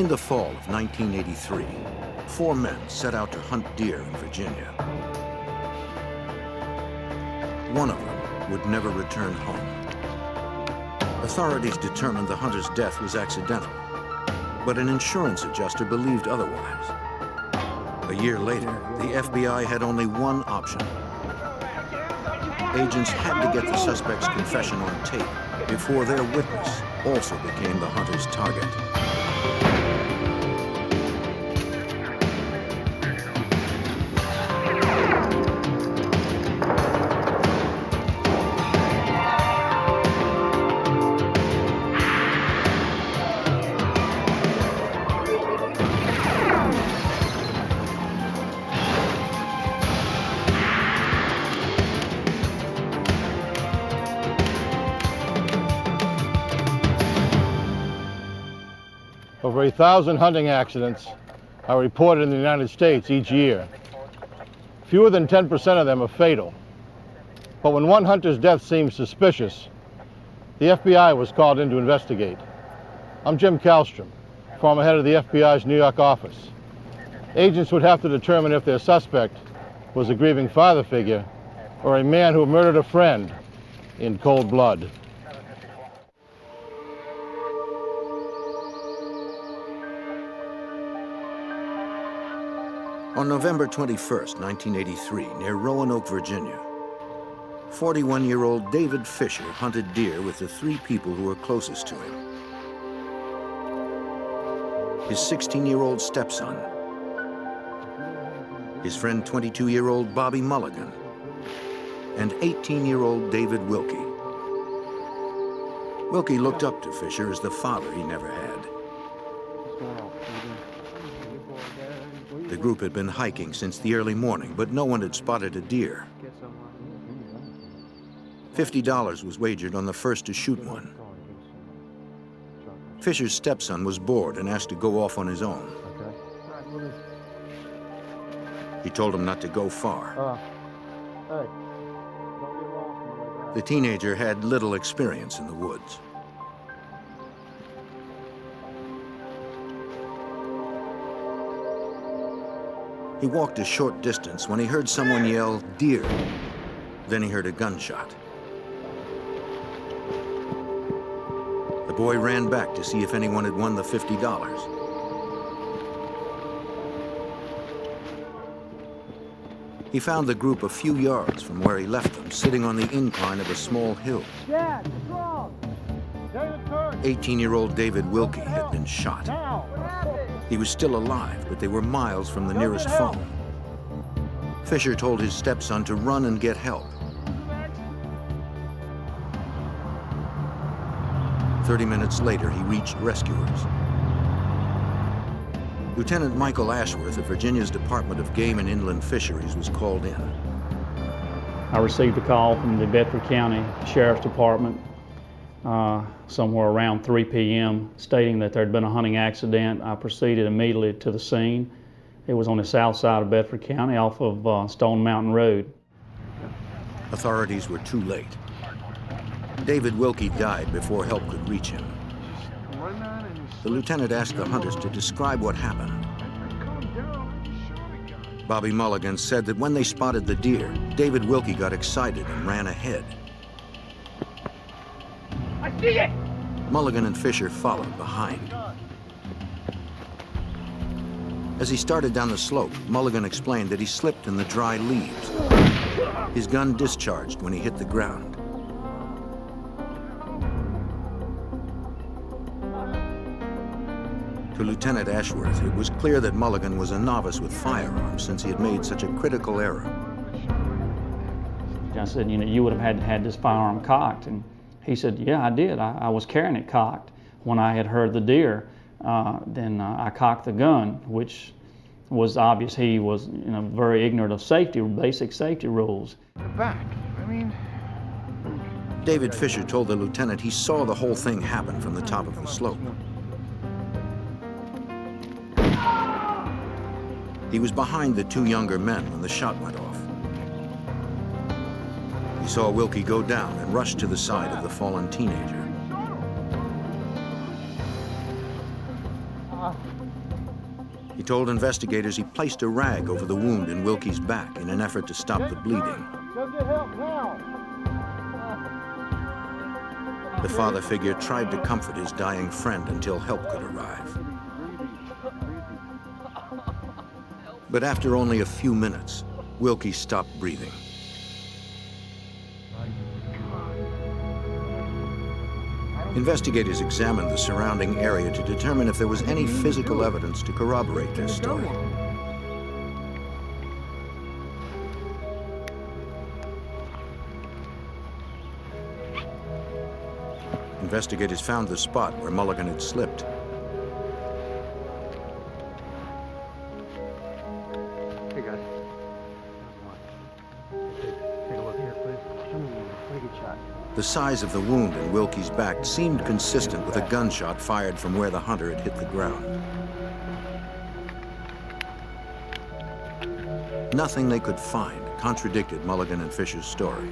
In the fall of 1983, 4 men set out to hunt deer in Virginia. One of them would never return home. Authorities determined the hunter's death was accidental, but an insurance adjuster believed otherwise. A year later, the FBI had only one option. Agents had to get the suspect's confession on tape before their witness also became the hunter's target. Over 1,000 hunting accidents are reported in the United States each year. Fewer than 10% of them are fatal. But when one hunter's death seemed suspicious, the FBI was called in to investigate. I'm Jim Kallstrom, former head of the FBI's New York office. Agents would have to determine if their suspect was a grieving father figure or a man who murdered a friend in cold blood. On November 21st, 1983, near Roanoke, Virginia, 41-year-old David Fisher hunted deer with the 3 people who were closest to him. His 16-year-old stepson, his friend 22-year-old Bobby Mulligan, and 18-year-old David Wilkey. Wilkey looked up to Fisher as the father he never had. The group had been hiking since the early morning, but no one had spotted a deer. $50 was wagered on the first to shoot one. Fisher's stepson was bored and asked to go off on his own. He told him not to go far. The teenager had little experience in the woods. He walked a short distance when he heard someone yell, "Deer." Then he heard a gunshot. The boy ran back to see if anyone had won the $50. He found the group a few yards from where he left them, sitting on the incline of a small hill. 18-year-old David Wilkey had been shot. He was still alive, but they were miles from the nearest phone. Fisher told his stepson to run and get help. 30 minutes later, he reached rescuers. Lieutenant Michael Ashworth of Virginia's Department of Game and Inland Fisheries was called in. I received a call from the Bedford County Sheriff's Department somewhere around 3 p.m. stating that there had been a hunting accident. I proceeded immediately to the scene. It was on the south side of Bedford County off of Stone Mountain Road. Authorities were too late. David Wilkey died before help could reach him. The lieutenant asked the hunters to describe what happened. Bobby Mulligan said that when they spotted the deer, David Wilkey got excited and ran ahead. I see it! Mulligan and Fisher followed behind. As he started down the slope, Mulligan explained that he slipped in the dry leaves. His gun discharged when he hit the ground. To Lieutenant Ashworth, it was clear that Mulligan was a novice with firearms since he had made such a critical error. I said, you would have had this firearm cocked. And he said, yeah, I did. I was carrying it cocked. When I had heard the deer, then I cocked the gun, which was obvious he was very ignorant of basic safety rules. Back, David Fisher told the lieutenant he saw the whole thing happen from the top of the slope. He was behind the 2 younger men when the shot went off. He saw Wilkey go down and rush to the side of the fallen teenager. He told investigators he placed a rag over the wound in Wilkey's back in an effort to stop the bleeding. Go get help now. The father figure tried to comfort his dying friend until help could arrive. But after only a few minutes, Wilkey stopped breathing. Investigators examined the surrounding area to determine if there was any physical evidence to corroborate their story. Investigators found the spot where Mulligan had slipped. Hey guys. Take a look here, please. Pretty good shot. The size of the wound in Wilkey's back seemed consistent with a gunshot fired from where the hunter had hit the ground. Nothing they could find contradicted Mulligan and Fisher's story.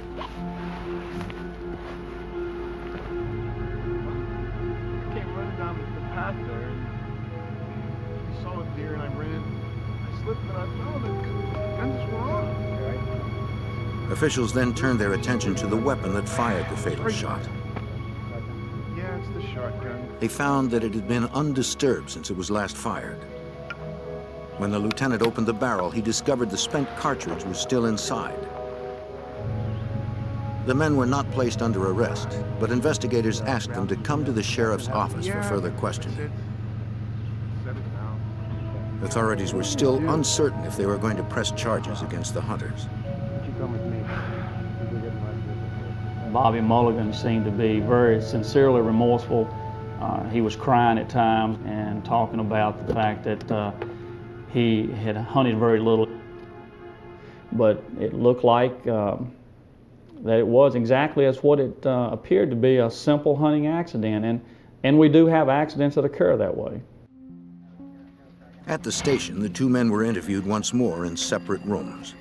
Officials then turned their attention to the weapon that fired the fatal shot. Yeah, it's the shotgun. They found that it had been undisturbed since it was last fired. When the lieutenant opened the barrel, he discovered the spent cartridge was still inside. The men were not placed under arrest, but investigators asked them to come to the sheriff's office for further questioning. Set it down. Authorities were still uncertain if they were going to press charges against the hunters. You come with me. Bobby Mulligan seemed to be very sincerely remorseful. He was crying at times and talking about the fact that he had hunted very little. But it looked like that it was exactly as what it appeared to be, a simple hunting accident. And we do have accidents that occur that way. At the station, the two men were interviewed once more in separate rooms.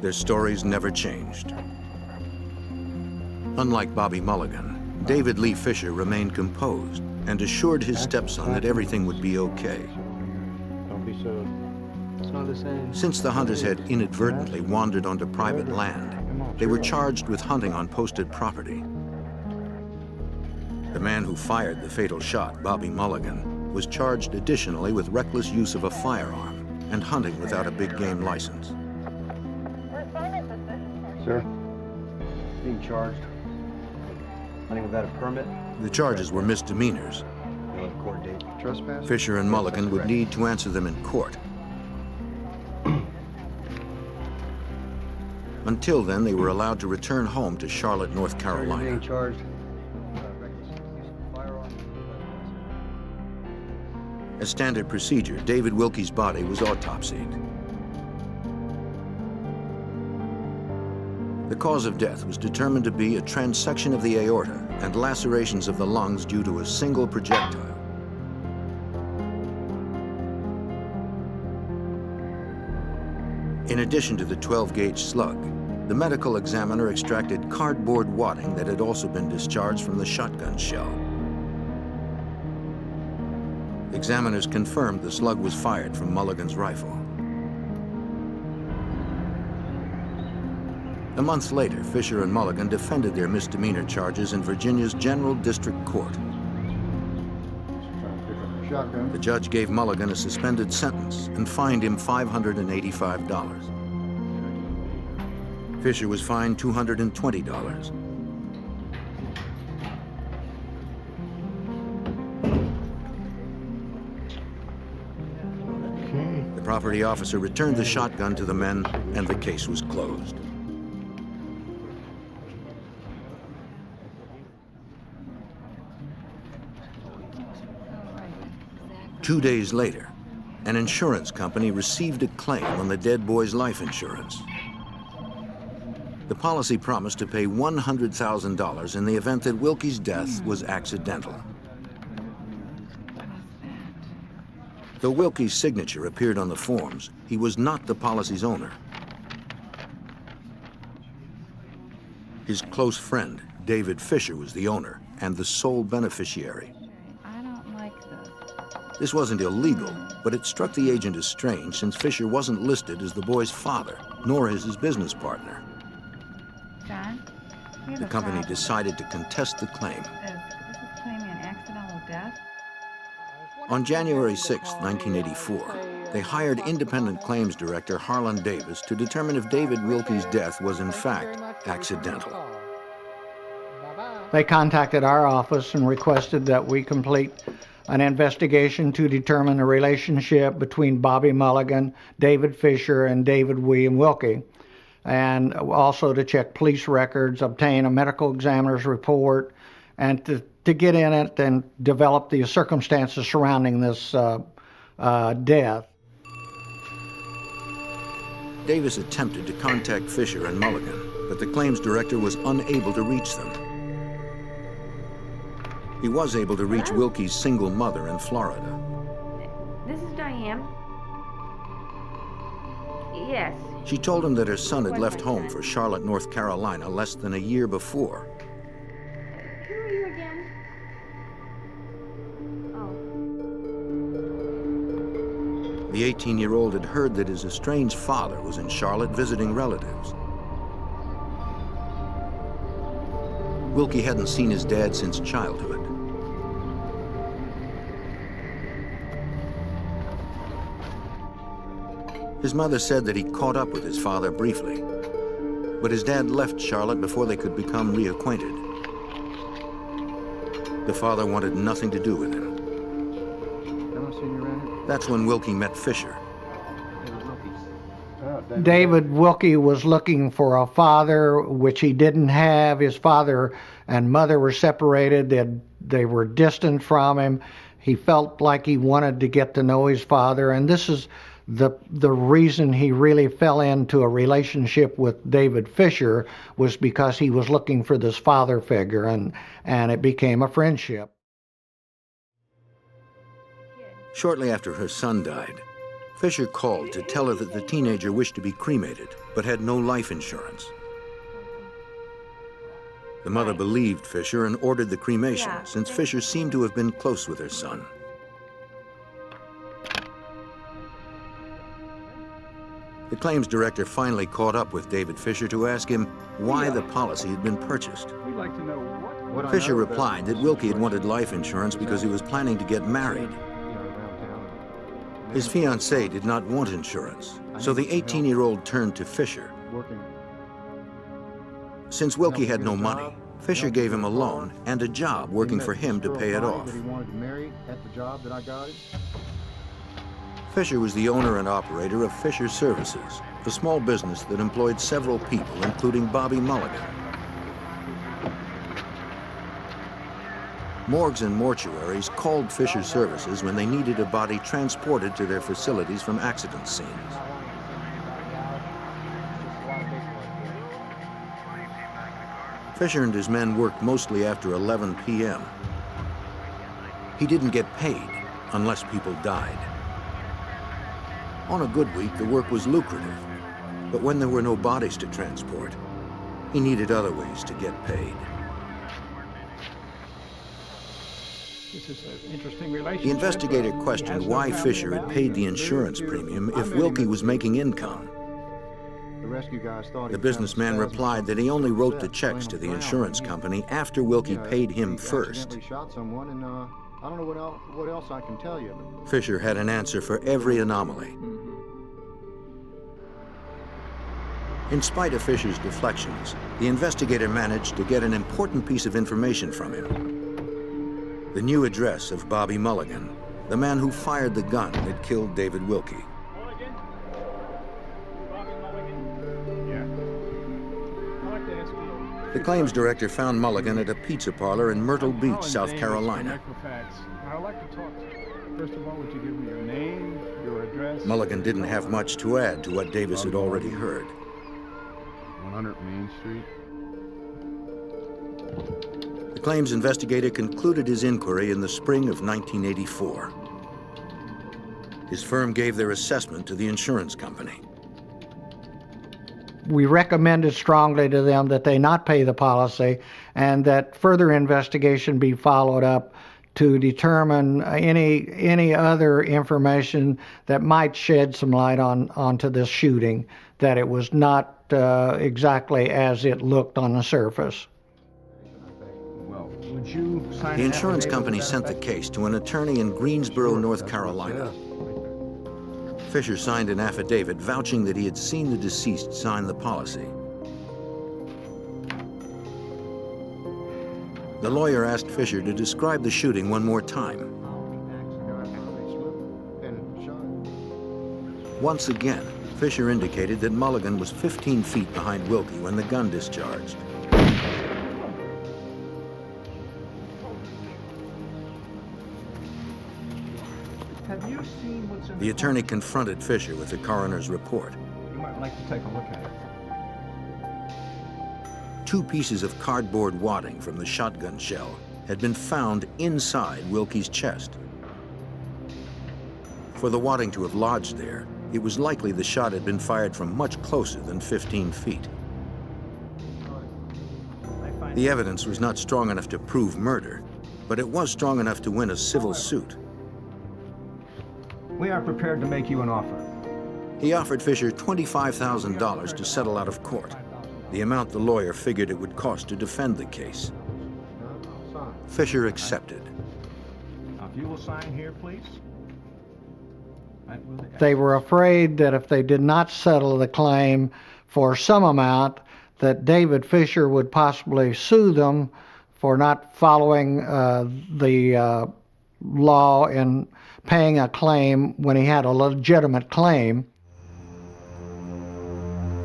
Their stories never changed. Unlike Bobby Mulligan, David Lee Fisher remained composed and assured his stepson that everything would be okay. Don't be so. It's not the same. Since the hunters had inadvertently wandered onto private land, they were charged with hunting on posted property. The man who fired the fatal shot, Bobby Mulligan, was charged additionally with reckless use of a firearm and hunting without a big game license. Sir, being charged. Hunting without a permit. The charges were misdemeanors. You'll have a court date. Trespass? Fisher and Mulligan would need to answer them in court. Until then, they were allowed to return home to Charlotte, North You're being Carolina. charged. As standard procedure, David Wilkey's body was autopsied. The cause of death was determined to be a transection of the aorta and lacerations of the lungs due to a single projectile. In addition to the 12-gauge slug, the medical examiner extracted cardboard wadding that had also been discharged from the shotgun shell. Examiners confirmed the slug was fired from Mulligan's rifle. A month later, Fisher and Mulligan defended their misdemeanor charges in Virginia's General District Court. Shotgun. The judge gave Mulligan a suspended sentence and fined him $585. Fisher was fined $220. The property officer returned the shotgun to the men, and the case was closed. Two days later, an insurance company received a claim on the dead boy's life insurance. The policy promised to pay $100,000 in the event that Wilkey's death was accidental. Though Wilkey's signature appeared on the forms, he was not the policy's owner. His close friend, David Fisher, was the owner and the sole beneficiary. I don't like those. This wasn't illegal, but it struck the agent as strange since Fisher wasn't listed as the boy's father, nor as his business partner. John? We have The a company problem. decided to contest the claim. This is claiming an accidental death. On January 6, 1984, they hired independent claims director Harlan Davis to determine if David Wilkey's death was in fact accidental. They contacted our office and requested that we complete an investigation to determine the relationship between Bobby Mulligan, David Fisher, and David William Wilkey, and also to check police records, obtain a medical examiner's report, and to get in it and develop the circumstances surrounding this death. Davis attempted to contact Fisher and Mulligan, but the claims director was unable to reach them. He was able to reach Wilkey's single mother in Florida. This is Diane. Yes. She told him that her son had left home for Charlotte, North Carolina less than a year before. Who are you again? Oh. The 18-year-old had heard that his estranged father was in Charlotte visiting relatives. Wilkey hadn't seen his dad since childhood. His mother said that he caught up with his father briefly, but his dad left Charlotte before they could become reacquainted. The father wanted nothing to do with him. That's when Wilkey met Fisher. David Wilkey was looking for a father, which he didn't have. His father and mother were separated. They were distant from him. He felt like he wanted to get to know his father, and this is the reason he really fell into a relationship with David Fisher was because he was looking for this father figure, and it became a friendship. Shortly after her son died, Fisher called to tell her that the teenager wished to be cremated, but had no life insurance. The mother believed Fisher and ordered the cremation, since Fisher seemed to have been close with her son. The claims director finally caught up with David Fisher to ask him why the policy had been purchased. We'd like to know what Fisher replied that Wilkey had wanted life insurance because he was planning to get married. His fiancée did not want insurance, so the 18-year-old turned to Fisher. Since Wilkey had no money, Fisher gave him a loan and a job working for him to pay it off. Fisher was the owner and operator of Fisher Services, a small business that employed several people, including Bobby Mulligan. Morgues and mortuaries called Fisher Services when they needed a body transported to their facilities from accident scenes. Fisher and his men worked mostly after 11 p.m. He didn't get paid unless people died. On a good week, the work was lucrative, but when there were no bodies to transport, he needed other ways to get paid. This is an interesting relationship. The investigator questioned why Fisher had paid the insurance premium if Wilkey was making income. The businessman replied that he only wrote the checks to the insurance company after Wilkey paid him first. I don't know what else I can tell you. Fisher had an answer for every anomaly. In spite of Fisher's deflections, the investigator managed to get an important piece of information from him. The new address of Bobby Mulligan, the man who fired the gun that killed David Wilkey. The claims director found Mulligan at a pizza parlor in Myrtle Beach, South Carolina. I'd like to talk to you. First of all, would you give me your name, your address? Mulligan didn't have much to add to what Davis had already heard. 100 Main Street. The claims investigator concluded his inquiry in the spring of 1984. His firm gave their assessment to the insurance company. We recommended strongly to them that they not pay the policy and that further investigation be followed up to determine any other information that might shed some light onto this shooting, that it was not exactly as it looked on the surface. Well, would you sign The an insurance affidavit company to that sent the effect? case to an attorney in Greensboro, North Carolina. Fisher signed an affidavit vouching that he had seen the deceased sign the policy. The lawyer asked Fisher to describe the shooting one more time. Once again, Fisher indicated that Mulligan was 15 feet behind Wilkey when the gun discharged. Have you seen what's in The attorney confronted Fisher with the coroner's report. You might like to take a look at it. 2 pieces of cardboard wadding from the shotgun shell had been found inside Wilkey's chest. For the wadding to have lodged there, it was likely the shot had been fired from much closer than 15 feet. The evidence was not strong enough to prove murder, but it was strong enough to win a civil suit. We are prepared to make you an offer. He offered Fisher $25,000 to settle out of court, the amount the lawyer figured it would cost to defend the case. Fisher accepted. Now, if you will sign here, please. They were afraid that if they did not settle the claim for some amount, that David Fisher would possibly sue them for not following the law and paying a claim when he had a legitimate claim.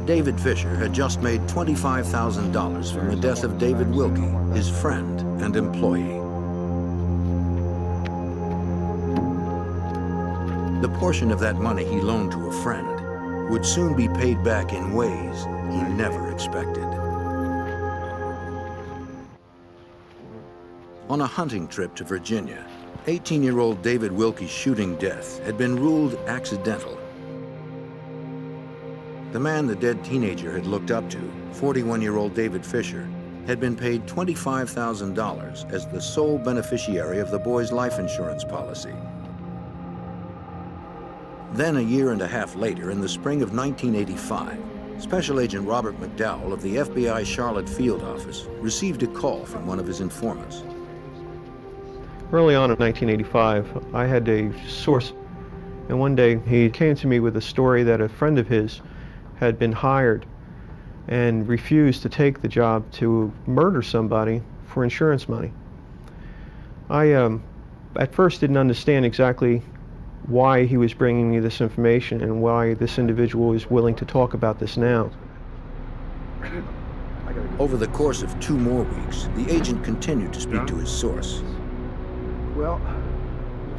David Fisher had just made $25,000 from the death of David Wilkey, his friend and employee. The portion of that money he loaned to a friend would soon be paid back in ways he never expected. On a hunting trip to Virginia, 18-year-old David Wilkey's shooting death had been ruled accidental. The man the dead teenager had looked up to, 41-year-old David Fisher, had been paid $25,000 as the sole beneficiary of the boy's life insurance policy. Then, a year and a half later, in the spring of 1985, Special Agent Robert McDowell of the FBI Charlotte Field Office received a call from one of his informants. Early on in 1985, I had a source, and one day he came to me with a story that a friend of his had been hired and refused to take the job to murder somebody for insurance money. I at first didn't understand exactly why he was bringing me this information and why this individual is willing to talk about this now. Over the course of 2 more weeks, the agent continued to speak to his source. Well,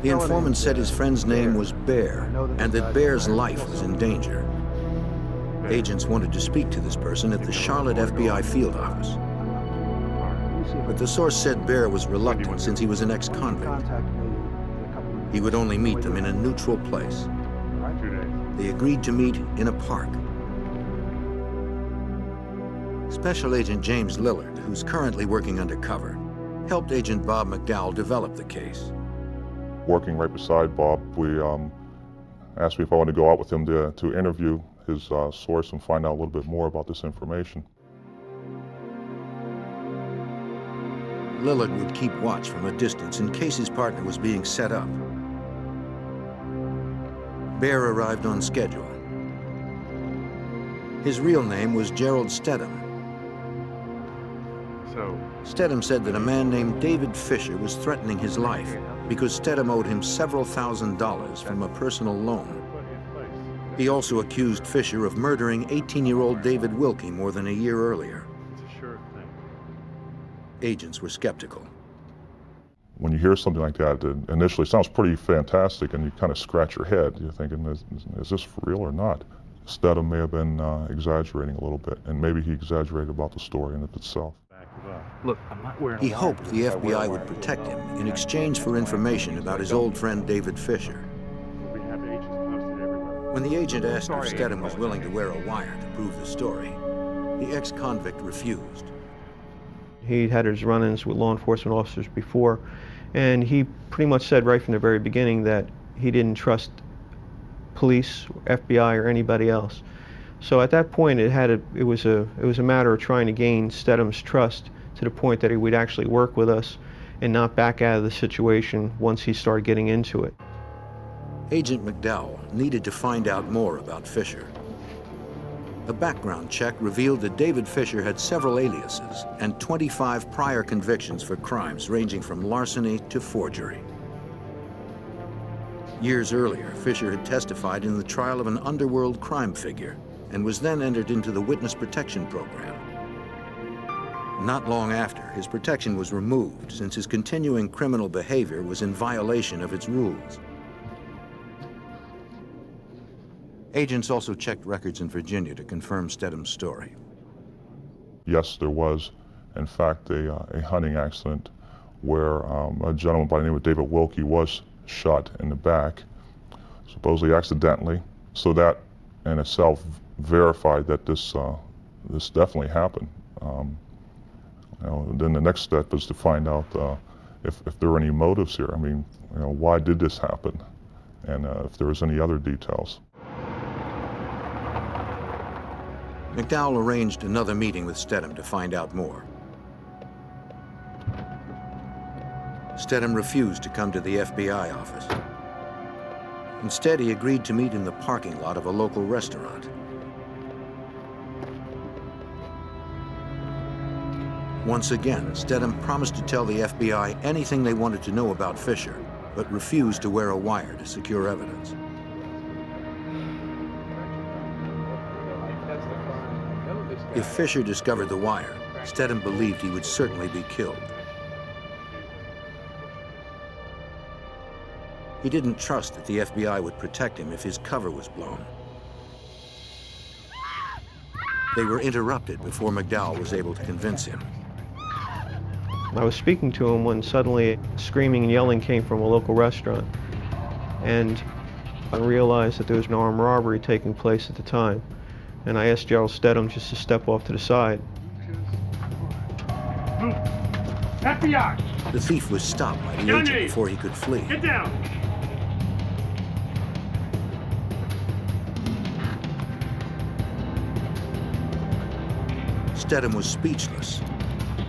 The informant said his friend's name was Bear and that Bear's life was in danger. Agents wanted to speak to this person at the Charlotte FBI field office. But the source said Bear was reluctant since he was an ex-convict. He would only meet them in a neutral place. They agreed to meet in a park. Special Agent James Lillard, who's currently working undercover, helped Agent Bob McDowell develop the case. Working right beside Bob, we asked me if I wanted to go out with him to interview his source and find out a little bit more about this information. Lillard would keep watch from a distance in case his partner was being set up. Bear arrived on schedule. His real name was Gerald Stedham. Stedham said that a man named David Fisher was threatening his life because Stedham owed him several $1,000s from a personal loan. He also accused Fisher of murdering 18-year-old David Wilkey more than a year earlier. Agents were skeptical. When you hear something like that, it initially sounds pretty fantastic, and you kind of scratch your head. You're thinking, is this for real or not? Stedham may have been exaggerating a little bit, and maybe he exaggerated about the story in itself. look, I'm not wearing He hoped the FBI would protect him in exchange for information about his old friend David Fisher. When the agent asked if Stedham was willing to wear a wire to prove the story, the ex-convict refused. He had his run-ins with law enforcement officers before, And he pretty much said right from the very beginning that he didn't trust police, FBI, or anybody else. So at that point, it was a matter of trying to gain Stedham's trust to the point that he would actually work with us and not back out of the situation once he started getting into it. Agent McDowell needed to find out more about Fisher. A background check revealed that David Fisher had several aliases and 25 prior convictions for crimes ranging from larceny to forgery. Years earlier, Fisher had testified in the trial of an underworld crime figure and was then entered into the Witness Protection Program. Not long after, his protection was removed since his continuing criminal behavior was in violation of its rules. Agents also checked records in Virginia to confirm Stedham's story. Yes, there was, in fact, a hunting accident where a gentleman by the name of David Wilkey was shot in the back, supposedly accidentally. So that in itself verified that this definitely happened. Then the next step is to find out if there are any motives here. I mean, why did this happen? And if there was any other details. McDowell arranged another meeting with Stedham to find out more. Stedham refused to come to the FBI office. Instead, he agreed to meet in the parking lot of a local restaurant. Once again, Stedham promised to tell the FBI anything they wanted to know about Fisher, but refused to wear a wire to secure evidence. If Fisher discovered the wire, Stedham believed he would certainly be killed. He didn't trust that the FBI would protect him if his cover was blown. They were interrupted before McDowell was able to convince him. I was speaking to him when suddenly screaming and yelling came from a local restaurant. And I realized that there was an armed robbery taking place at the time. And I asked Gerald Stedham just to step off to the side. FBI! The thief was stopped by the agent before he could flee. Get down! Stedham was speechless.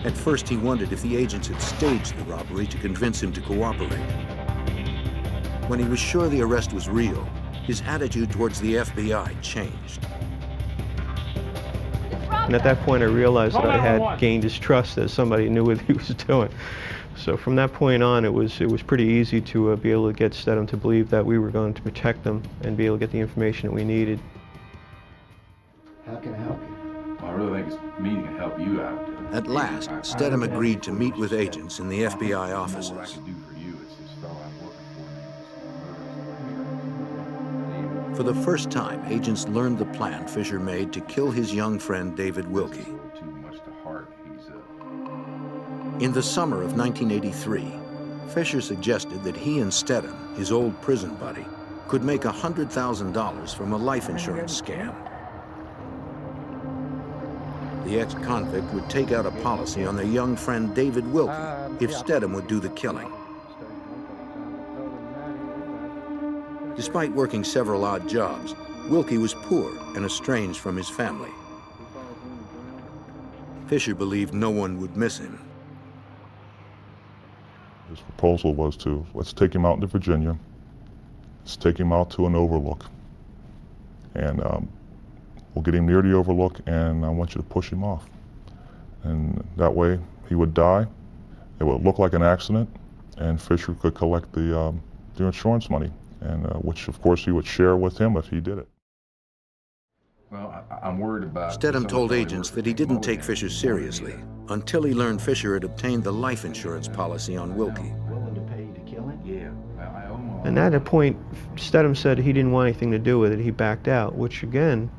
At first, he wondered if the agents had staged the robbery to convince him to cooperate. When he was sure the arrest was real, his attitude towards the FBI changed. And at that point, I realized that I had gained his trust as somebody who knew what he was doing. So from that point on, it was pretty easy to be able to get Stedham to believe that we were going to protect them and be able to get the information that we needed. How can I help you? Well, I really think it's me to help you out. At last, Stedham agreed to meet with agents in the FBI What I offices. can do for you, it's this fellow I'm working for. For the first time, agents learned the plan Fisher made to kill his young friend David Wilkey. Too much to heart. In the summer of 1983, Fisher suggested that he and Stedham, his old prison buddy, could make $100,000 from a life insurance scam. The ex-convict would take out a policy on their young friend David Wilkey if Stedham would do the killing. Despite working several odd jobs, Wilkey was poor and estranged from his family. Fisher believed no one would miss him. His proposal was to, let's take him out into Virginia, let's take him out to an overlook, and we'll get him near the overlook, and I want you to push him off. And that way, he would die, it would look like an accident, and Fisher could collect the insurance money, and which, of course, he would share with him if he did it. Well, I'm worried about... Stedham told agents that he didn't take Fisher seriously until he learned Fisher had obtained the life insurance policy on Wilkey. Willing to pay you to kill him? Yeah, I almost... And at that point, Stedham said he didn't want anything to do with it. He backed out, which again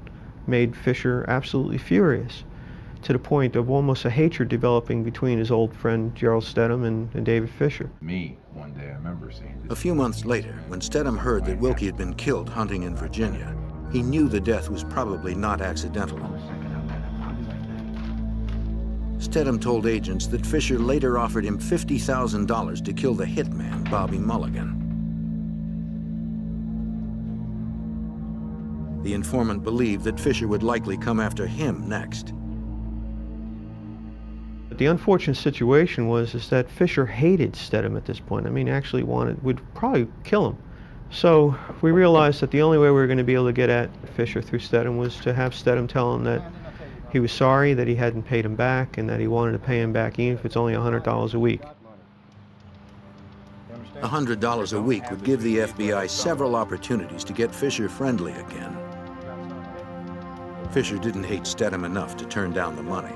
made Fisher absolutely furious, to the point of almost a hatred developing between his old friend Gerald Stedham and David Fisher. Me, one day, I remember seeing this. A few months later, when Stedham heard that Wilkey had been killed hunting in Virginia, he knew the death was probably not accidental. Stedham told agents that Fisher later offered him $50,000 to kill the hitman, Bobby Mulligan. The informant believed that Fisher would likely come after him next. But the unfortunate situation is that Fisher hated Stedham at this point. I mean, actually would probably kill him. So we realized that the only way we were going to be able to get at Fisher through Stedham was to have Stedham tell him that he was sorry that he hadn't paid him back and that he wanted to pay him back even if it's only $100 a week. $100 a week would give the FBI several opportunities to get Fisher friendly again. Fisher didn't hate Stedham enough to turn down the money.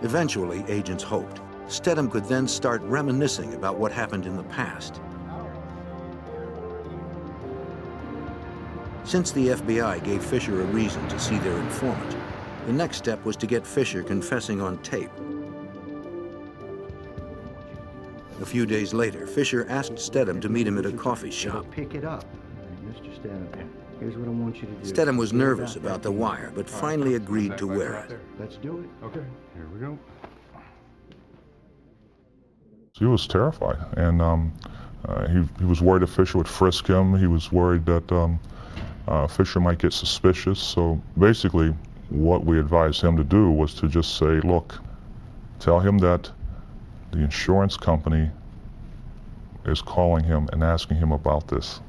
Eventually, agents hoped Stedham could then start reminiscing about what happened in the past. Since the FBI gave Fisher a reason to see their informant, the next step was to get Fisher confessing on tape. A few days later, Fisher asked Stedham to meet him at a coffee shop. Pick it up. Mr. Stedham, here's what I want you to do. Stedham was nervous about the wire, but finally agreed to wear it. Let's do it. Okay, here we go. He was terrified, and he was worried that Fisher would frisk him. He was worried that Fisher might get suspicious. So basically, what we advised him to do was to just say, look, tell him that the insurance company is calling him and asking him about this.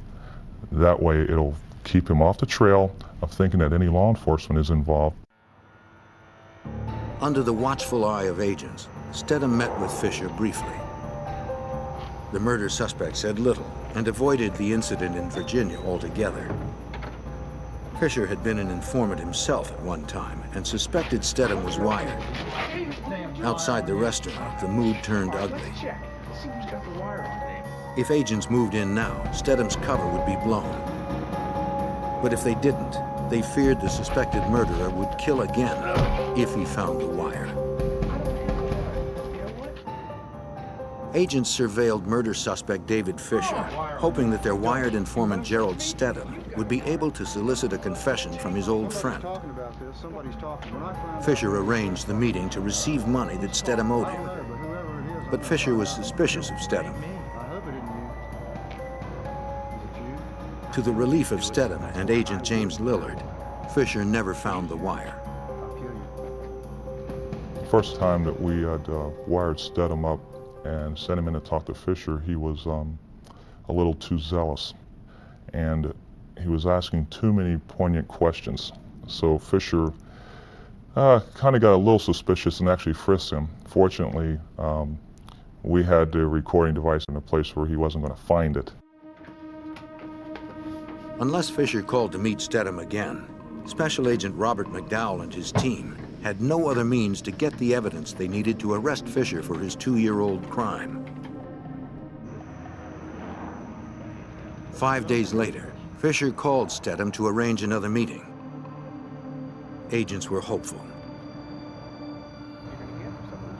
That way, it'll keep him off the trail of thinking that any law enforcement is involved. Under the watchful eye of agents, Stedham met with Fisher briefly. The murder suspect said little and avoided the incident in Virginia altogether. Fisher had been an informant himself at one time and suspected Stedham was wired. Outside the restaurant, the mood turned ugly. If agents moved in now, Stedham's cover would be blown. But if they didn't, they feared the suspected murderer would kill again if he found the wire. Agents surveilled murder suspect David Fisher, hoping that their wired informant Gerald Stedham would be able to solicit a confession from his old friend. Fisher arranged the meeting to receive money that Stedham owed him. But Fisher was suspicious of Stedham. To the relief of Stedham and agent James Lillard, Fisher never found the wire. The first time that we had wired Stedham up and sent him in to talk to Fisher, he was a little too zealous, and he was asking too many poignant questions. So Fisher kind of got a little suspicious and actually frisked him. Fortunately, we had the recording device in a place where he wasn't going to find it. Unless Fisher called to meet Stedham again, Special Agent Robert McDowell and his team had no other means to get the evidence they needed to arrest Fisher for his 2-year-old crime. 5 days later, Fisher called Stedham to arrange another meeting. Agents were hopeful.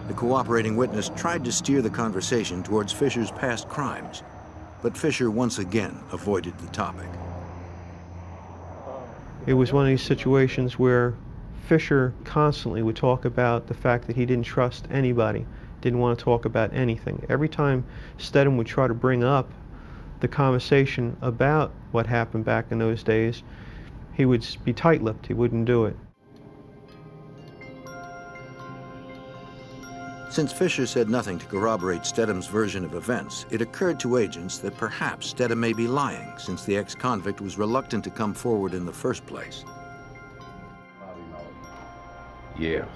The cooperating witness tried to steer the conversation towards Fisher's past crimes, but Fisher once again avoided the topic. It was one of these situations where Fisher constantly would talk about the fact that he didn't trust anybody, didn't want to talk about anything. Every time Stedham would try to bring up the conversation about what happened back in those days, he would be tight-lipped. He wouldn't do it. Since Fisher said nothing to corroborate Stedham's version of events, it occurred to agents that perhaps Stedham may be lying, since the ex-convict was reluctant to come forward in the first place. Yes.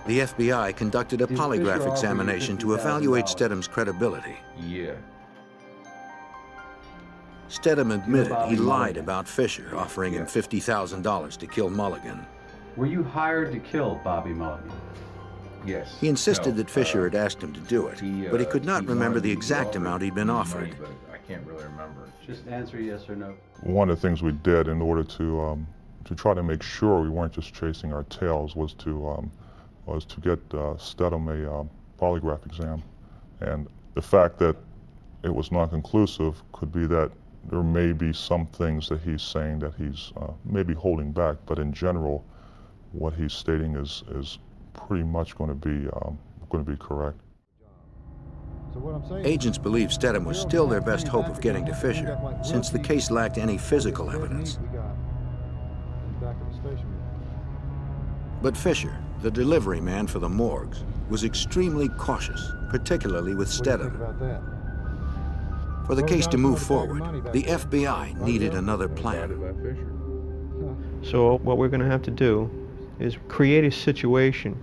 The FBI conducted a polygraph examination to evaluate Stedham's credibility. Yeah. Stedham admitted he lied about Fisher, offering him $50,000 to kill Mulligan. Were you hired to kill Bobby Mulligan? Yes. He insisted that Fisher had asked him to do it, but he could not remember the exact amount he'd been offered. But I can't really remember. Just answer yes or no. One of the things we did in order to try to make sure we weren't just chasing our tails was to get Stedham a polygraph exam. And the fact that it was non-conclusive could be that there may be some things that he's saying that he's maybe holding back, but in general, what he's stating is pretty much going to be correct. Agents believe Stedham was still their best hope of getting to Fisher, since the case lacked any physical evidence. But Fisher, the delivery man for the morgues, was extremely cautious, particularly with Stedham. For the case to move forward, the FBI needed another plan. So what we're going to have to do is create a situation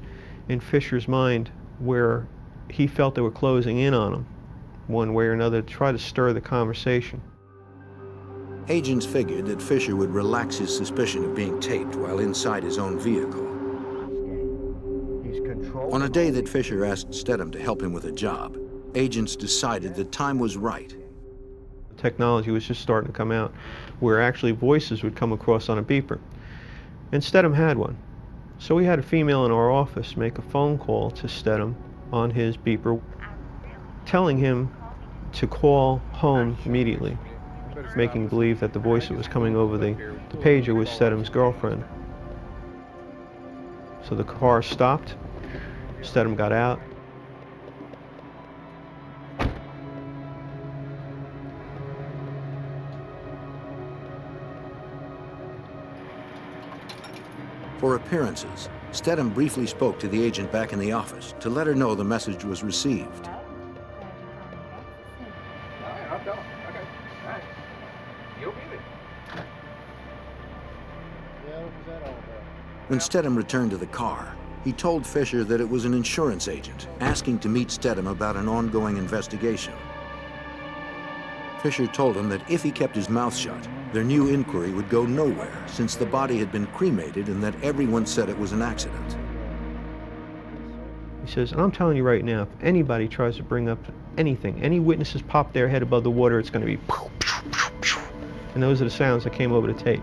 in Fisher's mind where he felt they were closing in on him, one way or another, to try to stir the conversation. Agents figured that Fisher would relax his suspicion of being taped while inside his own vehicle. On a day that Fisher asked Stedham to help him with a job, agents decided the time was right. Technology was just starting to come out, where actually voices would come across on a beeper. And Stedham had one. So we had a female in our office make a phone call to Stedham on his beeper, telling him to call home immediately, making believe that the voice that was coming over the pager was Stedham's girlfriend. So the car stopped, Stedham got out. For appearances, Stedham briefly spoke to the agent back in the office to let her know the message was received. When Stedham returned to the car, he told Fisher that it was an insurance agent asking to meet Stedham about an ongoing investigation. Fisher told him that if he kept his mouth shut, their new inquiry would go nowhere, since the body had been cremated and that everyone said it was an accident. He says, and I'm telling you right now, if anybody tries to bring up anything, any witnesses pop their head above the water, it's going to be pew, pew, pew, pew. And those are the sounds that came over the tape.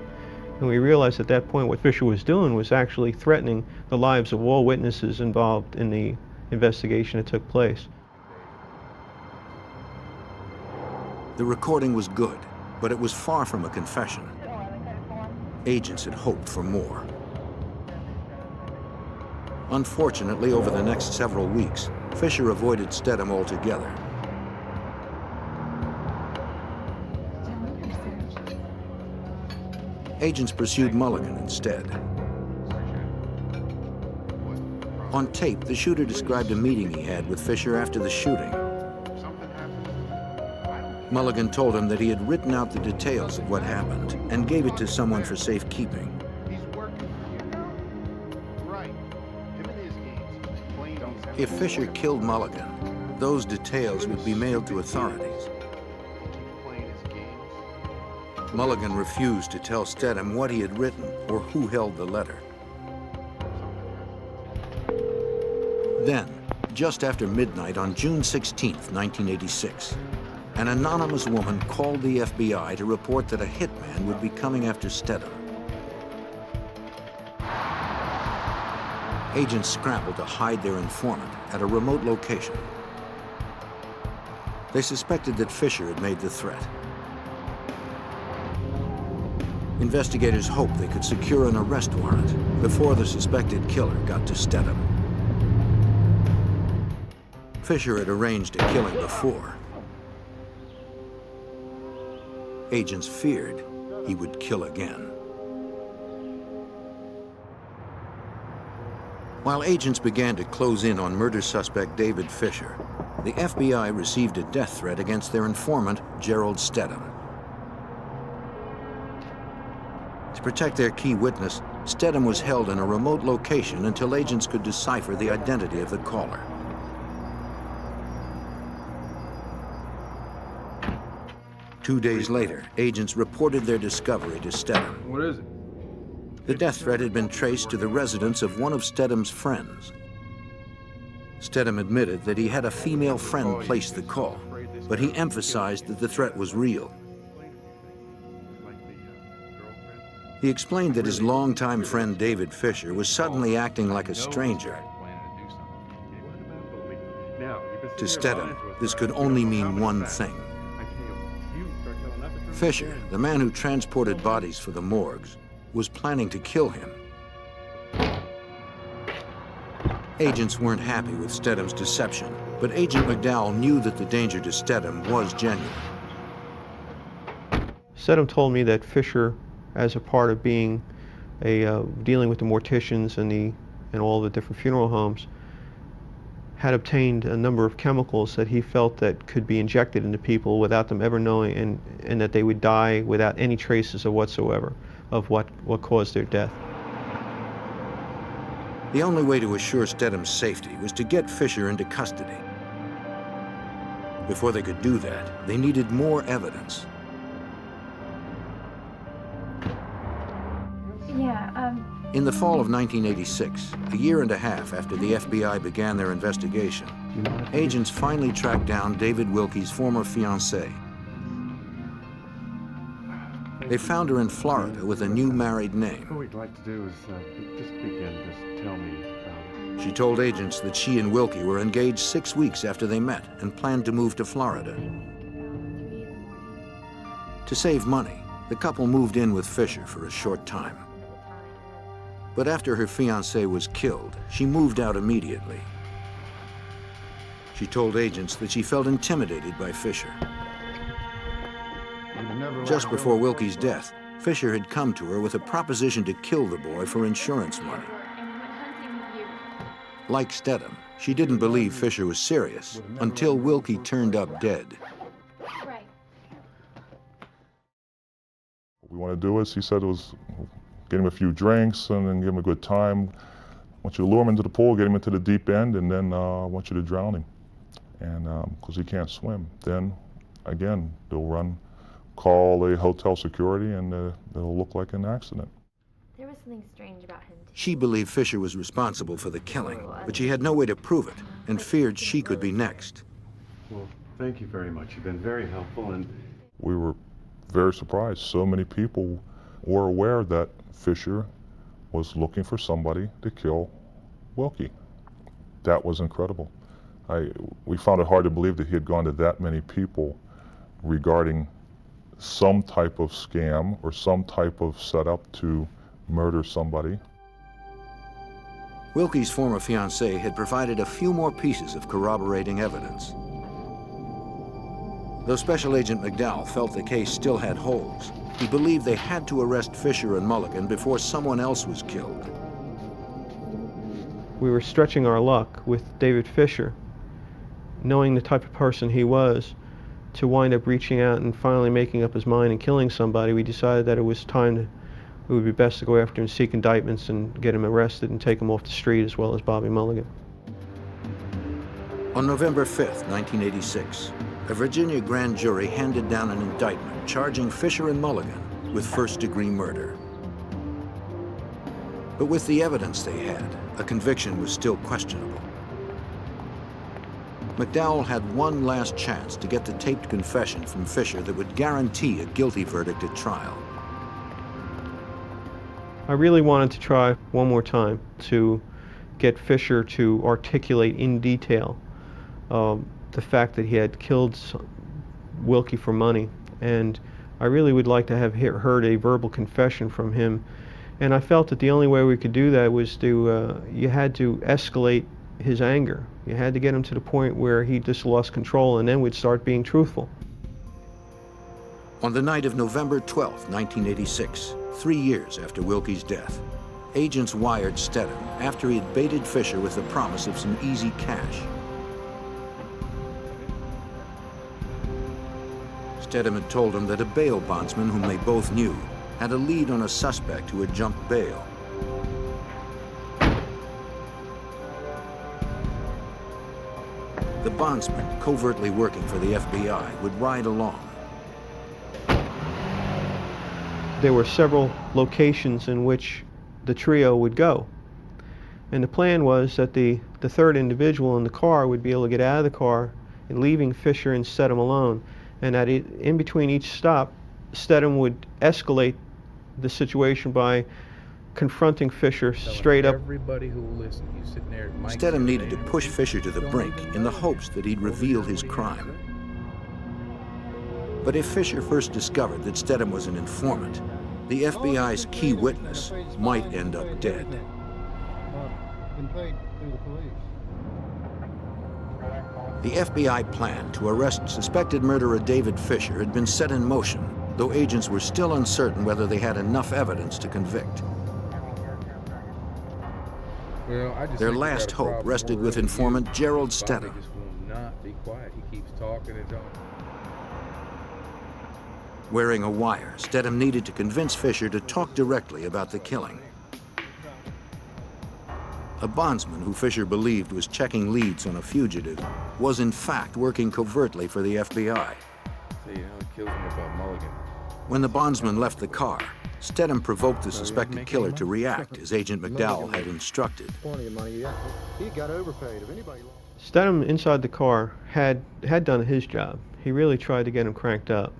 And we realized at that point what Fisher was doing was actually threatening the lives of all witnesses involved in the investigation that took place. The recording was good, but it was far from a confession. Agents had hoped for more. Unfortunately, over the next several weeks, Fisher avoided Stedham altogether. Agents pursued Mulligan instead. On tape, the shooter described a meeting he had with Fisher after the shooting. Mulligan told him that he had written out the details of what happened and gave it to someone for safekeeping. If Fisher killed Mulligan, those details would be mailed to authorities. Mulligan refused to tell Stedham what he had written or who held the letter. Then, just after midnight on June 16, 1986, an anonymous woman called the FBI to report that a hitman would be coming after Stedham. Agents scrambled to hide their informant at a remote location. They suspected that Fisher had made the threat. Investigators hoped they could secure an arrest warrant before the suspected killer got to Stedham. Fisher had arranged a killing before. Agents feared he would kill again. While agents began to close in on murder suspect David Fisher, the FBI received a death threat against their informant, Gerald Stedham. To protect their key witness, Stedham was held in a remote location until agents could decipher the identity of the caller. Two days later, agents reported their discovery to Stedham. What is it? The death threat had been traced to the residence of one of Stedham's friends. Stedham admitted that he had a female friend place the call, but he emphasized that the threat was real. He explained that his longtime friend David Fisher was suddenly acting like a stranger. To Stedham, this could only mean one thing. Fisher, the man who transported bodies for the morgues, was planning to kill him. Agents weren't happy with Stedham's deception, but Agent McDowell knew that the danger to Stedham was genuine. Stedham told me that Fisher, as a part of being dealing with the morticians and all the different funeral homes, had obtained a number of chemicals that he felt that could be injected into people without them ever knowing, and that they would die without any traces of whatsoever of what caused their death. The only way to assure Stedham's safety was to get Fisher into custody. Before they could do that, they needed more evidence. Yeah, In the fall of 1986, a year and a half after the FBI began their investigation, agents finally tracked down David Wilkey's former fiancée. They found her in Florida with a new married name. What we'd like to do is just begin. Just tell me. She told agents that she and Wilkey were engaged 6 weeks after they met and planned to move to Florida. To save money, the couple moved in with Fisher for a short time. But after her fiancé was killed, she moved out immediately. She told agents that she felt intimidated by Fisher. Just before Wilkey's death, Fisher had come to her with a proposition to kill the boy for insurance money. Like Stedham, she didn't believe Fisher was serious until Wilkey turned up dead. What we want to do is, he said, it was get him a few drinks and then give him a good time. I want you to lure him into the pool, get him into the deep end, and then I want you to drown him. And because he can't swim. Then, again, they'll call the hotel security, and it'll look like an accident. There was something strange about him. She believed Fisher was responsible for the killing, but she had no way to prove it and feared she could be next. Well, thank you very much. You've been very helpful, and We were very surprised. So many people were aware that Fisher was looking for somebody to kill Wilkey. That was incredible. We found it hard to believe that he had gone to that many people regarding some type of scam or some type of setup to murder somebody. Wilkey's former fiancée had provided a few more pieces of corroborating evidence. Though Special Agent McDowell felt the case still had holes, he believed they had to arrest Fisher and Mulligan before someone else was killed. We were stretching our luck with David Fisher, knowing the type of person he was, to wind up reaching out and finally making up his mind and killing somebody. We decided that it was time it would be best to go after him, seek indictments, and get him arrested and take him off the street, as well as Bobby Mulligan. On November 5th, 1986, a Virginia grand jury handed down an indictment charging Fisher and Mulligan with first-degree murder. But with the evidence they had, a conviction was still questionable. McDowell had one last chance to get the taped confession from Fisher that would guarantee a guilty verdict at trial. I really wanted to try one more time to get Fisher to articulate in detail the fact that he had killed Wilkey for money, and I really would like to have heard a verbal confession from him. And I felt that the only way we could do that was to, you had to escalate his anger. You had to get him to the point where he just lost control, and then we'd start being truthful. On the night of November 12, 1986, 3 years after Wilkey's death, agents wired Stedham after he had baited Fisher with the promise of some easy cash. Stedham had told him that a bail bondsman whom they both knew had a lead on a suspect who had jumped bail. The bondsman, covertly working for the FBI, would ride along. There were several locations in which the trio would go. And the plan was that the third individual in the car would be able to get out of the car, and leaving Fisher and Stedham alone. And that in between each stop, Stedham would escalate the situation by confronting Fisher straight up. Everybody who will listen, you sitting there. Stedham needed to push Fisher to the brink in the hopes that he'd reveal his crime. But if Fisher first discovered that Stedham was an informant, the FBI's key witness might end up dead. Been paid through the police. The FBI plan to arrest suspected murderer David Fisher had been set in motion, though agents were still uncertain whether they had enough evidence to convict. Well, I just Their think we last got a hope problem rested with already. informant Gerald Bobby Stedham. just will not be quiet. He keeps talking and talking. Wearing a wire, Stedham needed to convince Fisher to talk directly about the killing. A bondsman who Fisher believed was checking leads on a fugitive was in fact working covertly for the FBI. See, you know, it kills me about Mulligan. When the bondsman left the car, Stedham provoked the suspected killer to react as Agent McDowell had instructed. Plenty of money. Yeah, he got overpaid. If anybody lost. Stedham inside the car had done his job. He really tried to get him cranked up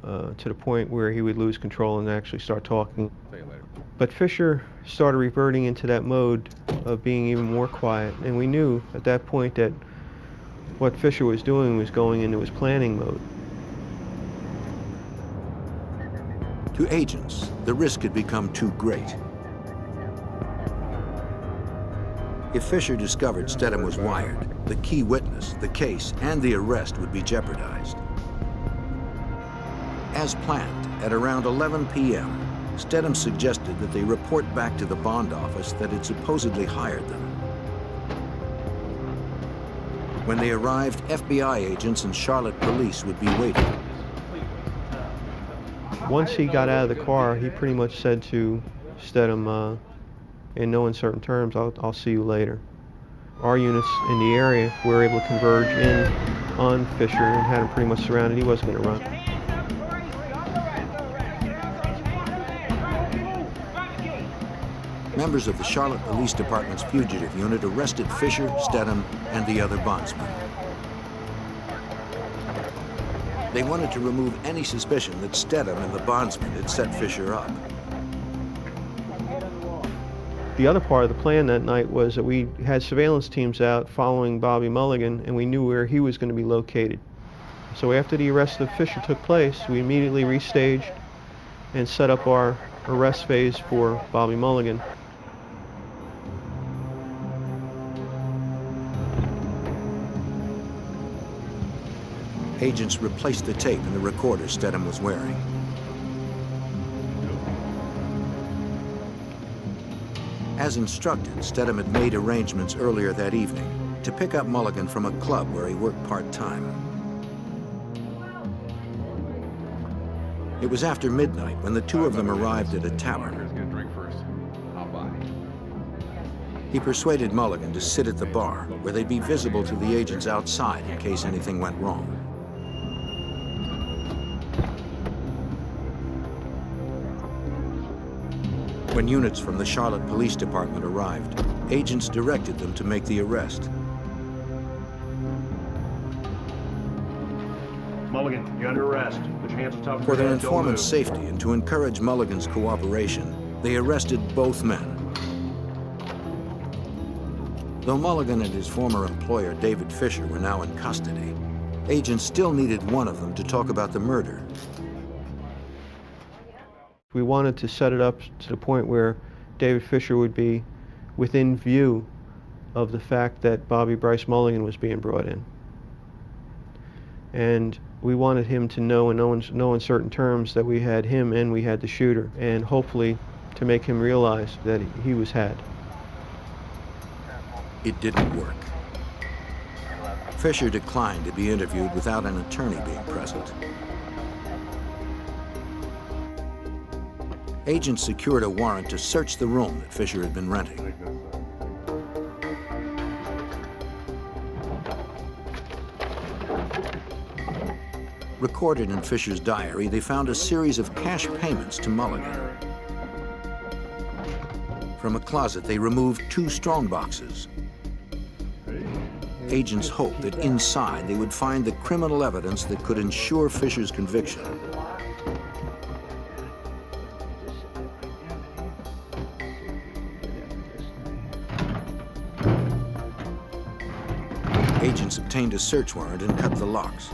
to the point where he would lose control and actually start talking. See you later. But Fisher started reverting into that mode of being even more quiet, and we knew at that point that what Fisher was doing was going into his planning mode. To agents, the risk had become too great. If Fisher discovered Stedham was wired, the key witness, the case, and the arrest would be jeopardized. As planned, at around 11 p.m., Stedham suggested that they report back to the bond office that had supposedly hired them. When they arrived, FBI agents and Charlotte police would be waiting. Once he got out of the car, he pretty much said to Stedham, in no uncertain terms, I'll see you later. Our units in the area were able to converge in on Fisher and had him pretty much surrounded. He wasn't going to run. Members of the Charlotte Police Department's fugitive unit arrested Fisher, Stedham, and the other bondsmen. They wanted to remove any suspicion that Stedham and the bondsmen had set Fisher up. The other part of the plan that night was that we had surveillance teams out following Bobby Mulligan, and we knew where he was going to be located. So after the arrest of Fisher took place, we immediately restaged and set up our arrest phase for Bobby Mulligan. Agents replaced the tape in the recorder Stedham was wearing. As instructed, Stedham had made arrangements earlier that evening to pick up Mulligan from a club where he worked part-time. It was after midnight when the two of them arrived at a tavern. Get a drink first. I'll buy. He persuaded Mulligan to sit at the bar, where they'd be visible to the agents outside in case anything went wrong. When units from the Charlotte Police Department arrived, agents directed them to make the arrest. Mulligan, you're under arrest. Put your hands on top of For your their head. Don't informant's move. safety and to encourage Mulligan's cooperation, they arrested both men. Though Mulligan and his former employer, David Fisher, were now in custody, agents still needed one of them to talk about the murder. We wanted to set it up to the point where David Fisher would be within view of the fact that Bobby Bryce Mulligan was being brought in. And we wanted him to know in no uncertain terms that we had him and we had the shooter, and hopefully to make him realize that he was had. It didn't work. Fisher declined to be interviewed without an attorney being present. Agents secured a warrant to search the room that Fisher had been renting. Recorded in Fisher's diary, they found a series of cash payments to Mulligan. From a closet, they removed 2 strong boxes. Agents hoped that inside they would find the criminal evidence that could ensure Fisher's conviction. Agents obtained a search warrant and cut the locks.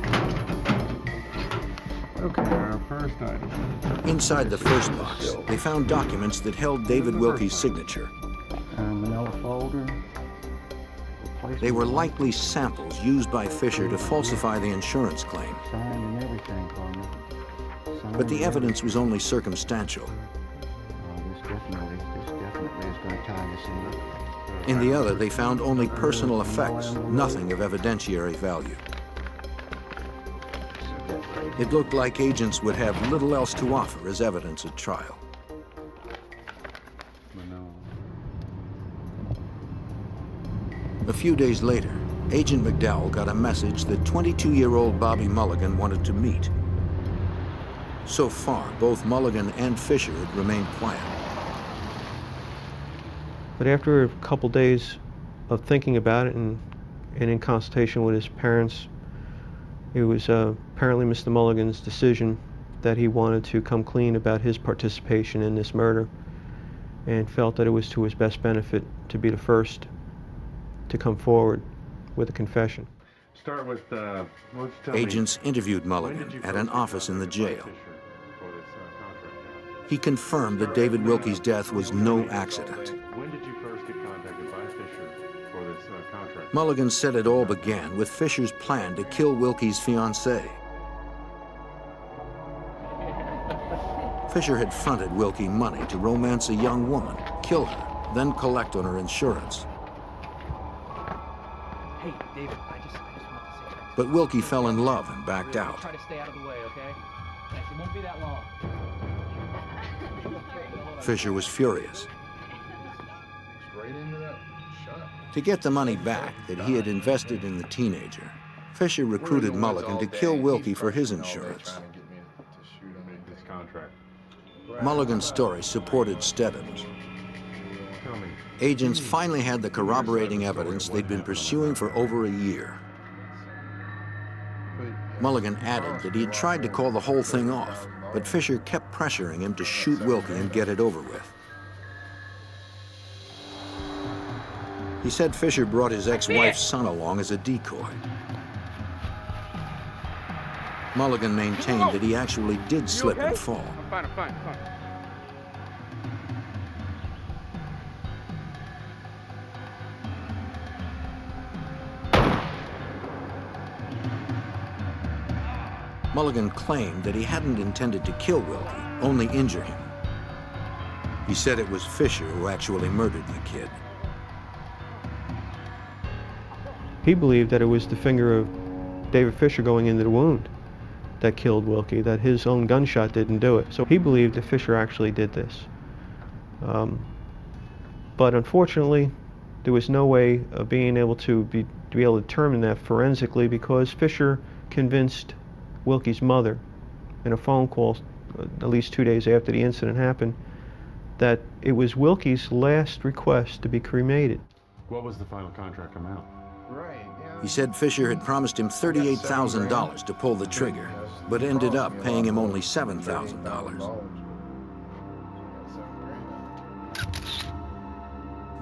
Okay, our first item. Inside the first box, they found documents that held David Wilkey's signature. Manila folder. They were likely samples used by Fisher to falsify the insurance claim. Signed and everything, partner. But the evidence was only circumstantial. This definitely is going to tie this in. In the other, they found only personal effects, nothing of evidentiary value. It looked like agents would have little else to offer as evidence at trial. A few days later, Agent McDowell got a message that 22-year-old Bobby Mulligan wanted to meet. So far, both Mulligan and Fisher had remained quiet. But after a couple days of thinking about it and in consultation with his parents, it was apparently Mr. Mulligan's decision that he wanted to come clean about his participation in this murder and felt that it was to his best benefit to be the first to come forward with a confession. Start with, Agents interviewed Mulligan at an office in the jail. He confirmed that David Wilkey's death was no accident. When did you first get contacted by Fisher for this contract? Mulligan said it all began with Fisher's plan to kill Wilkey's fiancée. Fisher had fronted Wilkey money to romance a young woman, kill her, then collect on her insurance. Hey, David, I just want to say something. But Wilkey fell in love and backed out. Try to stay out of the way, okay? Thanks. It won't be that long. Fisher was furious. To get the money back that he had invested in the teenager, Fisher recruited Mulligan to kill Wilkey for his insurance. Mulligan's story supported Stedham's. Agents finally had the corroborating evidence they'd been pursuing for over a year. Mulligan added that he had tried to call the whole thing off, but Fisher kept pressuring him to shoot Wilkey and get it over with. He said Fisher brought his ex-wife's son along as a decoy. Mulligan maintained that he actually did slip and fall. I'm fine. Mulligan claimed that he hadn't intended to kill Wilkey, only injure him. He said it was Fisher who actually murdered the kid. He believed that it was the finger of David Fisher going into the wound that killed Wilkey, that his own gunshot didn't do it. So he believed that Fisher actually did this. But unfortunately, there was no way of being able to determine that forensically, because Fisher convinced Wilkey's mother in a phone call at least 2 days after the incident happened that it was Wilkey's last request to be cremated. What was the final contract amount? He said Fisher had promised him $38,000 to pull the trigger, but ended up paying him only $7,000.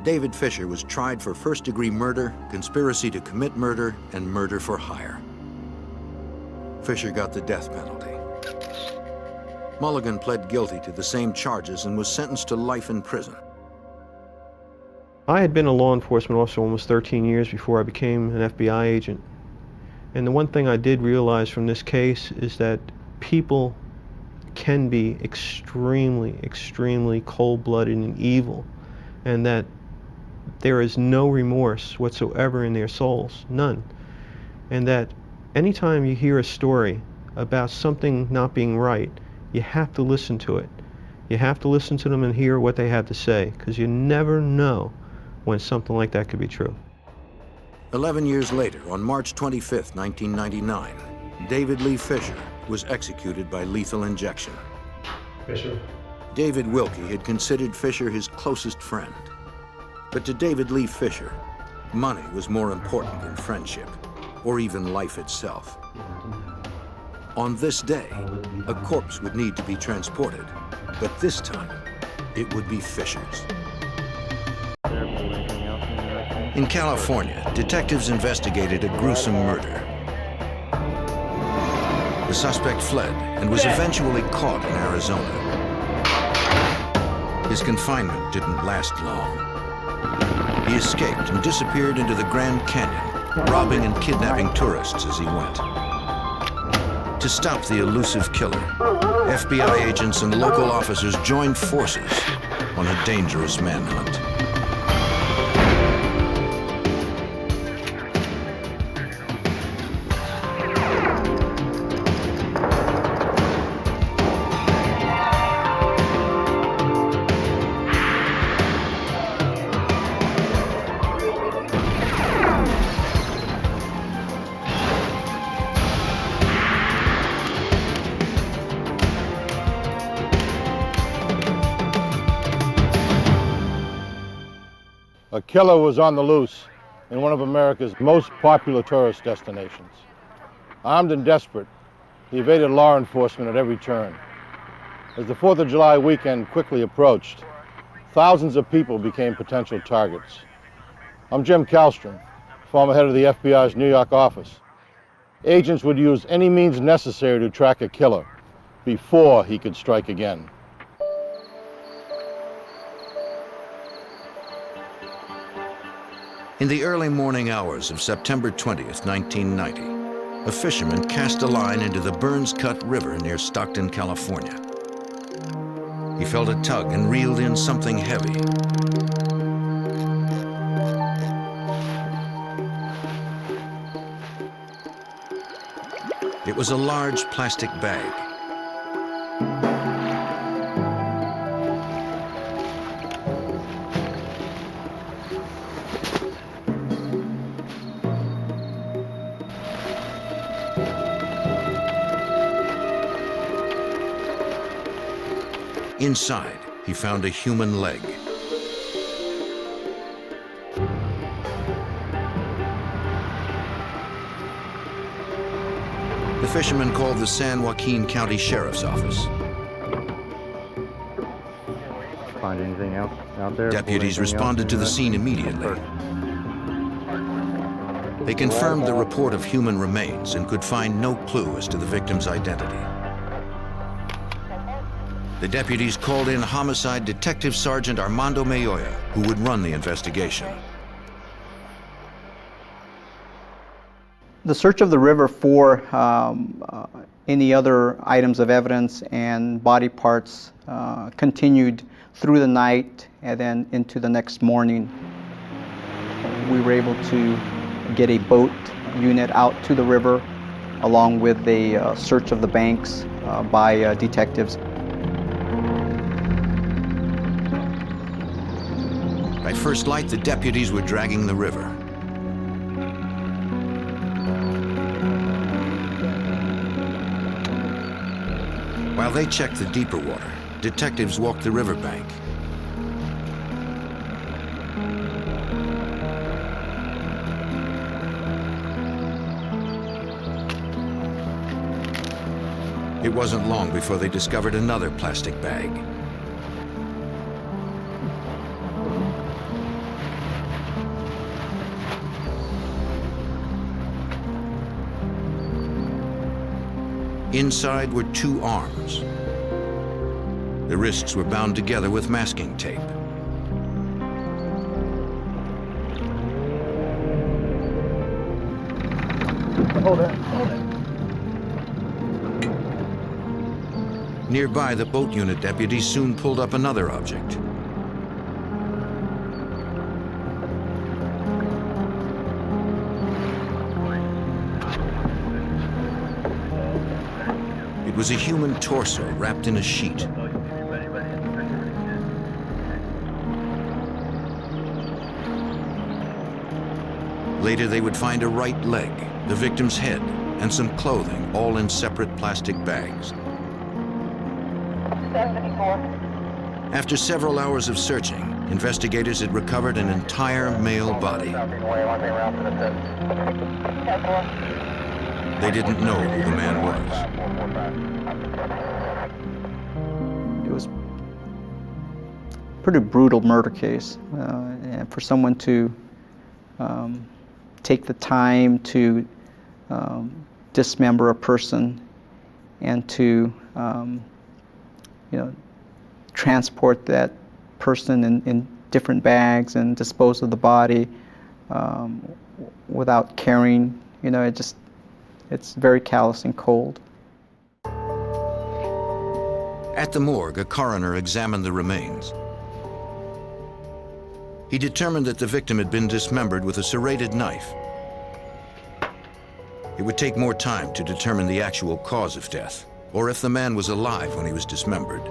David Fisher was tried for first-degree murder, conspiracy to commit murder, and murder for hire. Fisher got the death penalty. Mulligan pled guilty to the same charges and was sentenced to life in prison. I had been a law enforcement officer almost 13 years before I became an FBI agent. And the one thing I did realize from this case is that people can be extremely, extremely cold-blooded and evil, and that there is no remorse whatsoever in their souls, none. And that anytime you hear a story about something not being right, you have to listen to it. You have to listen to them and hear what they have to say, because you never know when something like that could be true. 11 years later, on March 25, 1999, David Lee Fisher was executed by lethal injection. Fisher? David Wilkey had considered Fisher his closest friend. But to David Lee Fisher, money was more important than friendship, or even life itself. On this day, a corpse would need to be transported, but this time, it would be Fisher's. In California, detectives investigated a gruesome murder. The suspect fled and was eventually caught in Arizona. His confinement didn't last long. He escaped and disappeared into the Grand Canyon, robbing and kidnapping tourists as he went. To stop the elusive killer, FBI agents and local officers joined forces on a dangerous manhunt. A killer was on the loose in one of America's most popular tourist destinations. Armed and desperate, he evaded law enforcement at every turn. As the 4th of July weekend quickly approached, thousands of people became potential targets. I'm Jim Kallstrom, former head of the FBI's New York office. Agents would use any means necessary to track a killer before he could strike again. In the early morning hours of September 20th, 1990, a fisherman cast a line into the Burns Cut River near Stockton, California. He felt a tug and reeled in something heavy. It was a large plastic bag. Inside, he found a human leg. The fisherman called the San Joaquin County Sheriff's Office. Find anything else out there? Deputies responded to the scene immediately. They confirmed the report of human remains and could find no clue as to the victim's identity. The deputies called in Homicide Detective Sergeant Armando Mayoya, who would run the investigation. The search of the river for any other items of evidence and body parts continued through the night and then into the next morning. We were able to get a boat unit out to the river along with a search of the banks by detectives. By first light, the deputies were dragging the river. While they checked the deeper water, detectives walked the riverbank. It wasn't long before they discovered another plastic bag. Inside were 2 arms. The wrists were bound together with masking tape. Hold it, hold it. Nearby, the boat unit deputies soon pulled up another object. It was a human torso wrapped in a sheet. Later, they would find a right leg, the victim's head, and some clothing, all in separate plastic bags. 74. After several hours of searching, investigators had recovered an entire male body. They didn't know who the man was. It was a pretty brutal murder case. And for someone to take the time to dismember a person and to transport that person in different bags and dispose of the body without caring. You know, it's very callous and cold. At the morgue, a coroner examined the remains. He determined that the victim had been dismembered with a serrated knife. It would take more time to determine the actual cause of death, or if the man was alive when he was dismembered.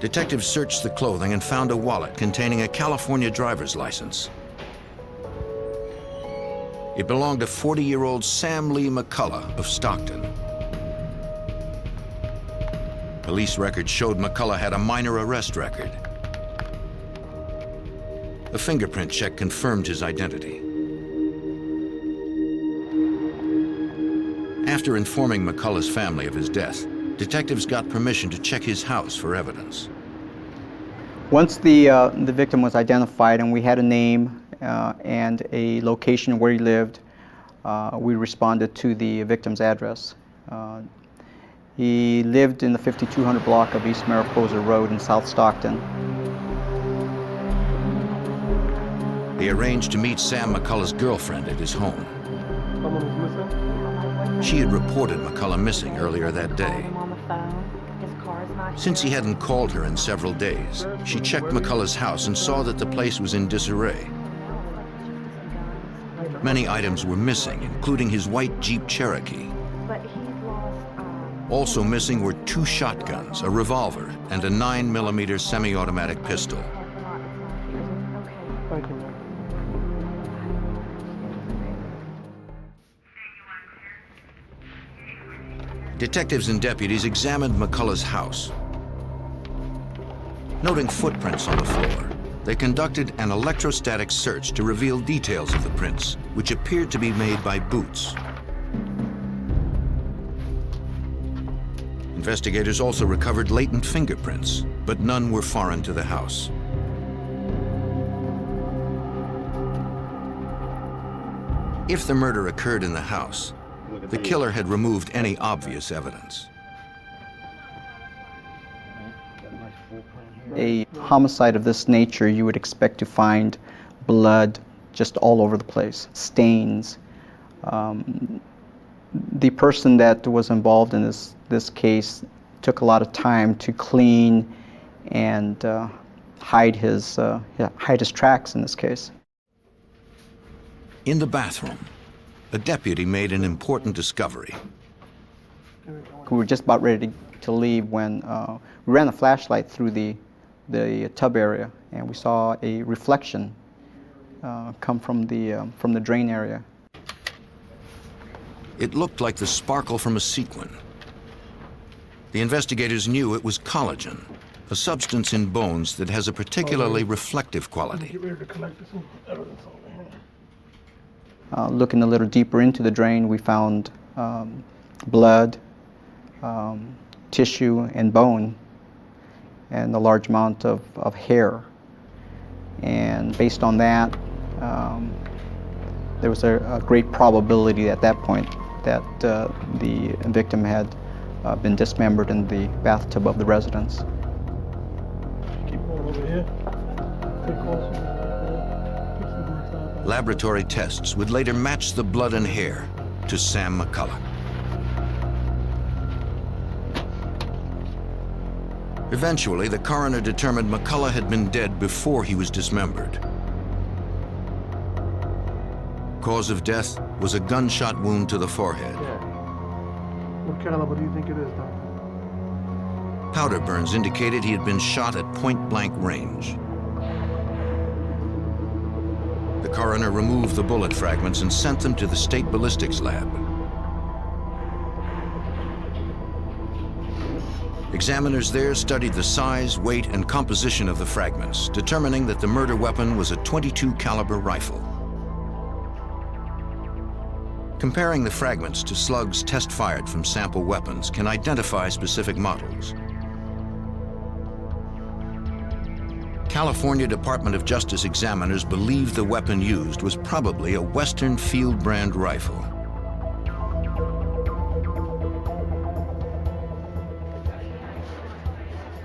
Detectives searched the clothing and found a wallet containing a California driver's license. It belonged to 40-year-old Sam Lee McCullough of Stockton. Police records showed McCullough had a minor arrest record. A fingerprint check confirmed his identity. After informing McCullough's family of his death, detectives got permission to check his house for evidence. Once the victim was identified and we had a name and a location where he lived, we responded to the victim's address. He lived in the 5200 block of East Mariposa Road in South Stockton. They arranged to meet Sam McCullough's girlfriend at his home. Someone is missing? She had reported McCullough missing earlier that day. Since he hadn't called her in several days, she checked McCullough's house and saw that the place was in disarray. Many items were missing, including his white Jeep Cherokee. Also missing were 2 shotguns, a revolver, and a 9mm semi-automatic pistol. Thank you. Detectives and deputies examined McCullough's house. Noting footprints on the floor, they conducted an electrostatic search to reveal details of the prints, which appeared to be made by boots. Investigators also recovered latent fingerprints, but none were foreign to the house. If the murder occurred in the house, the killer had removed any obvious evidence. A homicide of this nature, you would expect to find blood just all over the place, stains. The person that was involved in this case took a lot of time to clean and hide his tracks in this case. In the bathroom, a deputy made an important discovery. We were just about ready to leave when we ran a flashlight through the tub area, and we saw a reflection come from the drain area. It looked like the sparkle from a sequin. The investigators knew it was collagen, a substance in bones that has a particularly reflective quality. Looking a little deeper into the drain, we found blood, tissue, and bone, and a large amount of hair. And based on that, there was a great probability at that point that the victim had been dismembered in the bathtub of the residence. Keep going over here. Stay closer. Laboratory tests would later match the blood and hair to Sam McCullough. Eventually, the coroner determined McCullough had been dead before he was dismembered. Cause of death was a gunshot wound to the forehead. What caliber do you think it is, Doctor? Powder burns indicated he had been shot at point-blank range. The coroner removed the bullet fragments and sent them to the state ballistics lab. Examiners there studied the size, weight, and composition of the fragments, determining that the murder weapon was a .22 caliber rifle. Comparing the fragments to slugs test-fired from sample weapons can identify specific models. California Department of Justice examiners believed the weapon used was probably a Western Field brand rifle.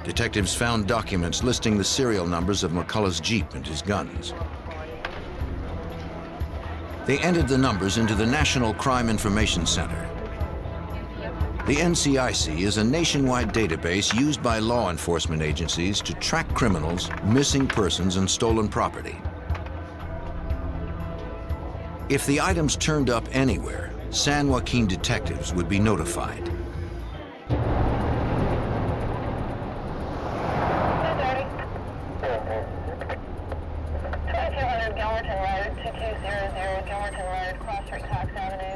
Detectives found documents listing the serial numbers of McCullough's Jeep and his guns. They entered the numbers into the National Crime Information Center. The NCIC is a nationwide database used by law enforcement agencies to track criminals, missing persons, and stolen property. If the items turned up anywhere, San Joaquin detectives would be notified.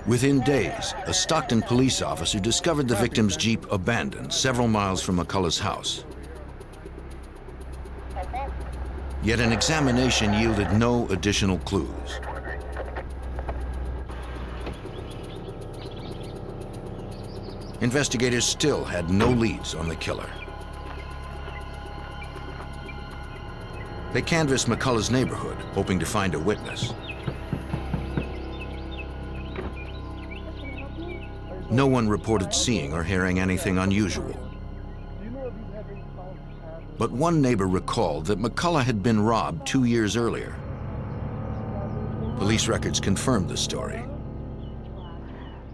Within days, a Stockton police officer discovered the victim's Jeep abandoned several miles from McCullough's house. Yet an examination yielded no additional clues. Investigators still had no leads on the killer. They canvassed McCullough's neighborhood, hoping to find a witness. No one reported seeing or hearing anything unusual. But one neighbor recalled that McCullough had been robbed 2 years earlier. Police records confirmed the story.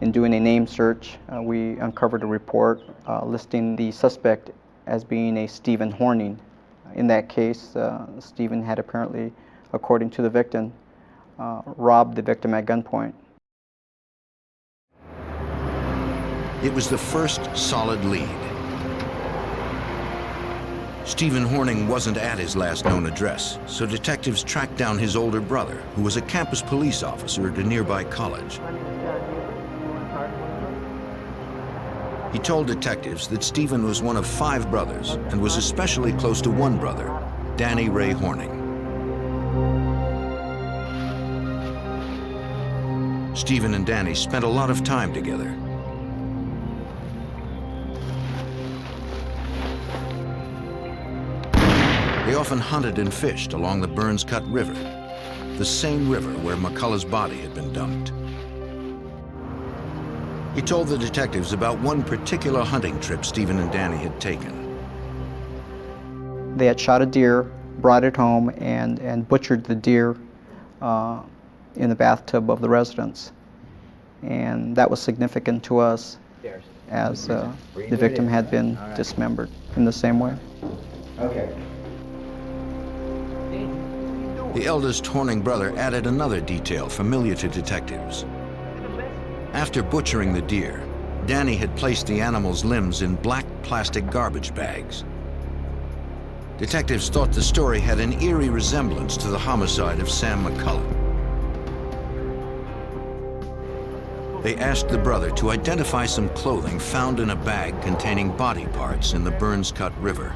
In doing a name search, we uncovered a report listing the suspect as being a Stephen Horning. In that case, Stephen had apparently, according to the victim, robbed the victim at gunpoint. It was the first solid lead. Stephen Horning wasn't at his last known address, so detectives tracked down his older brother, who was a campus police officer at a nearby college. He told detectives that Stephen was one of 5 brothers and was especially close to one brother, Danny Ray Horning. Stephen and Danny spent a lot of time together. They often hunted and fished along the Burns Cut River, the same river where McCullough's body had been dumped. He told the detectives about one particular hunting trip Stephen and Danny had taken. They had shot a deer, brought it home, and butchered the deer in the bathtub of the residence. And that was significant to us, as the victim had been dismembered in the same way. Okay. The eldest Horning brother added another detail familiar to detectives. After butchering the deer, Danny had placed the animal's limbs in black plastic garbage bags. Detectives thought the story had an eerie resemblance to the homicide of Sam McCullough. They asked the brother to identify some clothing found in a bag containing body parts in the Burns Cut River.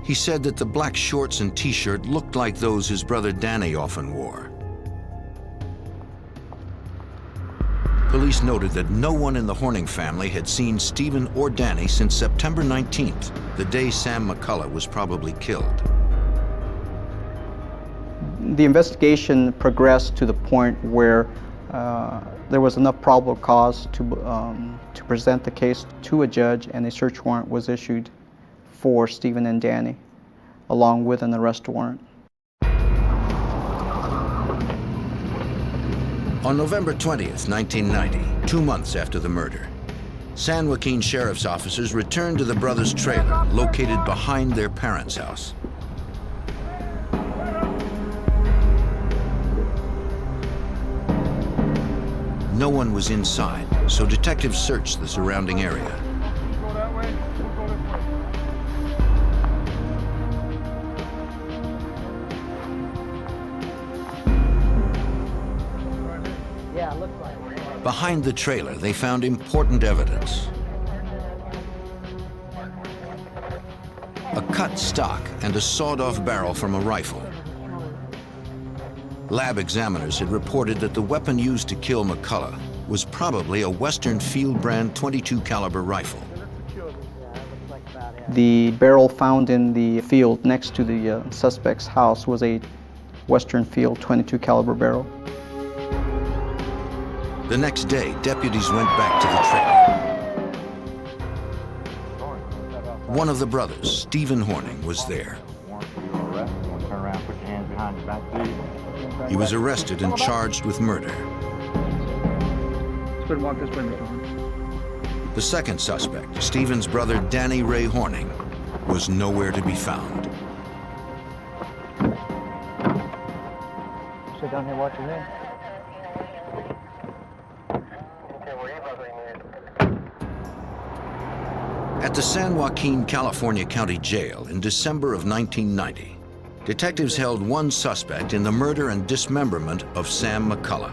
He said that the black shorts and t-shirt looked like those his brother Danny often wore. Police noted that no one in the Horning family had seen Stephen or Danny since September 19th, the day Sam McCullough was probably killed. The investigation progressed to the point where there was enough probable cause to present the case to a judge, and a search warrant was issued for Stephen and Danny, along with an arrest warrant. On November 20th, 1990, 2 months after the murder, San Joaquin sheriff's officers returned to the brothers' trailer located behind their parents' house. No one was inside, so detectives searched the surrounding area. Behind the trailer, they found important evidence. A cut stock and a sawed-off barrel from a rifle. Lab examiners had reported that the weapon used to kill McCullough was probably a Western Field brand .22 caliber rifle. The barrel found in the field next to the suspect's house was a Western Field .22 caliber barrel. The next day, deputies went back to the trailer. One of the brothers, Stephen Horning, was there. He was arrested and charged with murder. Walk this way, Mr. Horn. The second suspect, Stephen's brother, Danny Ray Horning, was nowhere to be found. Sit down here, watch your head. At the San Joaquin, California County Jail in December of 1990, detectives held one suspect in the murder and dismemberment of Sam McCullough.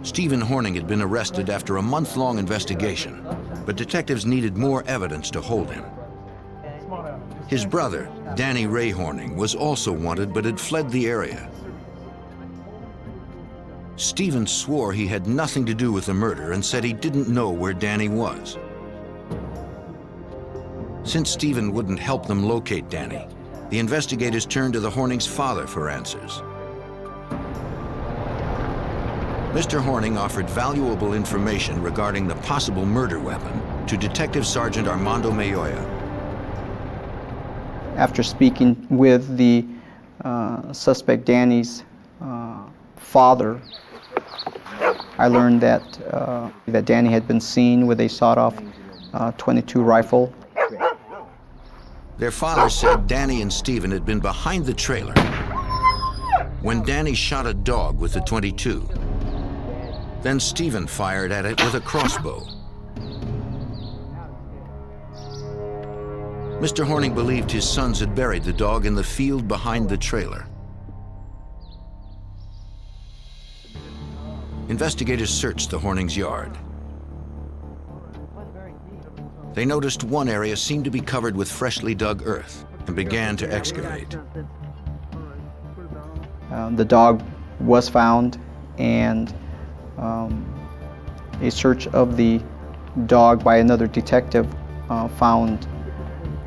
Stephen Horning had been arrested after a month-long investigation, but detectives needed more evidence to hold him. His brother, Danny Ray Horning, was also wanted but had fled the area. Stephen swore he had nothing to do with the murder and said he didn't know where Danny was. Since Stephen wouldn't help them locate Danny, the investigators turned to the Horning's father for answers. Mr. Horning offered valuable information regarding the possible murder weapon to Detective Sergeant Armando Mayoya. After speaking with the suspect Danny's father, I learned that that Danny had been seen with a sawed-off .22 rifle. Their father said Danny and Stephen had been behind the trailer when Danny shot a dog with the .22. Then Stephen fired at it with a crossbow. Mr. Horning believed his sons had buried the dog in the field behind the trailer. Investigators searched the Horning's yard. They noticed one area seemed to be covered with freshly dug earth and began to excavate. The dog was found, and a search of the dog by another detective found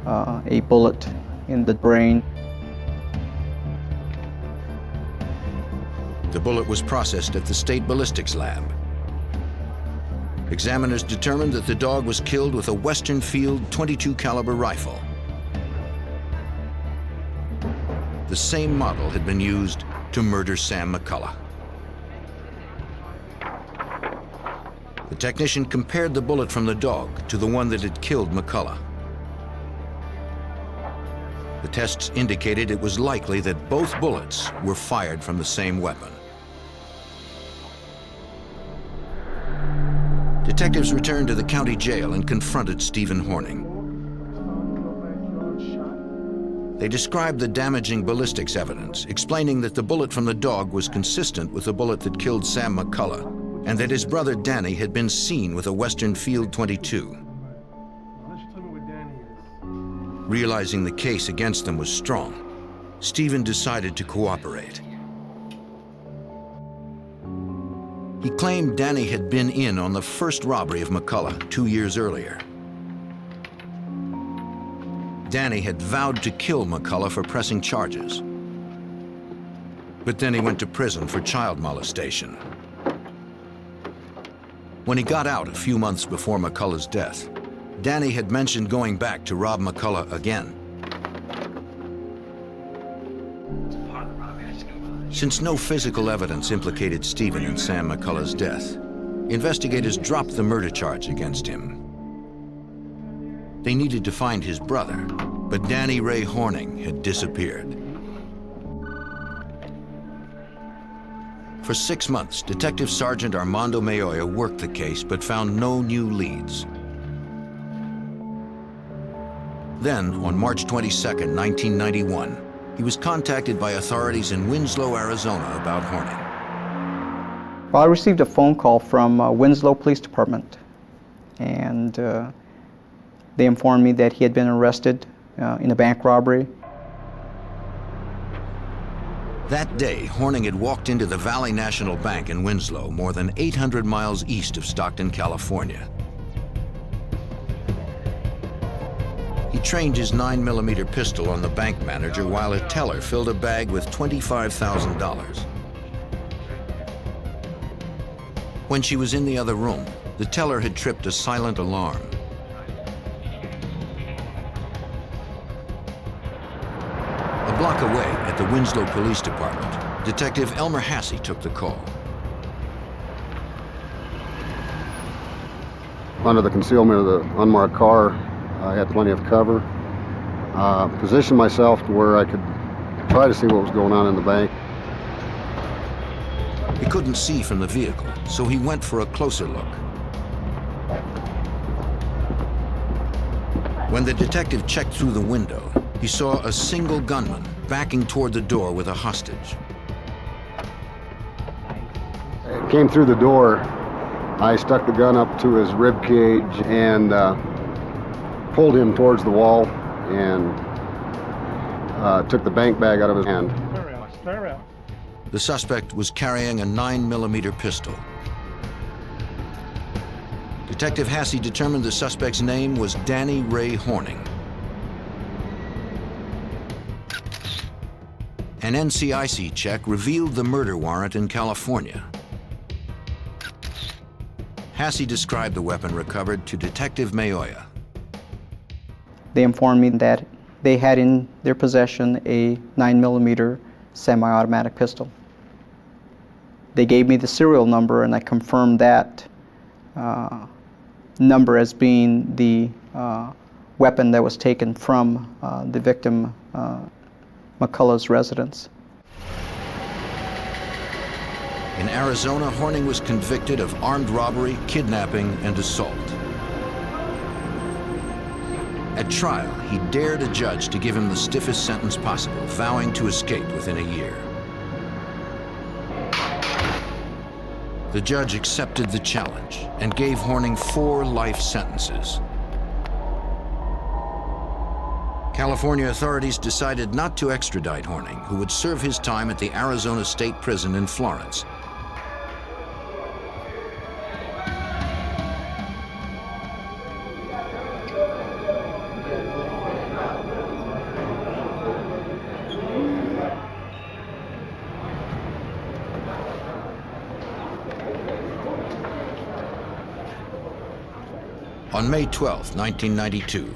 a bullet in the brain. The bullet was processed at the state ballistics lab. Examiners determined that the dog was killed with a Western Field .22 caliber rifle. The same model had been used to murder Sam McCullough. The technician compared the bullet from the dog to the one that had killed McCullough. The tests indicated it was likely that both bullets were fired from the same weapon. Detectives returned to the county jail and confronted Stephen Horning. They described the damaging ballistics evidence, explaining that the bullet from the dog was consistent with the bullet that killed Sam McCullough, and that his brother Danny had been seen with a Western Field .22. Realizing the case against them was strong, Stephen decided to cooperate. He claimed Danny had been in on the first robbery of McCullough 2 years earlier. Danny had vowed to kill McCullough for pressing charges. But then he went to prison for child molestation. When he got out a few months before McCullough's death, Danny had mentioned going back to rob McCullough again. Since no physical evidence implicated Stephen in Sam McCullough's death, investigators dropped the murder charge against him. They needed to find his brother, but Danny Ray Horning had disappeared. For 6 months, Detective Sergeant Armando Mayoya worked the case but found no new leads. Then, on March 22, 1991, he was contacted by authorities in Winslow, Arizona about Horning. Well, I received a phone call from Winslow Police Department, and they informed me that he had been arrested in a bank robbery. That day, Horning had walked into the Valley National Bank in Winslow, more than 800 miles east of Stockton, California. He trained his 9mm pistol on the bank manager while a teller filled a bag with $25,000. When she was in the other room, the teller had tripped a silent alarm. block away at the Winslow Police Department, Detective Elmer Hassey took the call. Under the concealment of the unmarked car, I had plenty of cover. Positioned myself to where I could try to see what was going on in the bank. He couldn't see from the vehicle, so he went for a closer look. When the detective checked through the window, he saw a single gunman backing toward the door with a hostage. It came through the door. I stuck the gun up to his rib cage and pulled him towards the wall and took the bank bag out of his hand. The suspect was carrying a 9mm pistol. Detective Hassey determined the suspect's name was Danny Ray Horning. An NCIC check revealed the murder warrant in California. Hassey described the weapon recovered to Detective Mayoya. They informed me that they had in their possession a 9mm semi-automatic pistol. They gave me the serial number, and I confirmed that number as being the weapon that was taken from the victim, McCullough's residence. In Arizona, Horning was convicted of armed robbery, kidnapping, and assault. At trial, he dared a judge to give him the stiffest sentence possible, vowing to escape within a year. The judge accepted the challenge and gave Horning 4 life sentences. California authorities decided not to extradite Horning, who would serve his time at the Arizona State Prison in Florence. On May 12, 1992,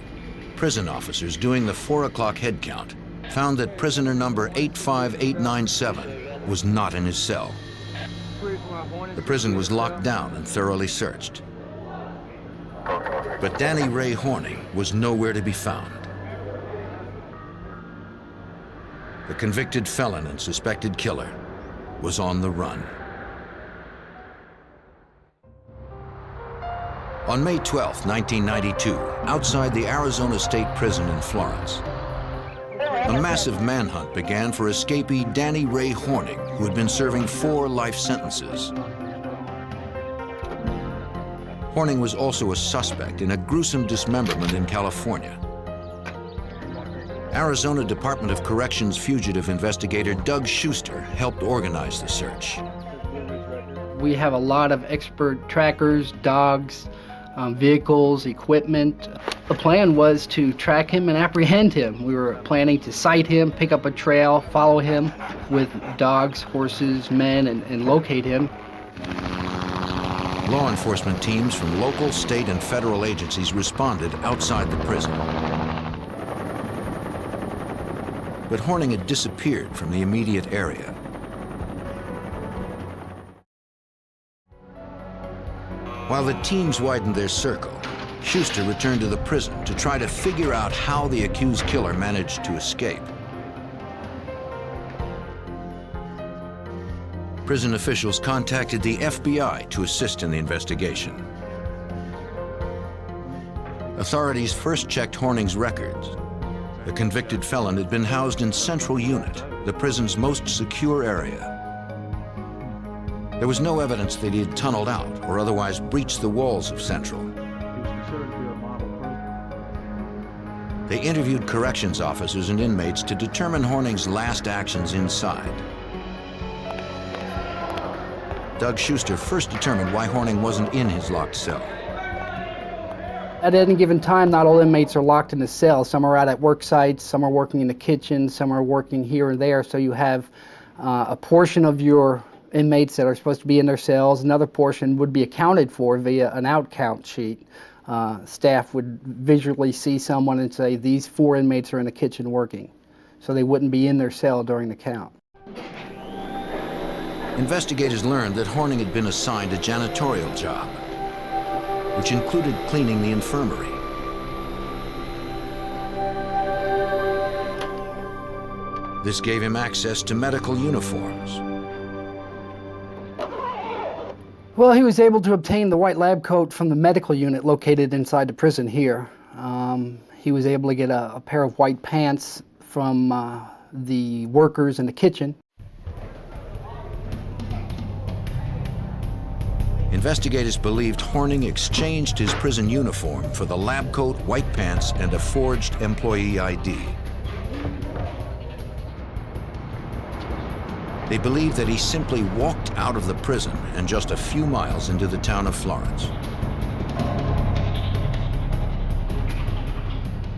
prison officers doing the 4 o'clock head count found that prisoner number 85897 was not in his cell. The prison was locked down and thoroughly searched. But Danny Ray Horning was nowhere to be found. The convicted felon and suspected killer was on the run. On May 12, 1992, outside the Arizona State Prison in Florence, a massive manhunt began for escapee Danny Ray Horning, who had been serving 4 life sentences. Horning was also a suspect in a gruesome dismemberment in California. Arizona Department of Corrections fugitive investigator Doug Schuster helped organize the search. We have a lot of expert trackers, dogs, vehicles, equipment. The plan was to track him and apprehend him. We were planning to cite him, pick up a trail, follow him with dogs, horses, men, and locate him. Law enforcement teams from local, state, and federal agencies responded outside the prison. But Horning had disappeared from the immediate area. While the teams widened their circle, Schuster returned to the prison to try to figure out how the accused killer managed to escape. Prison officials contacted the FBI to assist in the investigation. Authorities first checked Horning's records. The convicted felon had been housed in Central Unit, the prison's most secure area. There was no evidence that he had tunneled out or otherwise breached the walls of Central. They interviewed corrections officers and inmates to determine Horning's last actions inside. Doug Schuster first determined why Horning wasn't in his locked cell. At any given time, not all inmates are locked in a cell. Some are out at work sites, some are working in the kitchen, some are working here and there. So you have a portion of your inmates that are supposed to be in their cells. Another portion would be accounted for via an out count sheet. Staff would visually see someone and say, these 4 inmates are in the kitchen working. so they wouldn't be in their cell during the count. Investigators learned that Horning had been assigned a janitorial job, which included cleaning the infirmary. This gave him access to medical uniforms. Well, he was able to obtain the white lab coat from the medical unit located inside the prison here. He was able to get a pair of white pants from the workers in the kitchen. Investigators believed Horning exchanged his prison uniform for the lab coat, white pants, and a forged employee ID. They believed that he simply walked out of the prison and just a few miles into the town of Florence.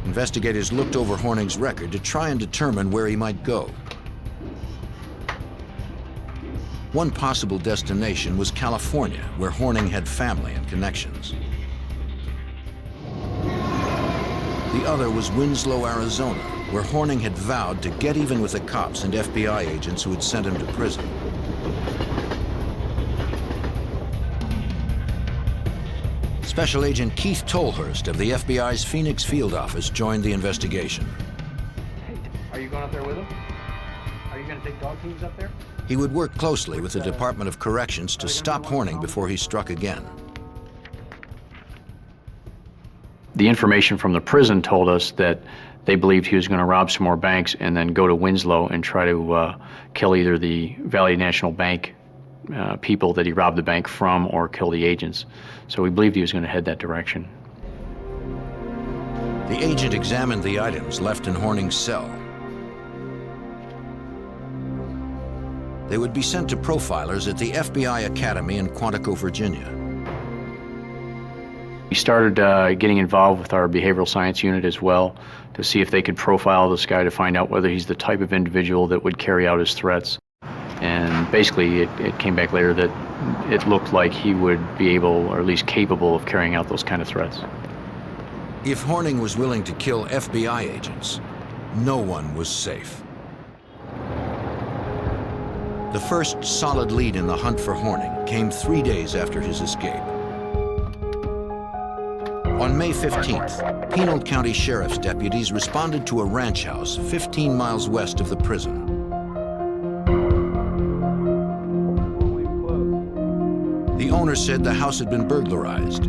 Investigators looked over Horning's record to try and determine where he might go. One possible destination was California, where Horning had family and connections. The other was Winslow, Arizona, where Horning had vowed to get even with the cops and FBI agents who had sent him to prison. Special Agent Keith Tolhurst of the FBI's Phoenix field office joined the investigation. Are you going up there with him? Are you going to take dog teams up there? He would work closely with the Department of Corrections to stop Horning before he struck again. The information from the prison told us that they believed he was going to rob some more banks and then go to Winslow and try to kill either the Valley National Bank people that he robbed the bank from or kill the agents. So we believed he was going to head that direction. The agent examined the items left in Horning's cell. They would be sent to profilers at the FBI Academy in Quantico, Virginia. We started getting involved with our behavioral science unit as well to see if they could profile this guy to find out whether he's the type of individual that would carry out his threats. And basically it came back later that it looked like he would be able, or at least capable, of carrying out those kind of threats. If Horning was willing to kill FBI agents, no one was safe. The first solid lead in the hunt for Horning came 3 days after his escape. On May 15th, Pinal County Sheriff's deputies responded to a ranch house 15 miles west of the prison. The owner said the house had been burglarized.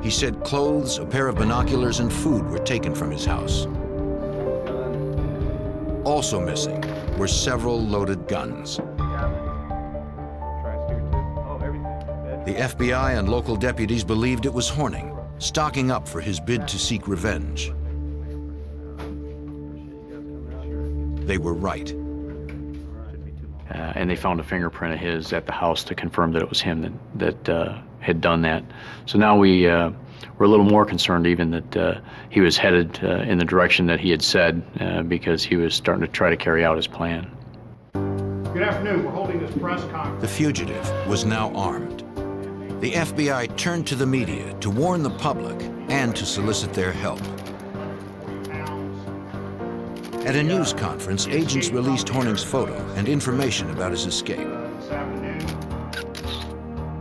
He said clothes, a pair of binoculars, and food were taken from his house. Also missing were several loaded guns. The FBI and local deputies believed it was Horning, stocking up for his bid to seek revenge. They were right. And they found a fingerprint of his at the house to confirm that it was him that had done that. So now we're a little more concerned even that he was headed in the direction that he had said because he was starting to try to carry out his plan. Good afternoon. We're holding this press conference. The fugitive was now armed. The FBI turned to the media to warn the public and to solicit their help. At a news conference, agents released Horning's photo and information about his escape.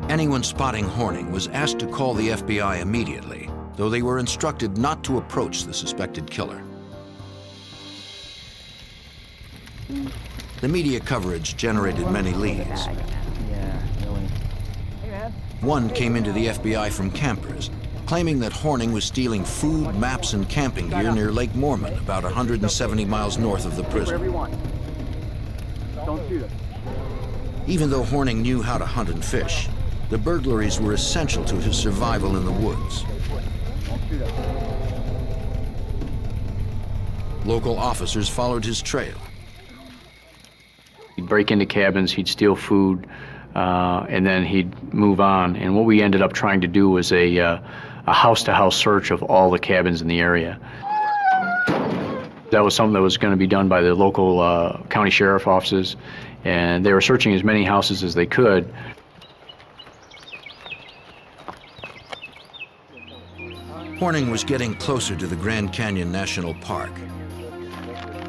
Anyone spotting Horning was asked to call the FBI immediately, though they were instructed not to approach the suspected killer. The media coverage generated many leads. One came into the FBI from campers, claiming that Horning was stealing food, maps, and camping gear near Lake Mormon, about 170 miles north of the prison. Even though Horning knew how to hunt and fish, the burglaries were essential to his survival in the woods. Local officers followed his trail. He'd break into cabins, he'd steal food, and then he'd move on. And what we ended up trying to do was a house-to-house search of all the cabins in the area. That was something that was going to be done by the local county sheriff offices, and they were searching as many houses as they could. Horning was getting closer to the Grand Canyon National Park.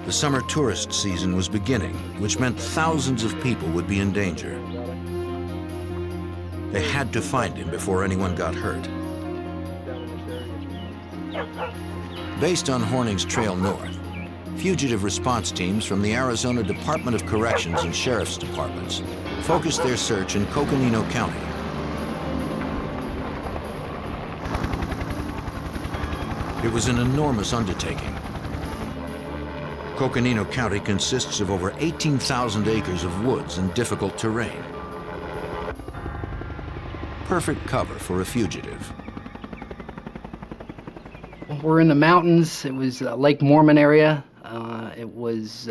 The summer tourist season was beginning, which meant thousands of people would be in danger. They had to find him before anyone got hurt. Based on Horning's trail north, fugitive response teams from the Arizona Department of Corrections and Sheriff's Departments focused their search in Coconino County. It was an enormous undertaking. Coconino County consists of over 18,000 acres of woods and difficult terrain. Perfect cover for a fugitive. We're in the mountains. It was Lake Mormon area. It was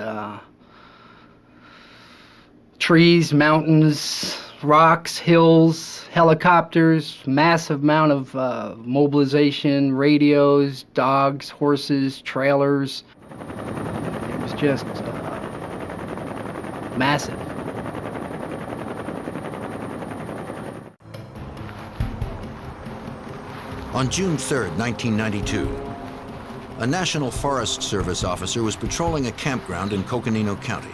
trees, mountains, rocks, hills, helicopters, massive amount of mobilization, radios, dogs, horses, trailers. It was just massive. On June 3, 1992, a National Forest Service officer was patrolling a campground in Coconino County.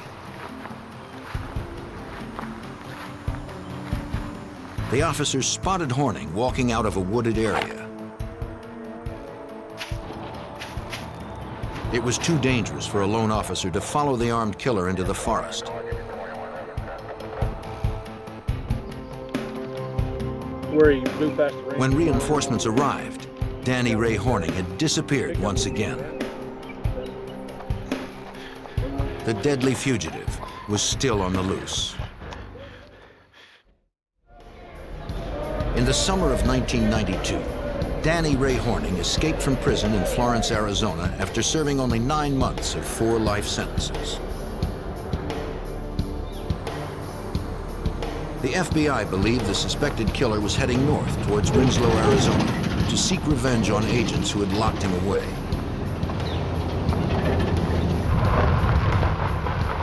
The officer spotted Horning walking out of a wooded area. It was too dangerous for a lone officer to follow the armed killer into the forest. When reinforcements arrived, Danny Ray Horning had disappeared once again. The deadly fugitive was still on the loose. In the summer of 1992, Danny Ray Horning escaped from prison in Florence, Arizona after serving only 9 months of 4 life sentences. The FBI believed the suspected killer was heading north towards Winslow, Arizona, to seek revenge on agents who had locked him away.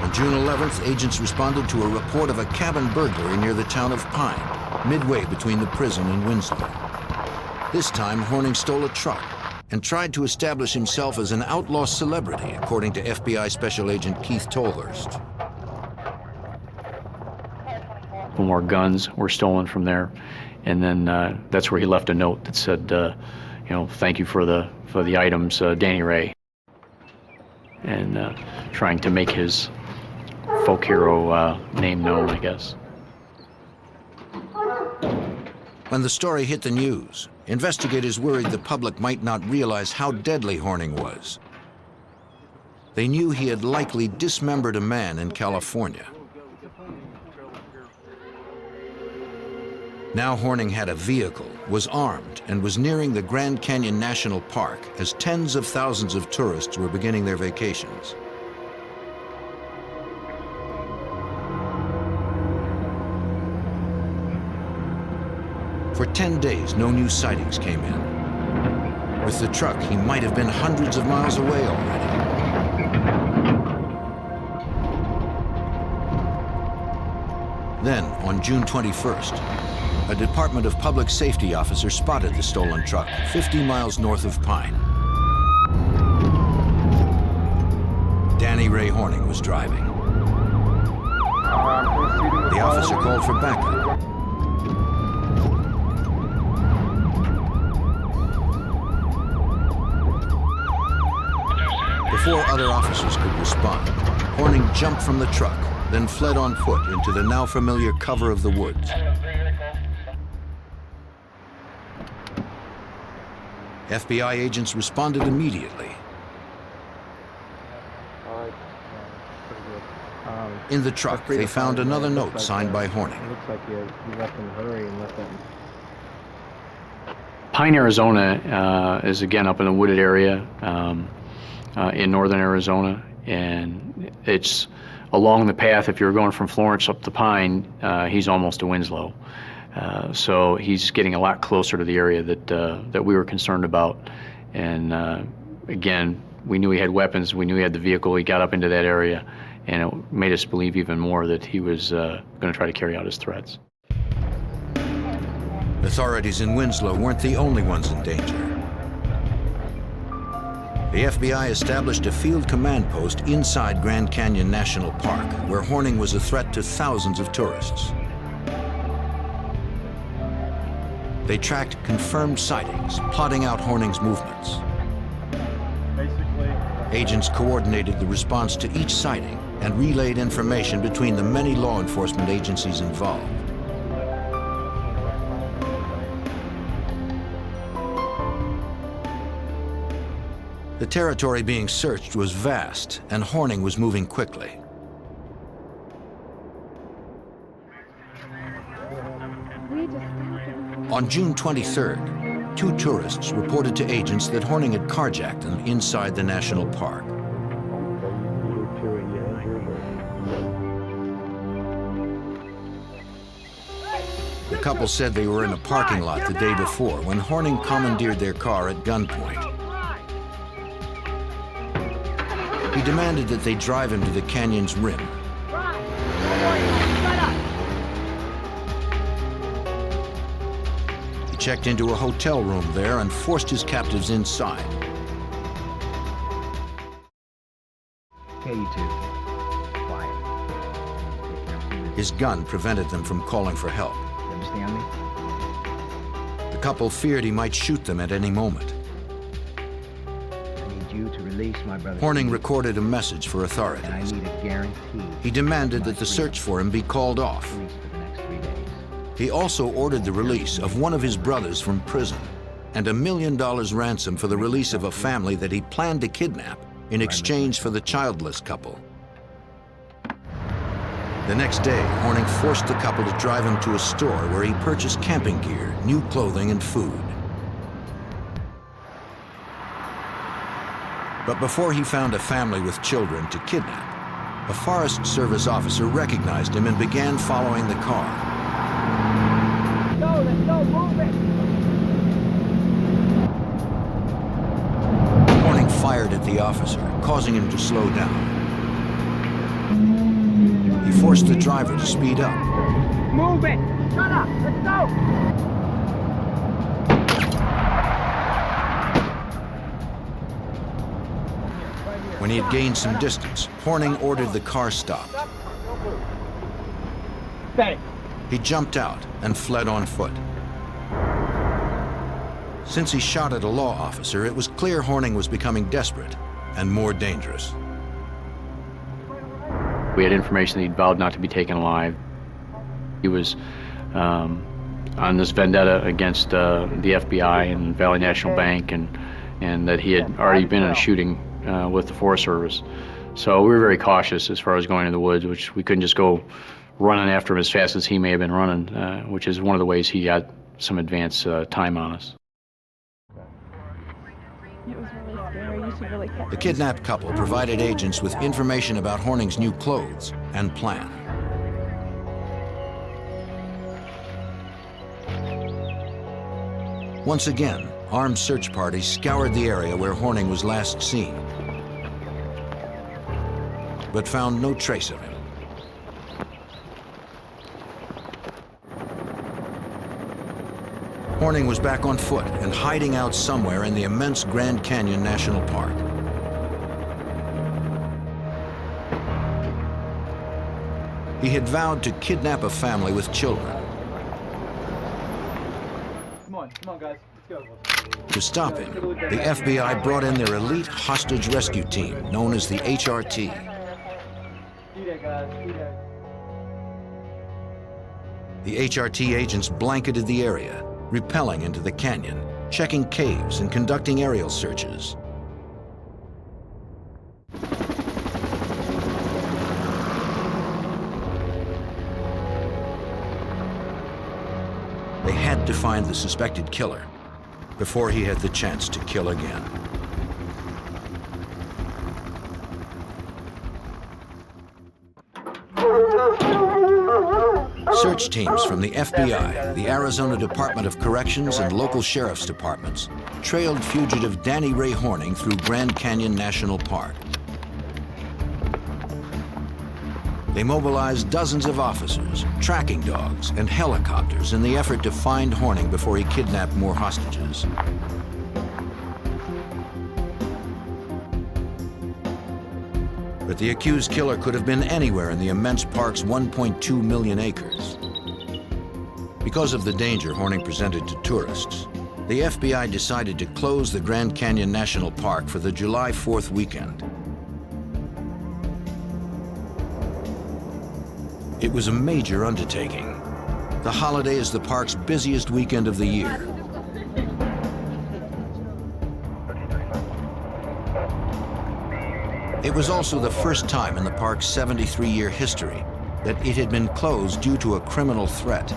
On June 11th, agents responded to a report of a cabin burglary near the town of Pine, midway between the prison and Winslow. This time, Horning stole a truck and tried to establish himself as an outlaw celebrity, according to FBI Special Agent Keith Tolhurst. More guns were stolen from there, and then that's where he left a note that said, you know, thank you for the items, Danny Ray, and trying to make his folk hero name known, I guess. When the story hit the news, investigators worried the public might not realize how deadly Horning was. They knew he had likely dismembered a man in California. Now Horning had a vehicle, was armed, and was nearing the Grand Canyon National Park as tens of thousands of tourists were beginning their vacations. For 10 days, no new sightings came in. With the truck, he might have been hundreds of miles away already. Then, on June 21st, a Department of Public Safety officer spotted the stolen truck 50 miles north of Pine. Danny Ray Horning was driving. The officer called for backup. Before other officers could respond, Horning jumped from the truck, then fled on foot into the now familiar cover of the woods. FBI agents responded immediately. In the truck, they found another note signed by Horning. It looks like he left in a hurry and left them. Pine, Arizona is again up in a wooded area in northern Arizona, and it's along the path. If you're going from Florence up to Pine, he's almost to Winslow. So he's getting a lot closer to the area that we were concerned about. And again, we knew he had weapons, we knew he had the vehicle, he got up into that area, and it made us believe even more that he was going to try to carry out his threats. Authorities in Winslow weren't the only ones in danger. The FBI established a field command post inside Grand Canyon National Park, where Horning was a threat to thousands of tourists. They tracked confirmed sightings, plotting out Horning's movements. Agents coordinated the response to each sighting and relayed information between the many law enforcement agencies involved. The territory being searched was vast, and Horning was moving quickly. On June 23rd, 2 tourists reported to agents that Horning had carjacked them inside the national park. The couple said they were in a parking lot the day before when Horning commandeered their car at gunpoint. He demanded that they drive him to the canyon's rim. He checked into a hotel room there and forced his captives inside. Okay, you two. Quiet. His gun prevented them from calling for help. You understand me? The couple feared he might shoot them at any moment. You to release my brother. Horning recorded a message for authorities. And I need a guarantee. He demanded that the search for him be called off. For the next 3 days. He also ordered the release of one of his brothers from prison and $1 million ransom for the release of a family that he planned to kidnap in exchange for the childless couple. The next day, Horning forced the couple to drive him to a store where he purchased camping gear, new clothing, and food. But before he found a family with children to kidnap, a Forest Service officer recognized him and began following the car. Let's go, move it! Horning fired at the officer, causing him to slow down. He forced the driver to speed up. Move it! Shut up! Let's go! When he had gained some distance, Horning ordered the car stopped. He jumped out and fled on foot. Since he shot at a law officer, it was clear Horning was becoming desperate and more dangerous. We had information that he'd vowed not to be taken alive. He was on this vendetta against the FBI and Valley National Bank, and that he had already been in a shooting with the Forest Service. So we were very cautious as far as going in the woods, which we couldn't just go running after him as fast as he may have been running, which is one of the ways he got some advance time on us. The kidnapped couple provided agents with information about Horning's new clothes and plan. Once again, armed search parties scoured the area where Horning was last seen, but found no trace of him. Horning was back on foot and hiding out somewhere in the immense Grand Canyon National Park. He had vowed to kidnap a family with children. Come on, guys. Let's go. To stop him, the FBI brought in their elite hostage rescue team, known as the HRT. The HRT agents blanketed the area, rappelling into the canyon, checking caves and conducting aerial searches. They had to find the suspected killer before he had the chance to kill again. Search teams from the FBI, the Arizona Department of Corrections, and local sheriff's departments trailed fugitive Danny Ray Horning through Grand Canyon National Park. They mobilized dozens of officers, tracking dogs, and helicopters in the effort to find Horning before he kidnapped more hostages. But the accused killer could have been anywhere in the immense park's 1.2 million acres. Because of the danger Horning presented to tourists, the FBI decided to close the Grand Canyon National Park for the July 4th weekend. It was a major undertaking. The holiday is the park's busiest weekend of the year. It was also the first time in the park's 73-year history that it had been closed due to a criminal threat.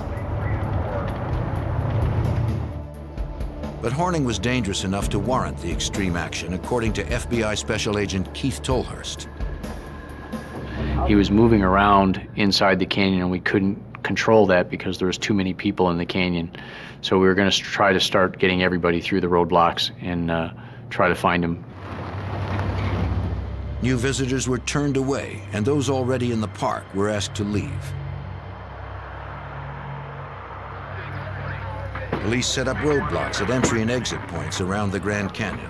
But Horning was dangerous enough to warrant the extreme action, according to FBI Special Agent Keith Tolhurst. He was moving around inside the canyon, and we couldn't control that because there was too many people in the canyon. So we were going to try to start getting everybody through the roadblocks and try to find him. New visitors were turned away, and those already in the park were asked to leave. Police set up roadblocks at entry and exit points around the Grand Canyon.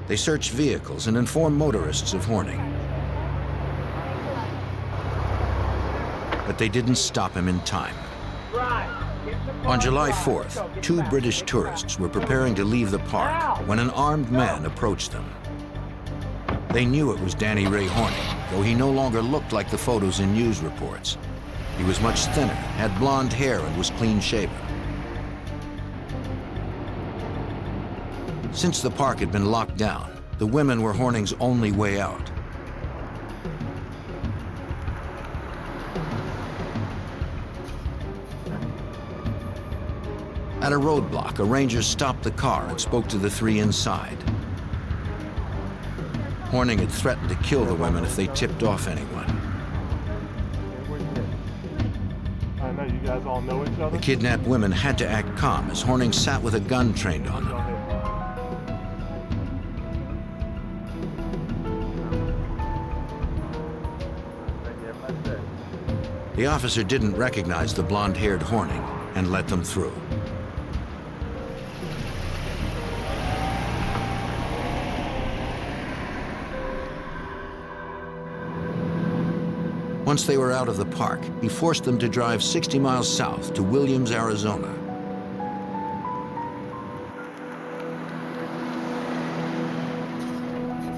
They searched vehicles and informed motorists of Horning. But they didn't stop him in time. On July 4th, 2 British tourists were preparing to leave the park when an armed man approached them. They knew it was Danny Ray Horning, though he no longer looked like the photos in news reports. He was much thinner, had blonde hair, and was clean-shaven. Since the park had been locked down, the women were Horning's only way out. At a roadblock, a ranger stopped the car and spoke to the 3 inside. Horning had threatened to kill the women if they tipped off anyone. I know you guys all know each other. The kidnapped women had to act calm as Horning sat with a gun trained on them. The officer didn't recognize the blonde-haired Horning and let them through. Once they were out of the park, he forced them to drive 60 miles south to Williams, Arizona.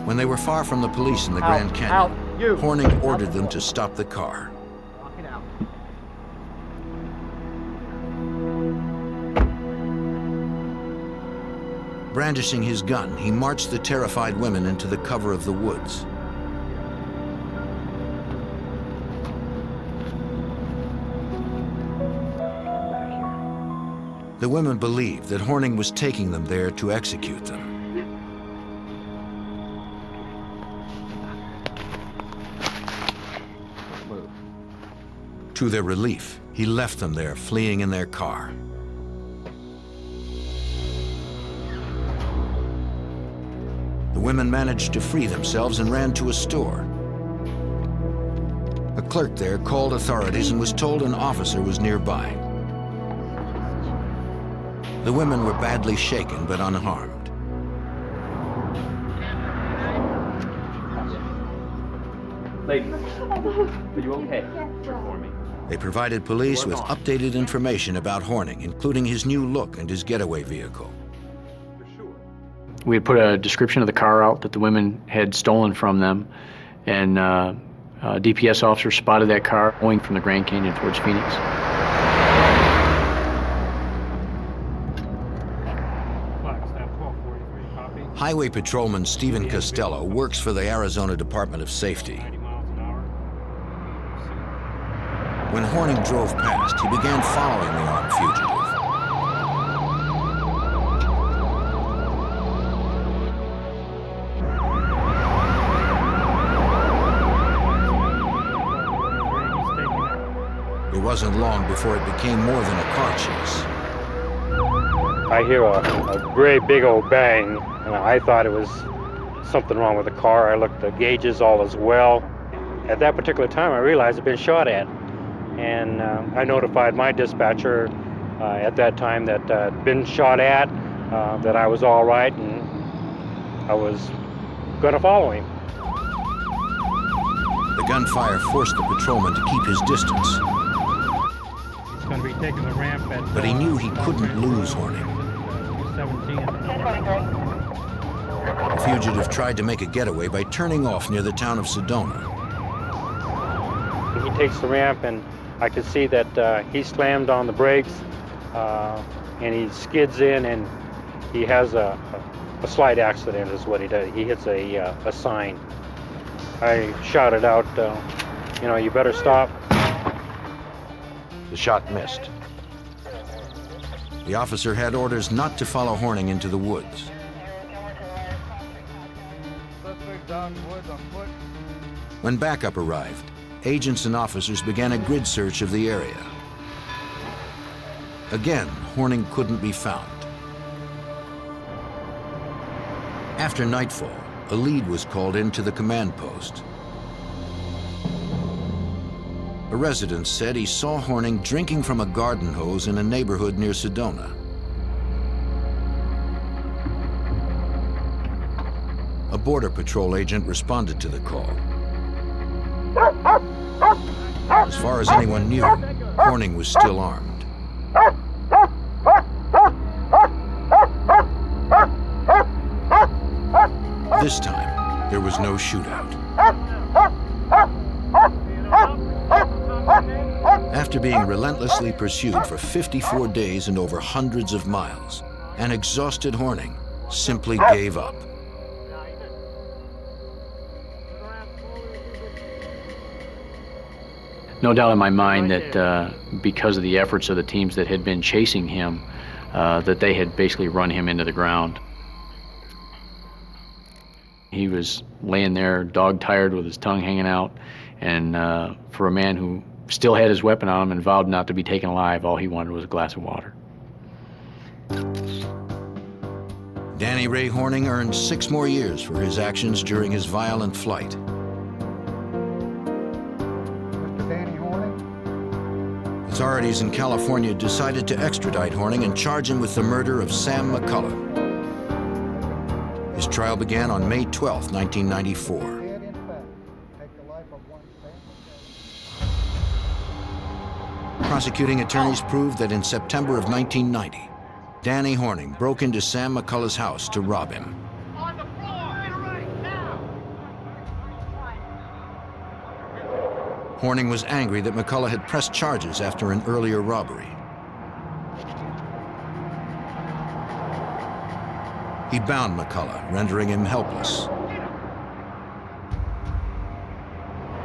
When they were far from the police in the Grand Canyon, Horning ordered them to stop the car. Brandishing his gun, he marched the terrified women into the cover of the woods. The women believed that Horning was taking them there to execute them. To their relief, he left them there, fleeing in their car. The women managed to free themselves and ran to a store. A clerk there called authorities and was told an officer was nearby. The women were badly shaken but unharmed. Lady, are you okay? For me. They provided police with updated information about Horning, including his new look and his getaway vehicle. We had put a description of the car out that the women had stolen from them, and a DPS officer spotted that car going from the Grand Canyon towards Phoenix. Highway Patrolman Stephen Costello works for the Arizona Department of Safety. When Horning drove past, he began following the armed fugitive. It wasn't long before it became more than a car chase. I hear a great big old bang, and I thought it was something wrong with the car. I looked at the gauges, all as well. At that particular time, I realized I'd been shot at, and I notified my dispatcher at that time that I'd been shot at, that I was all right, and I was going to follow him. The gunfire forced the patrolman to keep his distance, He's going to be taking the ramp at but he knew he couldn't lose Horning. 17. The fugitive tried to make a getaway by turning off near the town of Sedona. He takes the ramp, and I could see that he slammed on the brakes, and he skids in, and he has a slight accident is what he does. He hits a sign. I shouted out, you know, you better stop. The shot missed. The officer had orders not to follow Horning into the woods. When backup arrived, agents and officers began a grid search of the area. Again, Horning couldn't be found. After nightfall, a lead was called into the command post. A resident said he saw Horning drinking from a garden hose in a neighborhood near Sedona. A Border Patrol agent responded to the call. As far as anyone knew, Horning was still armed. This time, there was no shootout. After being relentlessly pursued for 54 days and over hundreds of miles, an exhausted Horning simply gave up. No doubt in my mind that because of the efforts of the teams that had been chasing him, that they had basically run him into the ground. He was laying there, dog-tired with his tongue hanging out, and for a man who still had his weapon on him and vowed not to be taken alive, all he wanted was a glass of water. Danny Ray Horning earned 6 more years for his actions during his violent flight. Authorities in California decided to extradite Horning and charge him with the murder of Sam McCullough. His trial began on May 12, 1994. Prosecuting attorneys proved that in September of 1990, Danny Horning broke into Sam McCullough's house to rob him. Horning was angry that McCullough had pressed charges after an earlier robbery. He bound McCullough, rendering him helpless.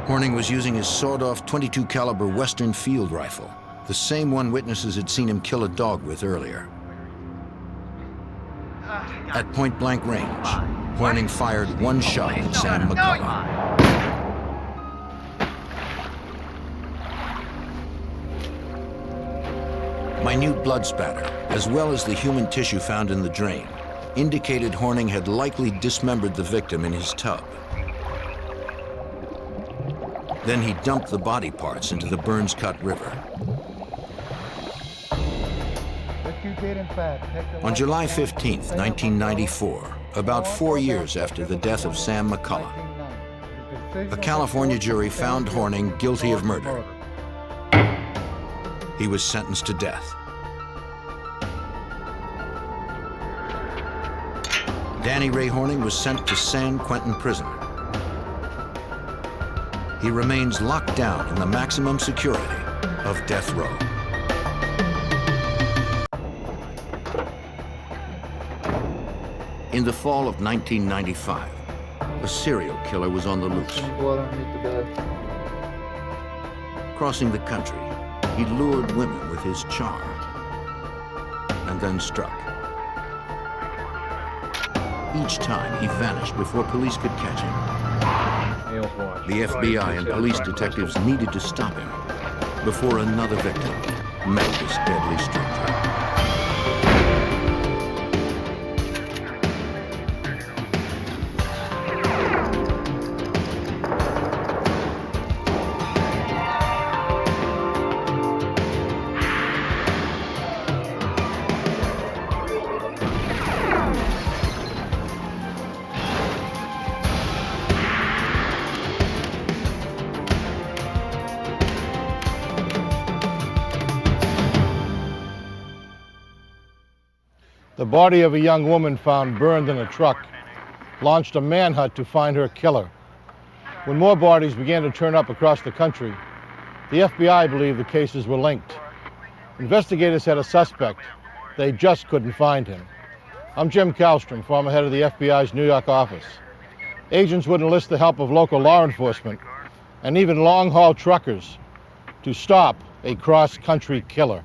Horning was using his sawed-off .22 caliber Western field rifle, the same one witnesses had seen him kill a dog with earlier. At point-blank range, Horning fired one shot at Sam McCullough. Minute blood spatter, as well as the human tissue found in the drain, indicated Horning had likely dismembered the victim in his tub. Then he dumped the body parts into the Burns Cut River. On July 15, 1994, about 4 years after the death of Sam McCullough, a California jury found Horning guilty of murder. He was sentenced to death. Danny Ray Horning was sent to San Quentin Prison. He remains locked down in the maximum security of death row. In the fall of 1995, a serial killer was on the loose. Crossing the country, he lured women with his charm and then struck. Each time, he vanished before police could catch him. The FBI and police detectives needed to stop him before another victim met this deadly stranger. body of a young woman found burned in a truck launched a manhunt to find her killer. When more bodies began to turn up across the country, the FBI believed the cases were linked. Investigators had a suspect. They just couldn't find him. I'm Jim Kallstrom, former head of the FBI's New York office. Agents would enlist the help of local law enforcement and even long-haul truckers to stop a cross-country killer.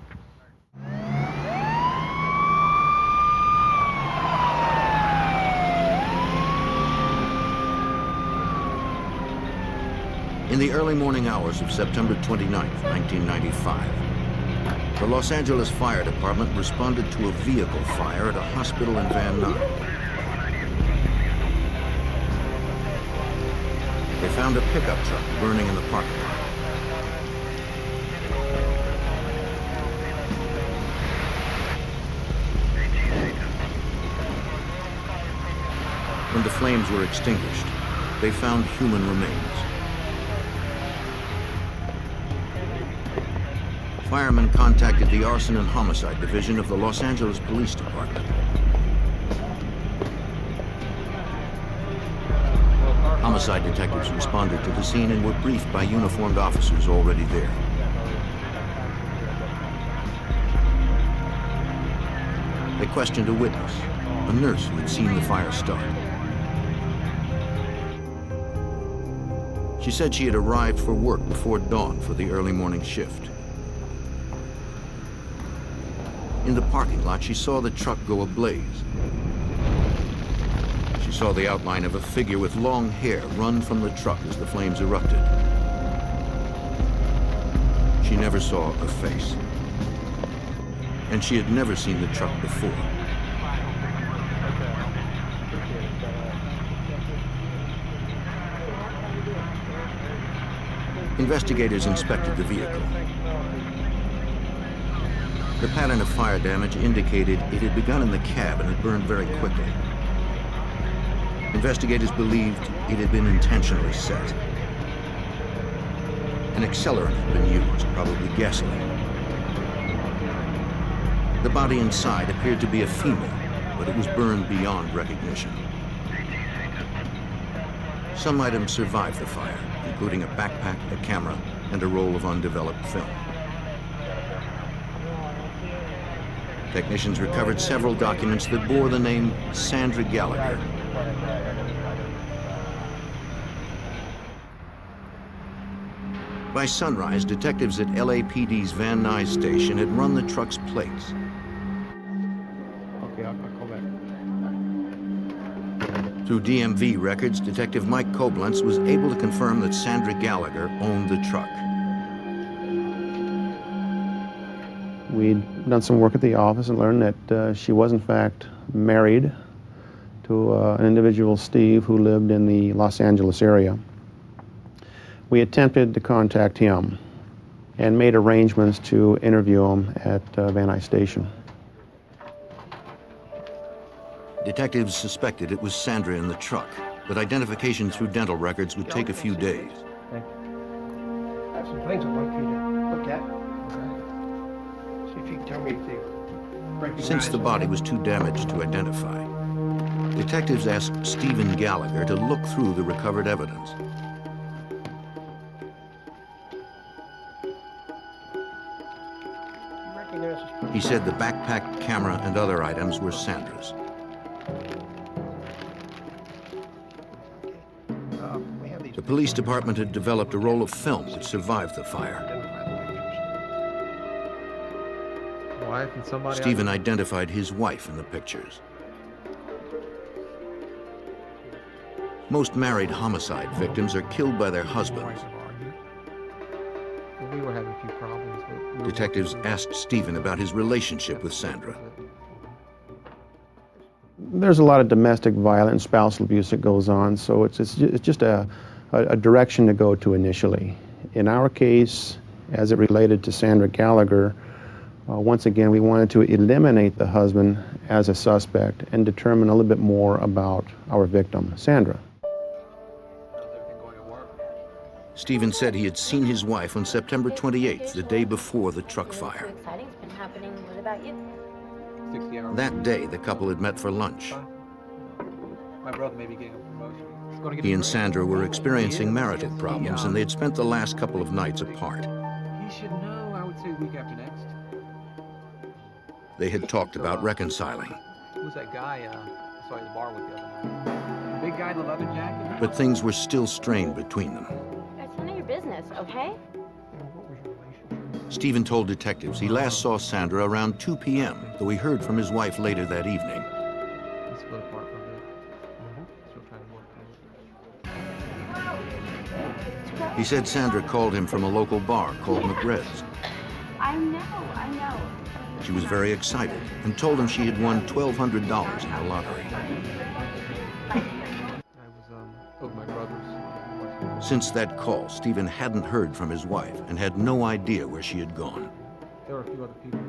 In the early morning hours of September 29, 1995, the Los Angeles Fire Department responded to a vehicle fire at a hospital in Van Nuys. They found a pickup truck burning in the parking lot. When the flames were extinguished, they found human remains. Firemen contacted the Arson and Homicide Division of the Los Angeles Police Department. Homicide detectives responded to the scene and were briefed by uniformed officers already there. They questioned a witness, a nurse who had seen the fire start. She said she had arrived for work before dawn for the early morning shift. In the parking lot, she saw the truck go ablaze. She saw the outline of a figure with long hair run from the truck as the flames erupted. She never saw a face. And she had never seen the truck before. Investigators inspected the vehicle. The pattern of fire damage indicated it had begun in the cab and had burned very quickly. Investigators believed it had been intentionally set. An accelerant had been used, probably gasoline. The body inside appeared to be a female, but it was burned beyond recognition. Some items survived the fire, including a backpack, a camera, and a roll of undeveloped film. Technicians recovered several documents that bore the name Sandra Gallagher. By sunrise, detectives at LAPD's Van Nuys station had run the truck's plates. Okay, I'll call back. Through DMV records, Detective Mike Koblenz was able to confirm that Sandra Gallagher owned the truck. We'd done some work at the office and learned that she was in fact married to an individual, Steve, who lived in the Los Angeles area. We attempted to contact him and made arrangements to interview him at Van Nuys Station. Detectives suspected it was Sandra in the truck, but identification through dental records would take a few days. I have some things I'd like you to look at. See if you can tell me if they recognize. Since the body was too damaged to identify, detectives asked Stephen Gallagher to look through the recovered evidence. He said the backpack, camera, and other items were Sandra's. The police department had developed a roll of film which survived the fire. Stephen identified his wife in the pictures. Most married homicide victims are killed by their husbands. We were having a few problems. Detectives asked Stephen about his relationship with Sandra. There's a lot of domestic violence, spousal abuse that goes on, so it's just a direction to go to initially. In our case, as it related to Sandra Gallagher, once again, we wanted to eliminate the husband as a suspect and determine a little bit more about our victim, Sandra. Stephen said he had seen his wife on September 28th, the day before the truck fire. Exciting's been happening. What about you? 60 hours. That day, the couple had met for lunch. My brother may be getting a promotion. He's gonna get He a and promotion. Sandra were experiencing marital problems, and they'd spent the last couple of nights apart. He should know, I would say week after next. They had talked about reconciling, Who's that guy I saw at the bar with the other night? The big guy in the leather jacket? but things were still strained between them. It's none of your business, okay? Stephen told detectives he last saw Sandra around 2 p.m., though he heard from his wife later that evening. He split apart for a bit. Still trying to work. He said Sandra called him from a local bar called McRed's. I know. She was very excited and told him she had won $1,200 in the lottery. I was over my brother's. Since that call, Stephen hadn't heard from his wife and had no idea where she had gone. There were a few other people.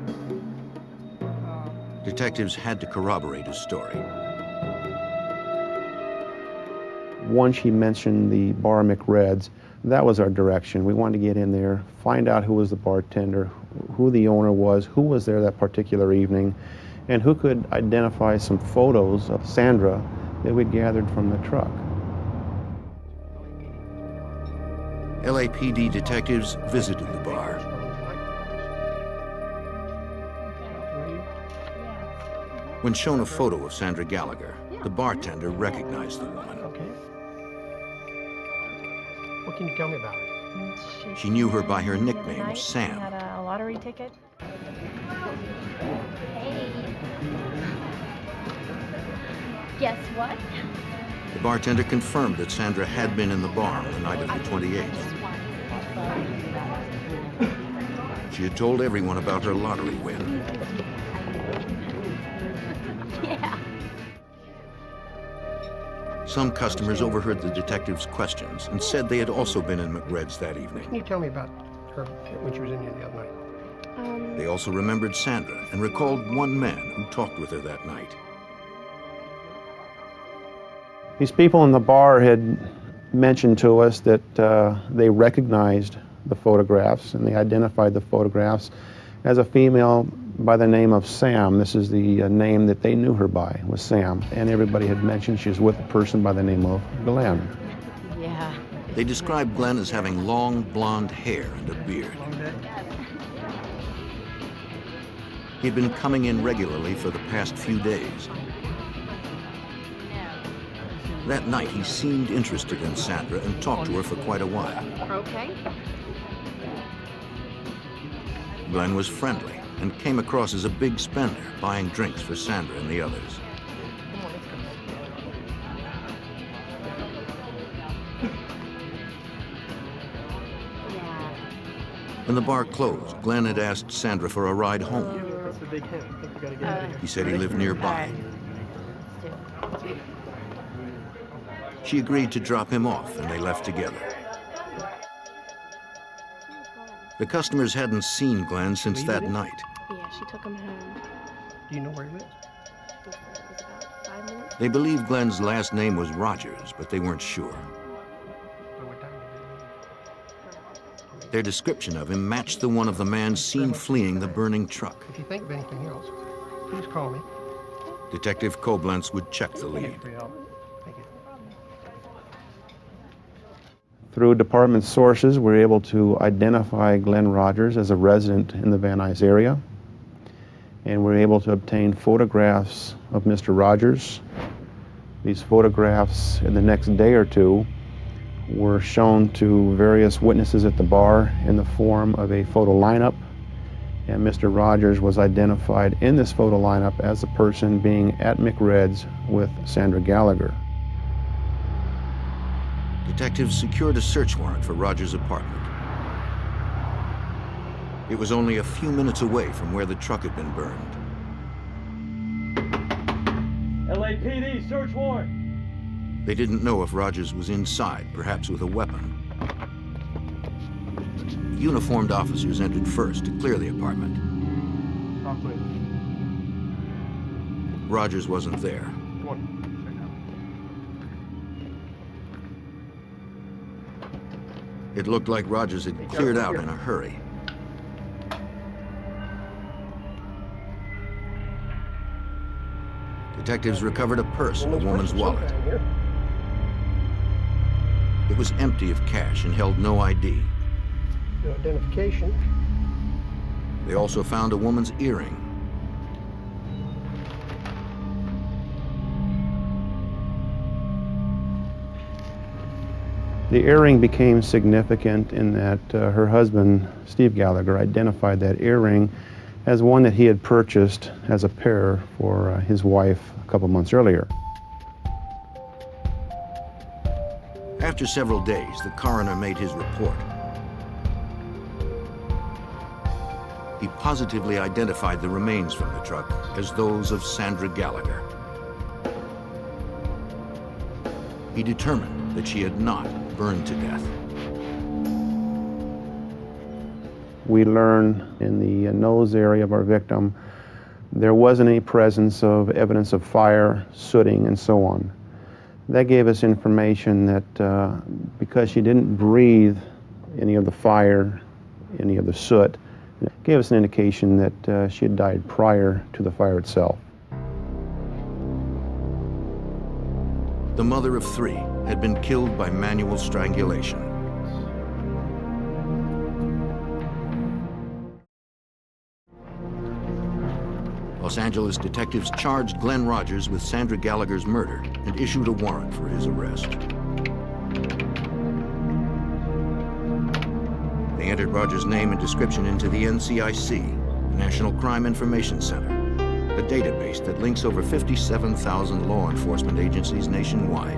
Detectives had to corroborate his story. Once he mentioned the bar McRed's, that was our direction. We wanted to get in there, find out who was the bartender, who the owner was, who was there that particular evening, and who could identify some photos of Sandra that we'd gathered from the truck. LAPD detectives visited the bar. When shown a photo of Sandra Gallagher, the bartender recognized the woman. Okay. What can you tell me about her? She knew her by her nickname, She Sam. had a lottery ticket. Hey. Guess what? The bartender confirmed that Sandra had been in the bar on the night of the 28th. She had told everyone about her lottery win. Yeah. Some customers overheard the detectives' questions and said they had also been in McRed's that evening. Can you tell me about her when she was in here the other night? They also remembered Sandra and recalled one man who talked with her that night. These people in the bar had mentioned to us that they recognized the photographs, and they identified the photographs as a female by the name of Sam. This is the name that they knew her by, was Sam. And everybody had mentioned she was with a person by the name of Glenn. Yeah. They described Glenn as having long blonde hair and a beard. He'd been coming in regularly for the past few days. That night, he seemed interested in Sandra and talked to her for quite a while. Okay. Glenn was friendly and came across as a big spender, buying drinks for Sandra and the others. When the bar closed, Glenn had asked Sandra for a ride home. That's a big hint. I think we gotta get out of here. He said he lived nearby. She agreed to drop him off, and they left together. The customers hadn't seen Glenn since that night. Yeah, she took him home. Do you know where he lives? It was about 5 minutes. They believed Glenn's last name was Rogers, but they weren't sure. Their description of him matched the one of the man seen fleeing the burning truck. If you think of anything else, please call me. Detective Koblenz would check the lead. Thank you. Through department sources, we were able to identify Glenn Rogers as a resident in the Van Nuys area. And we were able to obtain photographs of Mr. Rogers. These photographs, in the next day or two, were shown to various witnesses at the bar in the form of a photo lineup. And Mr. Rogers was identified in this photo lineup as the person being at McRed's with Sandra Gallagher. Detectives secured a search warrant for Rogers' apartment. It was only a few minutes away from where the truck had been burned. LAPD, search warrant! They didn't know if Rogers was inside, perhaps with a weapon. Uniformed officers entered first to clear the apartment. Rogers wasn't there. It looked like Rogers had cleared out in a hurry. Detectives recovered a purse and a woman's wallet. It was empty of cash and held no ID. No identification. They also found a woman's earring. The earring became significant in that her husband, Steve Gallagher, identified that earring as one that he had purchased as a pair for his wife a couple months earlier. After several days, the coroner made his report. He positively identified the remains from the truck as those of Sandra Gallagher. He determined that she had not burned to death. We learn in the nose area of our victim there wasn't any presence of evidence of fire, sooting, and so on. That gave us information that because she didn't breathe any of the fire, any of the soot, it gave us an indication that she had died prior to the fire itself. The mother of three had been killed by manual strangulation. Los Angeles detectives charged Glenn Rogers with Sandra Gallagher's murder and issued a warrant for his arrest. They entered Rogers' name and description into the NCIC, the National Crime Information Center, a database that links over 57,000 law enforcement agencies nationwide.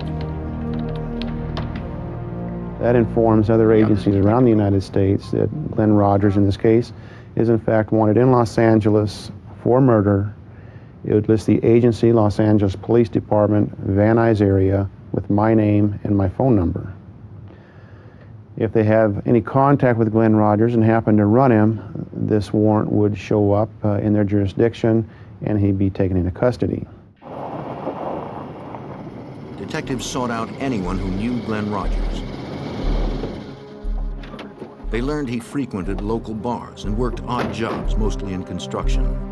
That informs other agencies around the United States that Glenn Rogers, in this case, is in fact wanted in Los Angeles for murder. It would list the agency, Los Angeles Police Department, Van Nuys area, with my name and my phone number. If they have any contact with Glenn Rogers and happen to run him, this warrant would show up in their jurisdiction and he'd be taken into custody. Detectives sought out anyone who knew Glenn Rogers. They learned he frequented local bars and worked odd jobs, mostly in construction.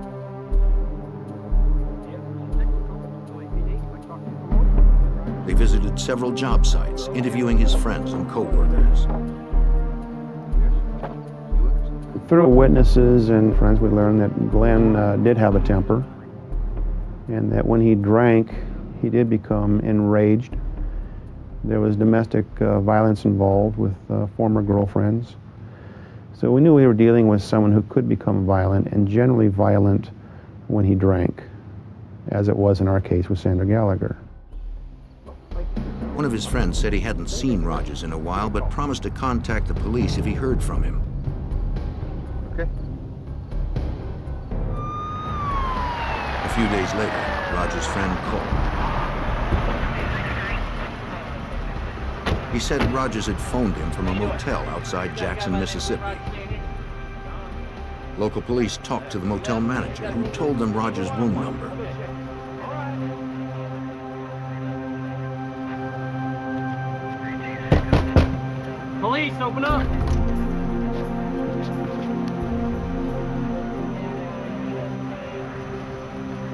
They visited several job sites, interviewing his friends and co-workers. Through witnesses and friends, we learned that Glenn did have a temper, and that when he drank, he did become enraged. There was domestic violence involved with former girlfriends. So we knew we were dealing with someone who could become violent, and generally violent when he drank, as it was in our case with Sandra Gallagher. One of his friends said he hadn't seen Rogers in a while, but promised to contact the police if he heard from him. Okay. A few days later, Rogers' friend called. He said Rogers had phoned him from a motel outside Jackson, Mississippi. Local police talked to the motel manager, who told them Rogers' room number. Police, open up!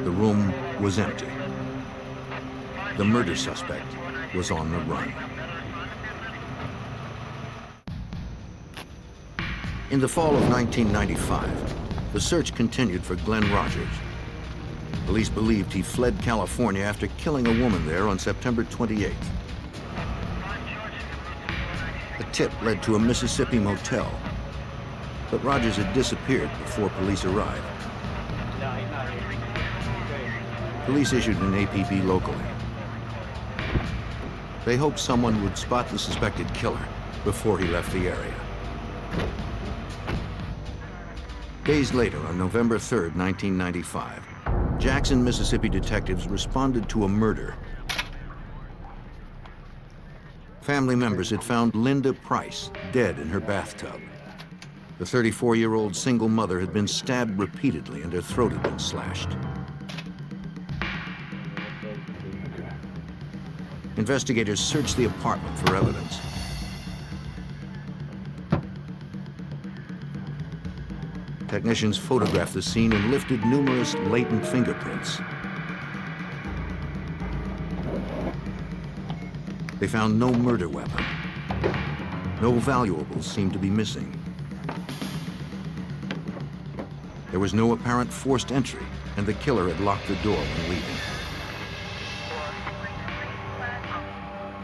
The room was empty. The murder suspect was on the run. In the fall of 1995, the search continued for Glenn Rogers. Police believed he fled California after killing a woman there on September 28th. A tip led to a Mississippi motel, but Rogers had disappeared before police arrived. Police issued an APB locally. They hoped someone would spot the suspected killer before he left the area. Days later, on November 3rd, 1995, Jackson, Mississippi detectives responded to a murder. Family members had found Linda Price dead in her bathtub. The 34-year-old single mother had been stabbed repeatedly and her throat had been slashed. Investigators searched the apartment for evidence. Technicians photographed the scene and lifted numerous latent fingerprints. They found no murder weapon. No valuables seemed to be missing. There was no apparent forced entry, and the killer had locked the door when leaving.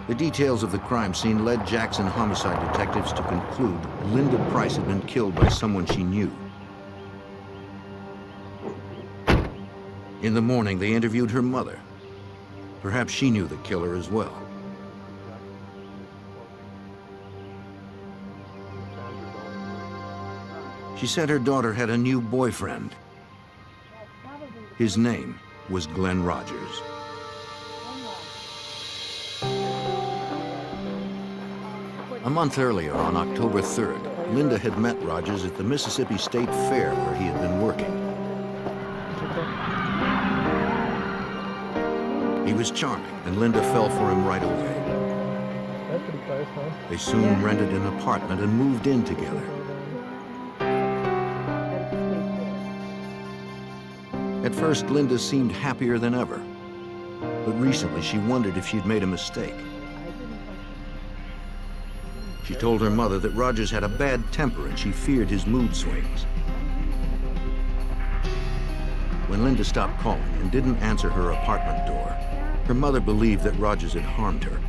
The details of the crime scene led Jackson homicide detectives to conclude Linda Price had been killed by someone she knew. In the morning, they interviewed her mother. Perhaps she knew the killer as well. She said her daughter had a new boyfriend. His name was Glenn Rogers. A month earlier, on October 3rd, Linda had met Rogers at the Mississippi State Fair where he had been working. He was charming, and Linda fell for him right away. That's pretty close, huh? They soon rented an apartment and moved in together. At first, Linda seemed happier than ever, but recently she wondered if she'd made a mistake. She told her mother that Rogers had a bad temper and she feared his mood swings. When Linda stopped calling and didn't answer her apartment door, her mother believed that Rogers had harmed her.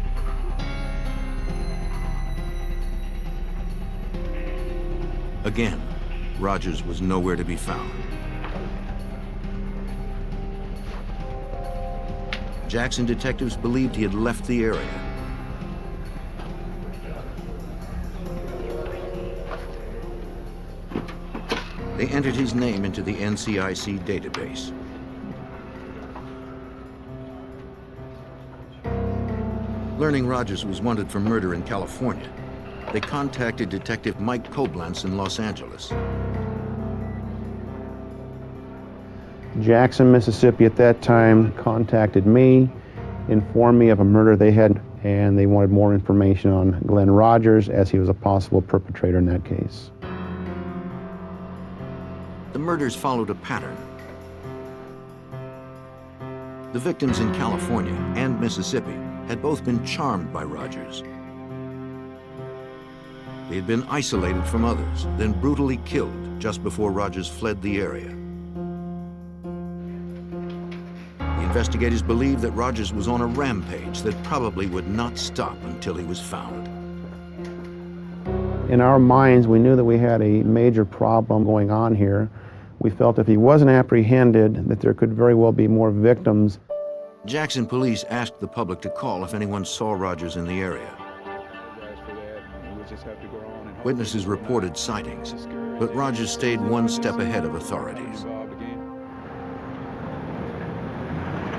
Again, Rogers was nowhere to be found. Jackson detectives believed he had left the area. They entered his name into the NCIC database. Learning Rogers was wanted for murder in California, they contacted Detective Mike Koblenz in Los Angeles. Jackson, Mississippi at that time contacted me, informed me of a murder they had, and they wanted more information on Glenn Rogers as he was a possible perpetrator in that case. The murders followed a pattern. The victims in California and Mississippi had both been charmed by Rogers. They had been isolated from others, then brutally killed just before Rogers fled the area. The investigators believed that Rogers was on a rampage that probably would not stop until he was found. In our minds, we knew that we had a major problem going on here. We felt if he wasn't apprehended, that there could very well be more victims. Jackson police asked the public to call if anyone saw Rogers in the area. Witnesses reported sightings, but Rogers stayed one step ahead of authorities.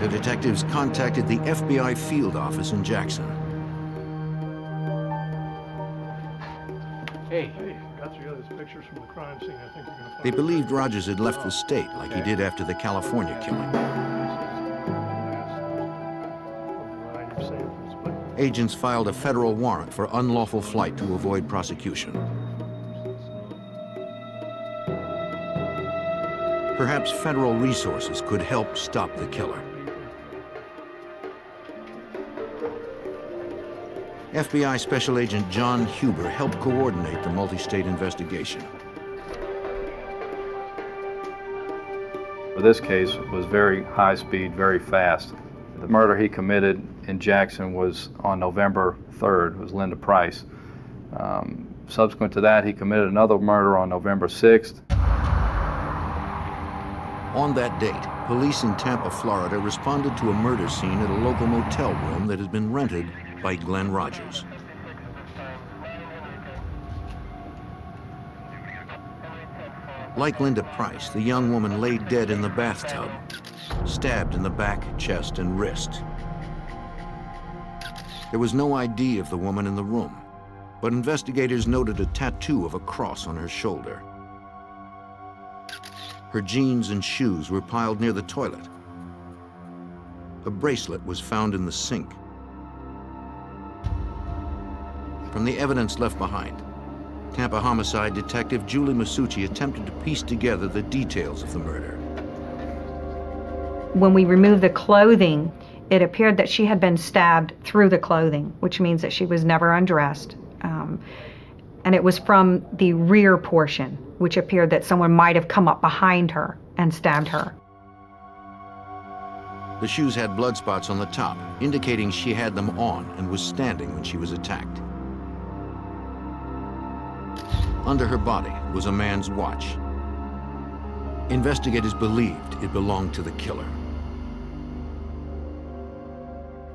The detectives contacted the FBI field office in Jackson. Hey, got you those pictures from the crime scene. I think we're gonna They believed Rogers had left the state like he did after the California killing. Agents filed a federal warrant for unlawful flight to avoid prosecution. Perhaps federal resources could help stop the killer. FBI Special Agent John Huber helped coordinate the multi-state investigation. This case was very high speed, very fast. The murder he committed in Jackson was on November 3rd, it was Linda Price. Subsequent to that, he committed another murder on November 6th. On that date, police in Tampa, Florida responded to a murder scene at a local motel room that had been rented by Glenn Rogers. Like Linda Price, the young woman lay dead in the bathtub, stabbed in the back, chest, and wrist. There was no ID of the woman in the room, but investigators noted a tattoo of a cross on her shoulder. Her jeans and shoes were piled near the toilet. A bracelet was found in the sink. From the evidence left behind, Tampa homicide detective Julie Masucci attempted to piece together the details of the murder. When we removed the clothing, It appeared that she had been stabbed through the clothing, which means that she was never undressed. And it was from the rear portion, which appeared that someone might have come up behind her and stabbed her. The shoes had blood spots on the top, indicating she had them on and was standing when she was attacked. Under her body was a man's watch. Investigators believed it belonged to the killer.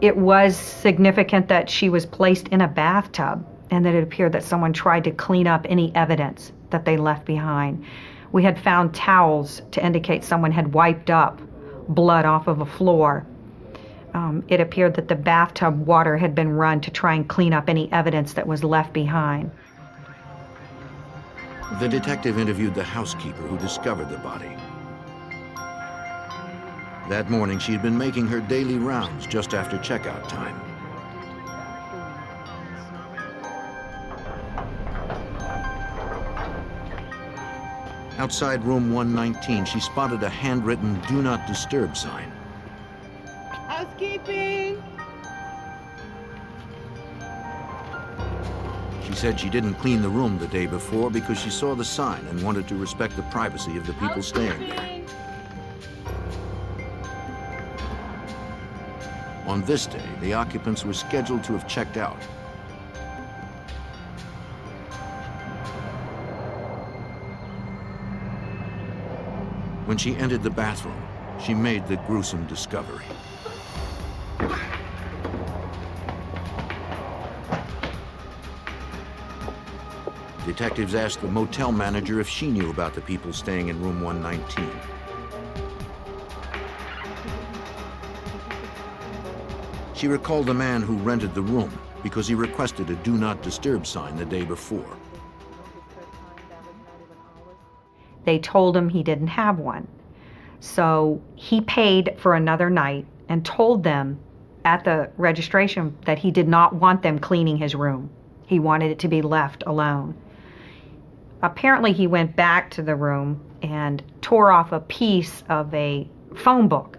It was significant that she was placed in a bathtub and that it appeared that someone tried to clean up any evidence that they left behind. We had found towels to indicate someone had wiped up blood off of a floor. It appeared that the bathtub water had been run to try and clean up any evidence that was left behind. The detective interviewed the housekeeper who discovered the body. That morning, she had been making her daily rounds just after checkout time. Outside room 119, she spotted a handwritten "Do Not Disturb" sign. Housekeeping! She said she didn't clean the room the day before because she saw the sign and wanted to respect the privacy of the people staying there. On this day, the occupants were scheduled to have checked out. When she entered the bathroom, she made the gruesome discovery. Detectives asked the motel manager if she knew about the people staying in room 119. She recalled the man who rented the room because he requested a "Do Not Disturb" sign the day before. They told him he didn't have one. So he paid for another night and told them at the registration that he did not want them cleaning his room. He wanted it to be left alone. Apparently he went back to the room and tore off a piece of a phone book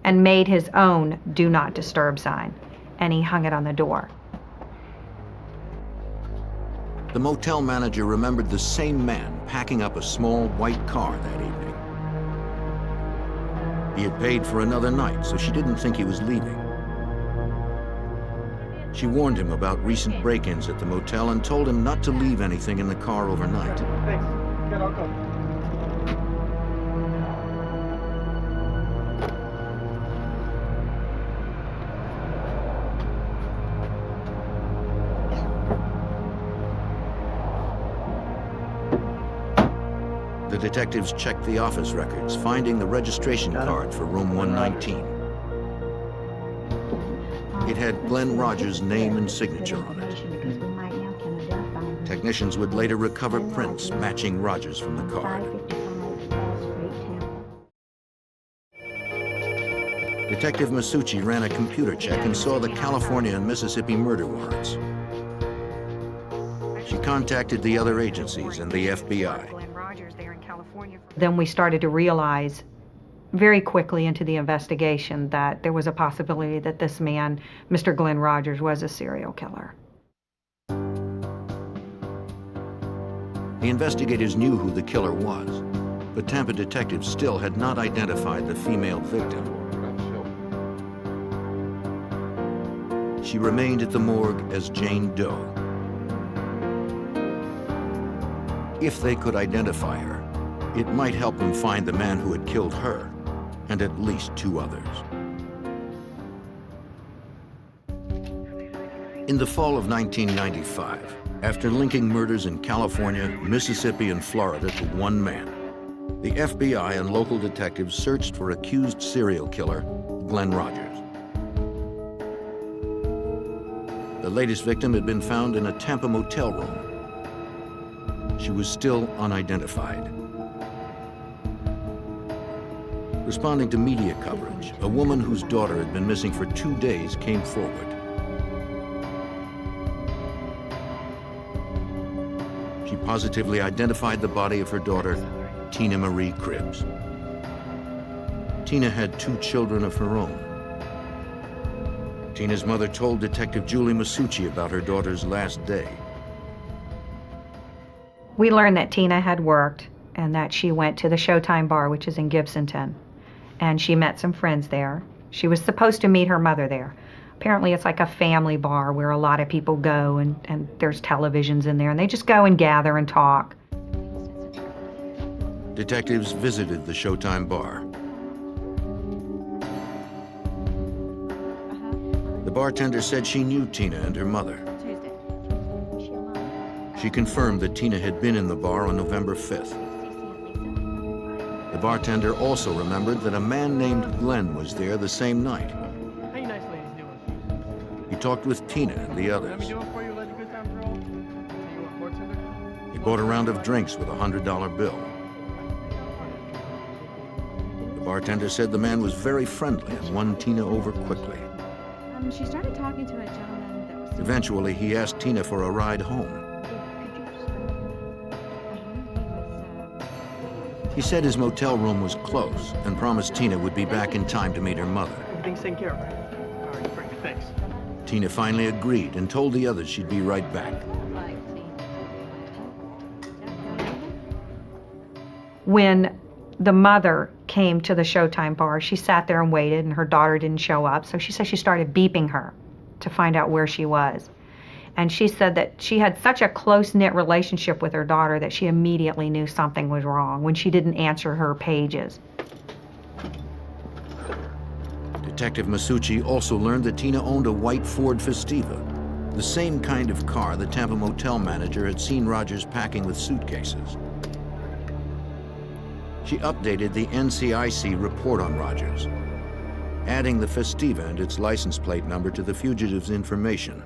and made his own "Do Not Disturb" sign, and he hung it on the door. The motel manager remembered the same man packing up a small white car that evening. He had paid for another night, so she didn't think he was leaving. She warned him about recent break-ins at the motel and told him not to leave anything in the car overnight. Thanks. Good, I'll go. The detectives checked the office records, finding the registration card for room 119. It had Glenn Rogers' name and signature on it. Technicians would later recover prints matching Rogers from the card. Detective Masucci ran a computer check and saw the California and Mississippi murder warrants. She contacted the other agencies and the FBI. Then we started to realize very quickly into the investigation that there was a possibility that this man, Mr. Glenn Rogers, was a serial killer. The investigators knew who the killer was, but Tampa detectives still had not identified the female victim. She remained at the morgue as Jane Doe. If they could identify her, it might help them find the man who had killed her and at least 2 others. In the fall of 1995, after linking murders in California, Mississippi, and Florida to one man, the FBI and local detectives searched for accused serial killer Glenn Rogers. The latest victim had been found in a Tampa motel room. She was still unidentified. Responding to media coverage, a woman whose daughter had been missing for 2 days came forward. She positively identified the body of her daughter, Tina Marie Cribbs. Tina had 2 children of her own. Tina's mother told Detective Julie Masucci about her daughter's last day. We learned that Tina had worked and that she went to the Showtime bar, which is in Gibsonton, and she met some friends there. She was supposed to meet her mother there. Apparently it's like a family bar where a lot of people go, and there's televisions in there, and they just go and gather and talk. Detectives visited the Showtime bar. The bartender said she knew Tina and her mother. She confirmed that Tina had been in the bar on November 5th. The bartender also remembered that a man named Glenn was there the same night. How you nice ladies doing? He talked with Tina and the Let me others. do it for you, let the good times roll. You want bartender? He bought a round of drinks with a $100 bill. The bartender said the man was very friendly and won Tina over quickly. She started talking to a gentleman that was... Eventually, he asked Tina for a ride home. He said his motel room was close and promised Tina would be back in time to meet her mother. Everything's taken care of, right? All right, great, thanks. Tina finally agreed and told the others she'd be right back. When the mother came to the Showtime bar, she sat there and waited, and her daughter didn't show up. So she said she started beeping her to find out where she was. And she said that she had such a close-knit relationship with her daughter that she immediately knew something was wrong when she didn't answer her pages. Detective Masucci also learned that Tina owned a white Ford Festiva, the same kind of car the Tampa motel manager had seen Rogers packing with suitcases. She updated the NCIC report on Rogers, adding the Festiva and its license plate number to the fugitive's information.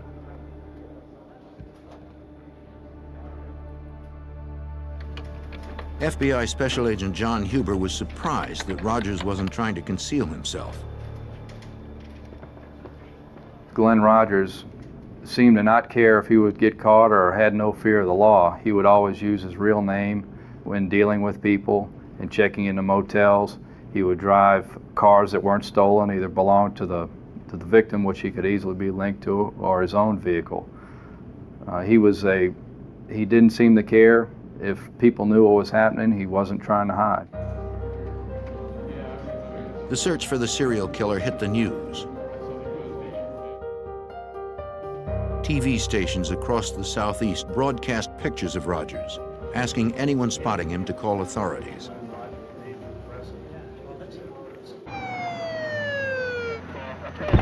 FBI Special Agent John Huber was surprised that Rogers wasn't trying to conceal himself. Glenn Rogers seemed to not care if he would get caught or had no fear of the law. He would always use his real name when dealing with people and checking into motels. He would drive cars that weren't stolen, either belonged to the victim, which he could easily be linked to, or his own vehicle. He didn't seem to care. If people knew what was happening, he wasn't trying to hide. The search for the serial killer hit the news. TV stations across the Southeast broadcast pictures of Rogers, asking anyone spotting him to call authorities.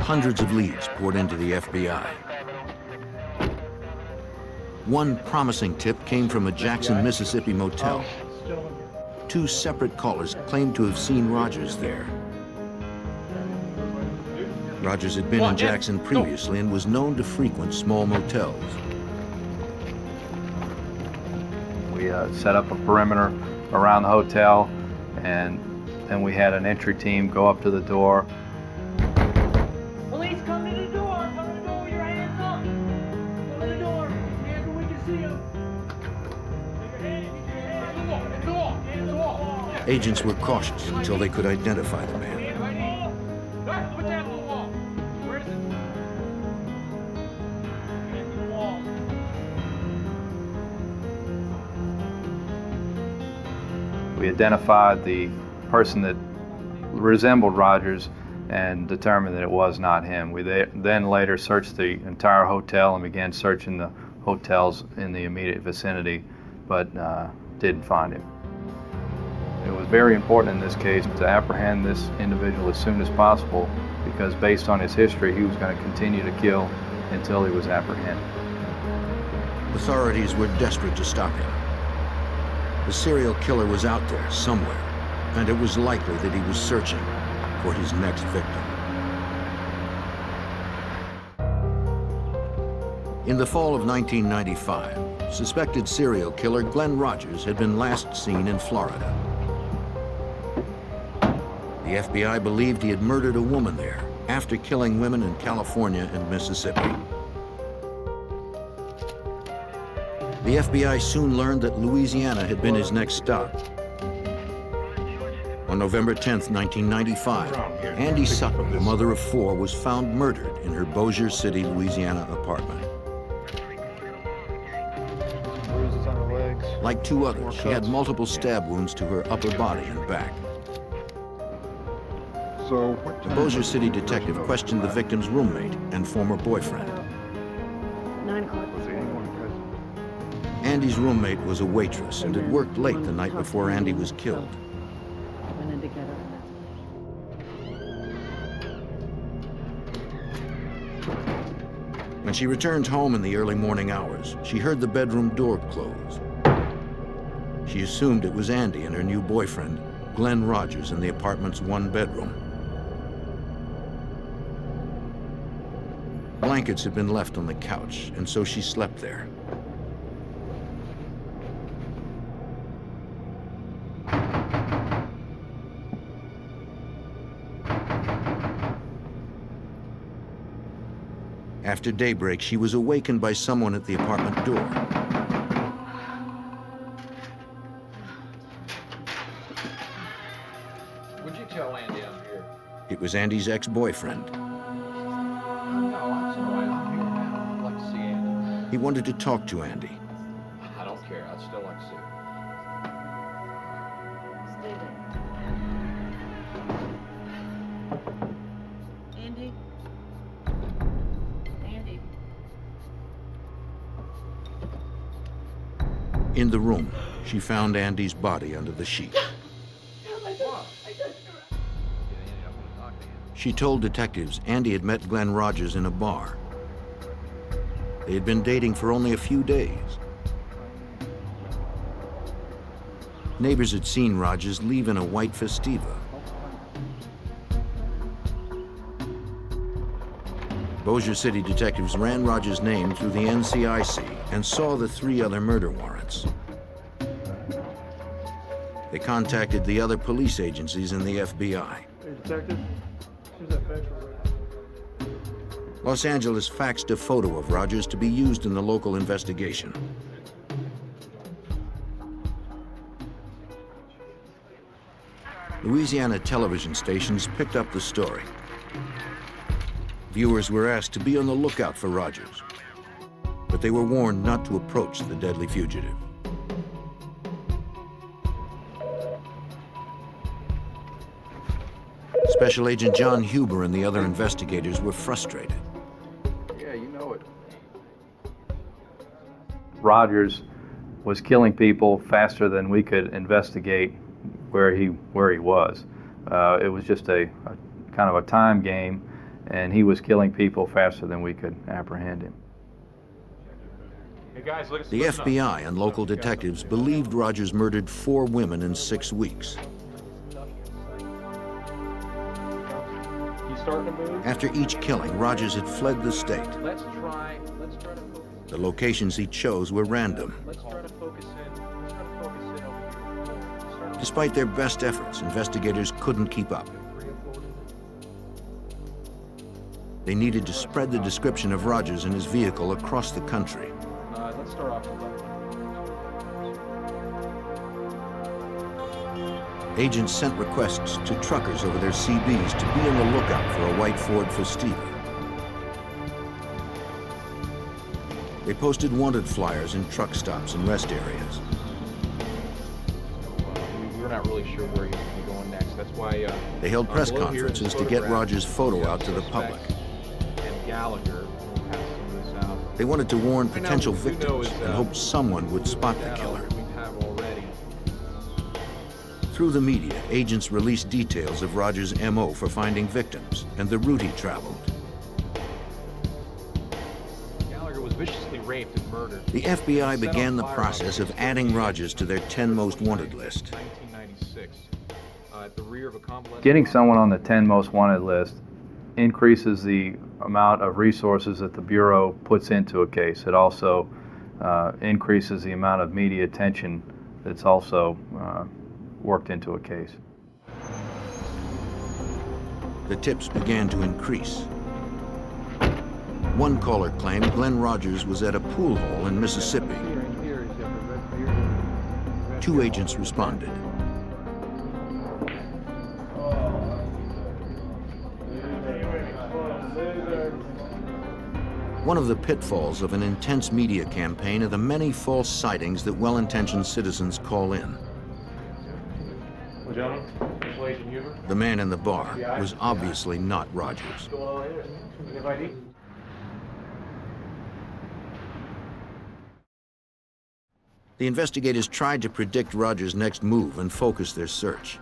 Hundreds of leads poured into the FBI. One promising tip came from a Jackson, Mississippi motel. Two separate callers claimed to have seen Rogers there. Rogers had been in Jackson previously and was known to frequent small motels. We set up a perimeter around the hotel, and then we had an entry team go up to the door. Police, come to the door! Come to the door with your hands up! Come to the door! Hands where we can see them! Hands off! Hands off! Agents were cautious until they could identify the man. Put that on the wall! Where is it? Hands on the wall. We identified the person that resembled Rogers and determined that it was not him. We then later searched the entire hotel and began searching the hotels in the immediate vicinity, but didn't find him. It was very important in this case to apprehend this individual as soon as possible, because based on his history, he was going to continue to kill until he was apprehended. Authorities were desperate to stop him. The serial killer was out there somewhere, and it was likely that he was searching for his next victim. In the fall of 1995, suspected serial killer Glenn Rogers had been last seen in Florida. The FBI believed he had murdered a woman there after killing women in California and Mississippi. The FBI soon learned that Louisiana had been his next stop. On November 10th, 1995, Andy Sutton, a mother of 4, was found murdered in her Bossier City, Louisiana apartment. Bruises on her legs. Like 2 others, she had multiple stab wounds to her upper body and back. So, The Bossier City detective questioned the victim's roommate and former boyfriend. 9 o'clock. Was anyone present? Andy's roommate was a waitress and had worked late the night before Andy was killed. Went in together. When she returned home in the early morning hours, she heard the bedroom door close. She assumed it was Andy and her new boyfriend, Glenn Rogers, in the apartment's 1-bedroom. Blankets had been left on the couch, and so she slept there. After daybreak, she was awakened by someone at the apartment door. Would you tell Andy I'm here? It was Andy's ex-boyfriend. No, that's all right. I'm here now. I'd like to see Andy. He wanted to talk to Andy. I don't care. I'd still like to see him. Stay there. Andy? Andy? In the room, she found Andy's body under the sheet. She told detectives Andy had met Glenn Rogers in a bar. They had been dating for only a few days. Neighbors had seen Rogers leave in a white Festiva. Bossier City detectives ran Rogers' name through the NCIC and saw the 3 other murder warrants. They contacted the other police agencies and the FBI. Hey, detective. Who's that picture? Los Angeles faxed a photo of Rogers to be used in the local investigation. Louisiana television stations picked up the story. Viewers were asked to be on the lookout for Rogers, but they were warned not to approach the deadly fugitive. Special Agent John Huber and the other investigators were frustrated. Yeah, you know it. Rogers was killing people faster than we could investigate where he was. It was just a kind of a time game, and he was killing people faster than we could apprehend him. Hey guys, look at The FBI and local detectives believed Rogers murdered 4 women in 6 weeks. After each killing, Rogers had fled the state. Let's try to focus. The locations he chose were random. Let's try to focus in. Let's try to focus in over here. Despite their best efforts, investigators couldn't keep up. They needed to spread the description of Rogers and his vehicle across the country. Let's start off with that. Agents sent requests to truckers over their CBs to be on the lookout for a white Ford Festiva. They posted wanted flyers in truck stops and rest areas. We're not really sure where he's going to be going next. That's why They held press below here is conferences to get photograph Rogers' photo out to the public. and Gallagher has some of this out. They wanted to warn Right now, potential what we know victims is, and hoped someone would spot the killer. We have already. Through the media, agents released details of Rogers' MO for finding victims and the route he traveled. Gallagher was viciously raped and murdered. The FBI began the process of adding Rogers to their 10 most wanted list. 1996. At the rear of a complex. Getting someone on the 10 most wanted list increases the amount of resources that the Bureau puts into a case. It also increases the amount of media attention that's also worked into a case. The tips began to increase. One caller claimed Glenn Rogers was at a pool hall in Mississippi. 2 agents responded. One of the pitfalls of an intense media campaign are the many false sightings that well-intentioned citizens call in. Well, gentlemen, Mr. Agent Huber. The man in the bar was obviously not Rogers. The investigators tried to predict Rogers' next move and focus their search.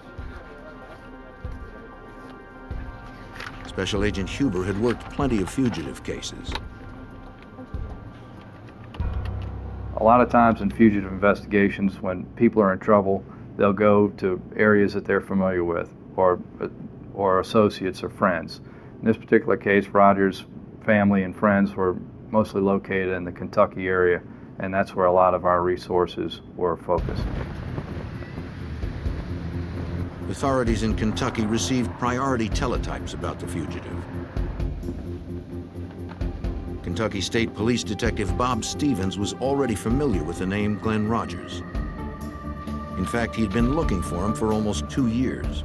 Special Agent Huber had worked plenty of fugitive cases. A lot of times in fugitive investigations, when people are in trouble, they'll go to areas that they're familiar with, or associates or friends. In this particular case, Rogers' family and friends were mostly located in the Kentucky area, and that's where a lot of our resources were focused. Authorities in Kentucky received priority teletypes about the fugitive. Kentucky State Police Detective Bob Stevens was already familiar with the name Glenn Rogers. In fact, he'd been looking for him for almost 2 years.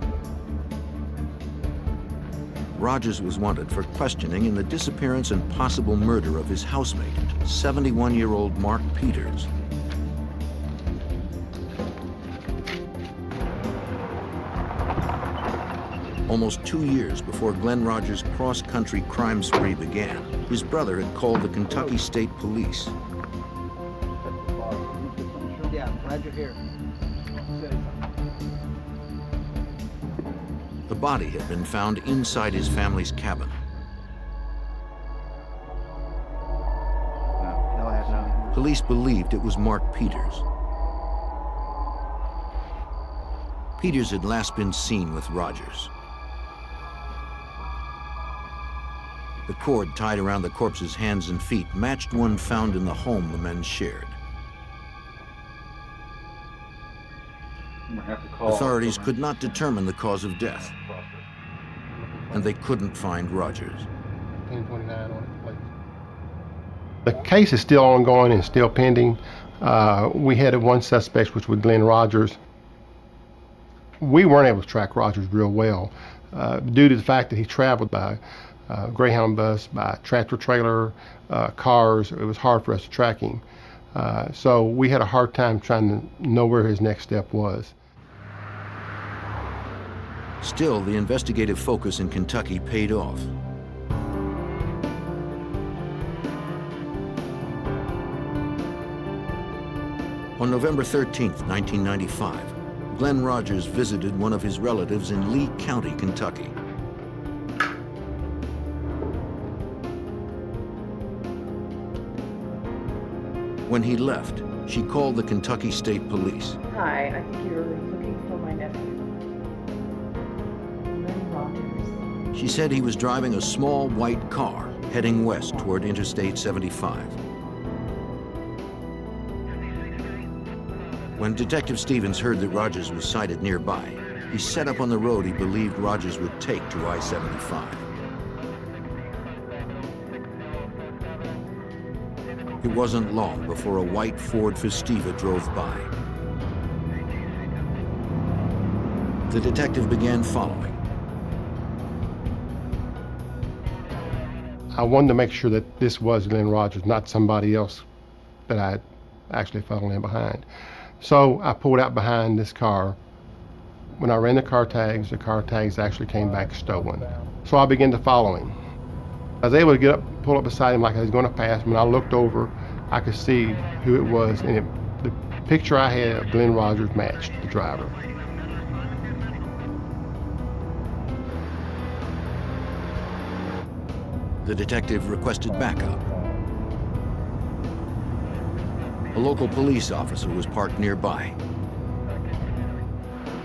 Rogers was wanted for questioning in the disappearance and possible murder of his housemate, 71-year-old Mark Peters. Almost 2 years before Glenn Rogers' cross-country crime spree began, his brother had called the Kentucky State Police. Yeah, I'm glad you're here. The body had been found inside his family's cabin. Police believed it was Mark Peters. Peters had last been seen with Rogers. The cord tied around the corpse's hands and feet matched one found in the home the men shared. Authorities could not determine the cause of death, and they couldn't find Rogers. 1029 on it, please. The case is still ongoing and still pending. We had one suspect, which was Glenn Rogers. We weren't able to track Rogers real well due to the fact that he traveled by Greyhound bus, by tractor trailer, cars. It was hard for us to track him. So we had a hard time trying to know where his next step was. Still, the investigative focus in Kentucky paid off. On November 13th, 1995, Glenn Rogers visited one of his relatives in Lee County, Kentucky. When he left, she called the Kentucky State Police. Hi, I think you're looking for my nephew. Glenn Rogers. She said he was driving a small white car heading west toward Interstate 75. When Detective Stevens heard that Rogers was sighted nearby, he set up on the road he believed Rogers would take to I-75. It wasn't long before a white Ford Festiva drove by. The detective began following. I wanted to make sure that this was Glenn Rogers, not somebody else that I had actually followed in behind. So I pulled out behind this car. When I ran the car tags actually came back stolen. So I began to follow him. I was able to pull up beside him like I was going to pass him. When I looked over, I could see who it was, and the picture I had of Glenn Rogers matched the driver. The detective requested backup. A local police officer was parked nearby.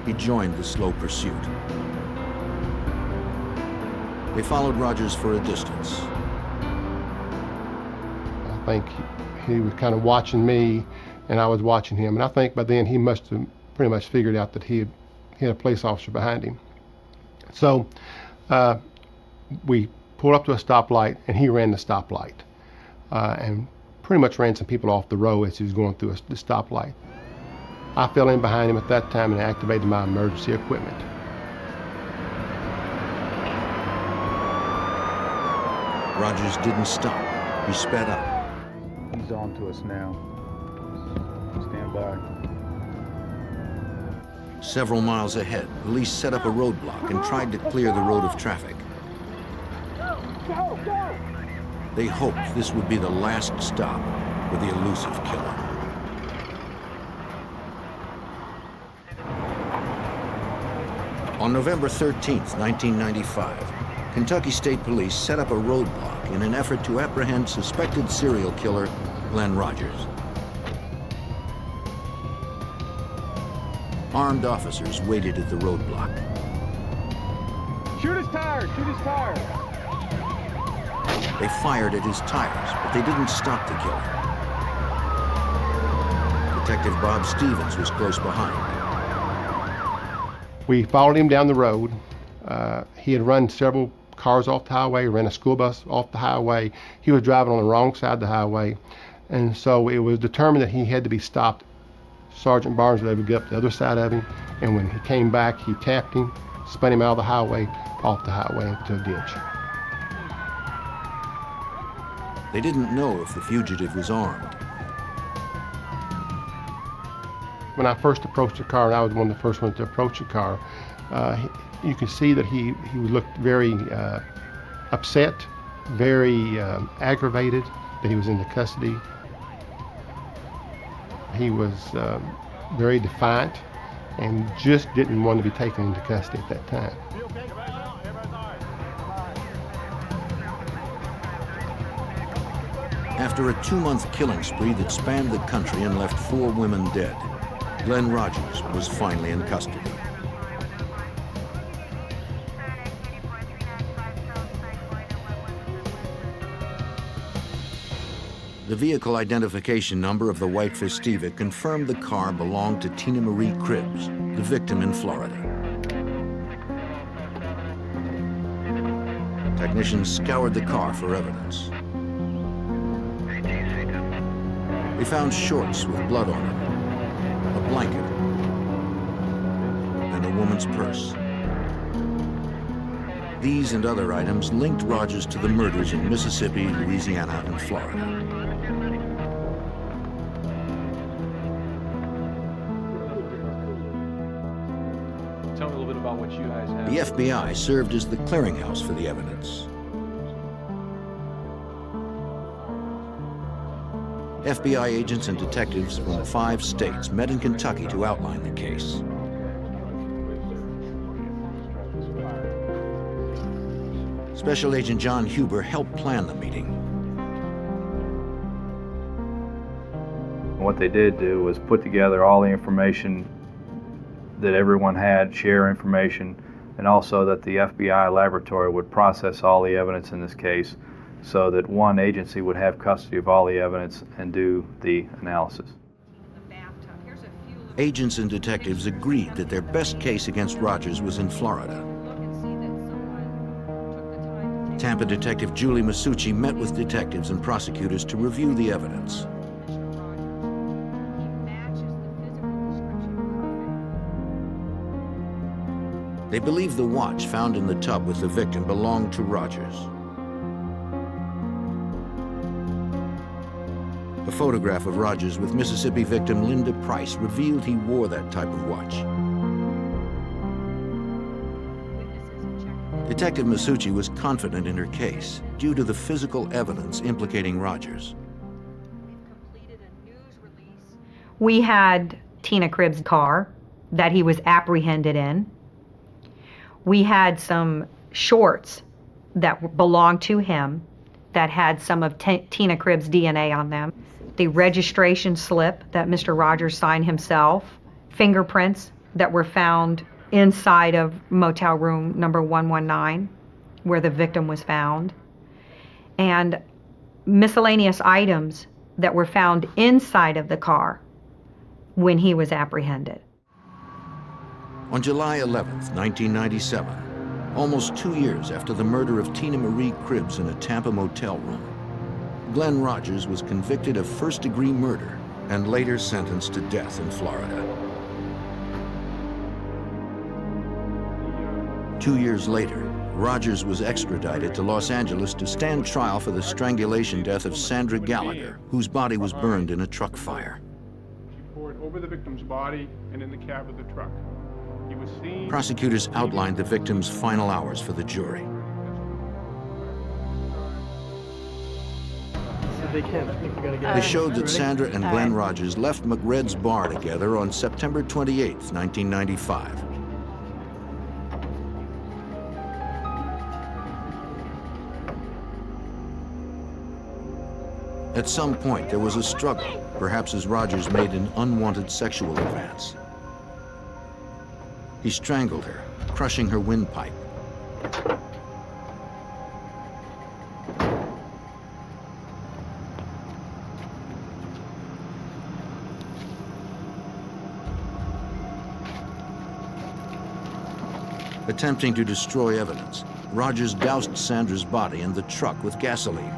He joined the slow pursuit. They followed Rogers for a distance. I think he was kind of watching me, and I was watching him. And I think by then he must have pretty much figured out that he had a police officer behind him. So we pulled up to a stoplight, and he ran the stoplight and pretty much ran some people off the road as he was going through the stoplight. I fell in behind him at that time and activated my emergency equipment. Rogers didn't stop. He sped up. He's on to us now. Stand by. Several miles ahead, police set up a roadblock and tried to clear the road of traffic. They hoped this would be the last stop for the elusive killer. On November 13th, 1995, Kentucky State Police set up a roadblock in an effort to apprehend suspected serial killer Glenn Rogers. Armed officers waited at the roadblock. Shoot his tires! Shoot his tires! They fired at his tires, but they didn't stop the killer. Detective Bob Stevens was close behind. We followed him down the road. He had run several cars off the highway, ran a school bus off the highway. He was driving on the wrong side of the highway. And so it was determined that he had to be stopped. Sergeant Barnes was able to get up the other side of him. And when he came back, he tapped him, spun him out of the highway, off the highway into a ditch. They didn't know if the fugitive was armed. When I first approached the car, and I was one of the first ones to approach the car, you could see that he looked very upset, very aggravated that he was in the custody. He was very defiant and just didn't want to be taken into custody at that time. After a 2-month killing spree that spanned the country and left 4 women dead, Glenn Rogers was finally in custody. The vehicle identification number of the white Festiva confirmed the car belonged to Tina Marie Cribbs, the victim in Florida. Technicians scoured the car for evidence. They found shorts with blood on them, a blanket, and a woman's purse. These and other items linked Rogers to the murders in Mississippi, Louisiana, and Florida. Tell me a little bit about what you guys have. The FBI served as the clearinghouse for the evidence. FBI agents and detectives from 5 states met in Kentucky to outline the case. Special Agent John Huber helped plan the meeting. What they did do was put together all the information that everyone had, share information, and also that the FBI laboratory would process all the evidence in this case so that one agency would have custody of all the evidence and do the analysis. Agents and detectives agreed that their best case against Rogers was in Florida. Tampa detective Julie Masucci met with detectives and prosecutors to review the evidence. They believe the watch found in the tub with the victim belonged to Rogers. A photograph of Rogers with Mississippi victim Linda Price revealed he wore that type of watch. Detective Masucci was confident in her case due to the physical evidence implicating Rogers. We had Tina Cribbs' car that he was apprehended in. We had some shorts that belonged to him that had some of Tina Cribbs' DNA on them. The registration slip that Mr. Rogers signed himself, fingerprints that were found inside of motel room number 119, where the victim was found, and miscellaneous items that were found inside of the car when he was apprehended. On July 11th, 1997, almost 2 years after the murder of Tina Marie Cribbs in a Tampa motel room, Glenn Rogers was convicted of first-degree murder and later sentenced to death in Florida. 2 years later, Rogers was extradited to Los Angeles to stand trial for the strangulation death of Sandra Gallagher, whose body was burned in a truck fire. She poured over the victim's body and in the cab of the truck. He was seen. Prosecutors outlined the victim's final hours for the jury. They showed that Sandra and Glenn Rogers left McRed's bar together on September 28, 1995. At some point, there was a struggle, perhaps as Rogers made an unwanted sexual advance. He strangled her, crushing her windpipe. Attempting to destroy evidence, Rogers doused Sandra's body in the truck with gasoline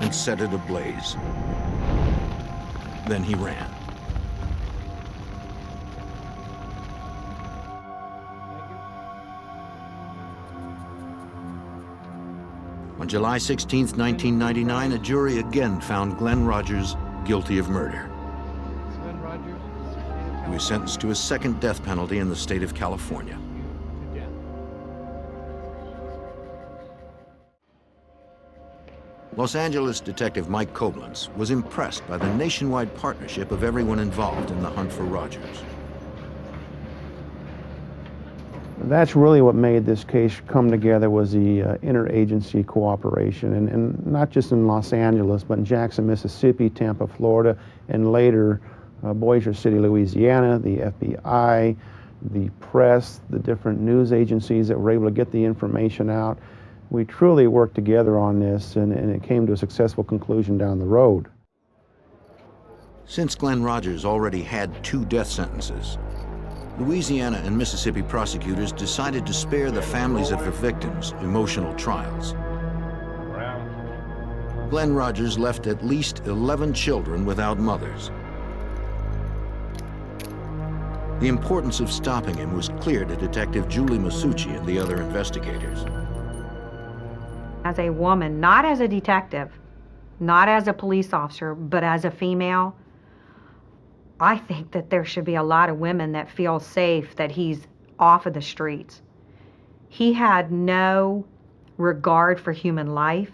and set it ablaze. Then he ran. On July 16, 1999, a jury again found Glenn Rogers guilty of murder. He was sentenced to a second death penalty in the state of California. Los Angeles detective Mike Koblenz was impressed by the nationwide partnership of everyone involved in the hunt for Rogers. That's really what made this case come together, was the interagency cooperation, and not just in Los Angeles, but in Jackson, Mississippi, Tampa, Florida, and later Bossier City, Louisiana, the FBI, the press, the different news agencies that were able to get the information out. We truly worked together on this, and it came to a successful conclusion down the road. Since Glenn Rogers already had 2 death sentences, Louisiana and Mississippi prosecutors decided to spare the families of the victims emotional trials. Glenn Rogers left at least 11 children without mothers. The importance of stopping him was clear to Detective Julie Masucci and the other investigators. As a woman, not as a detective, not as a police officer, but as a female, I think that there should be a lot of women that feel safe that he's off of the streets. He had no regard for human life.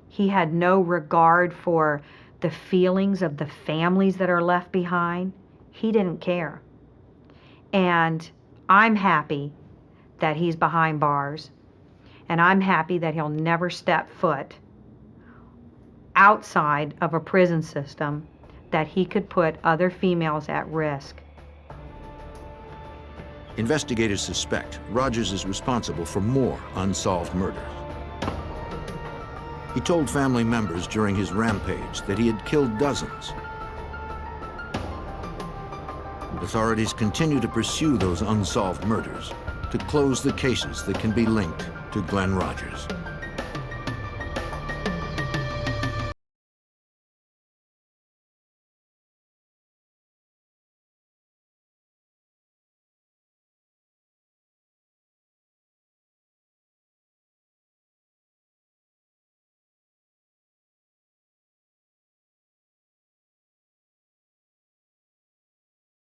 He had no regard for the feelings of the families that are left behind. He didn't care. And I'm happy that he's behind bars. And I'm happy that he'll never step foot outside of a prison system that he could put other females at risk. Investigators suspect Rogers is responsible for more unsolved murders. He told family members during his rampage that he had killed dozens. Authorities continue to pursue those unsolved murders to close the cases that can be linked to Glenn Rogers.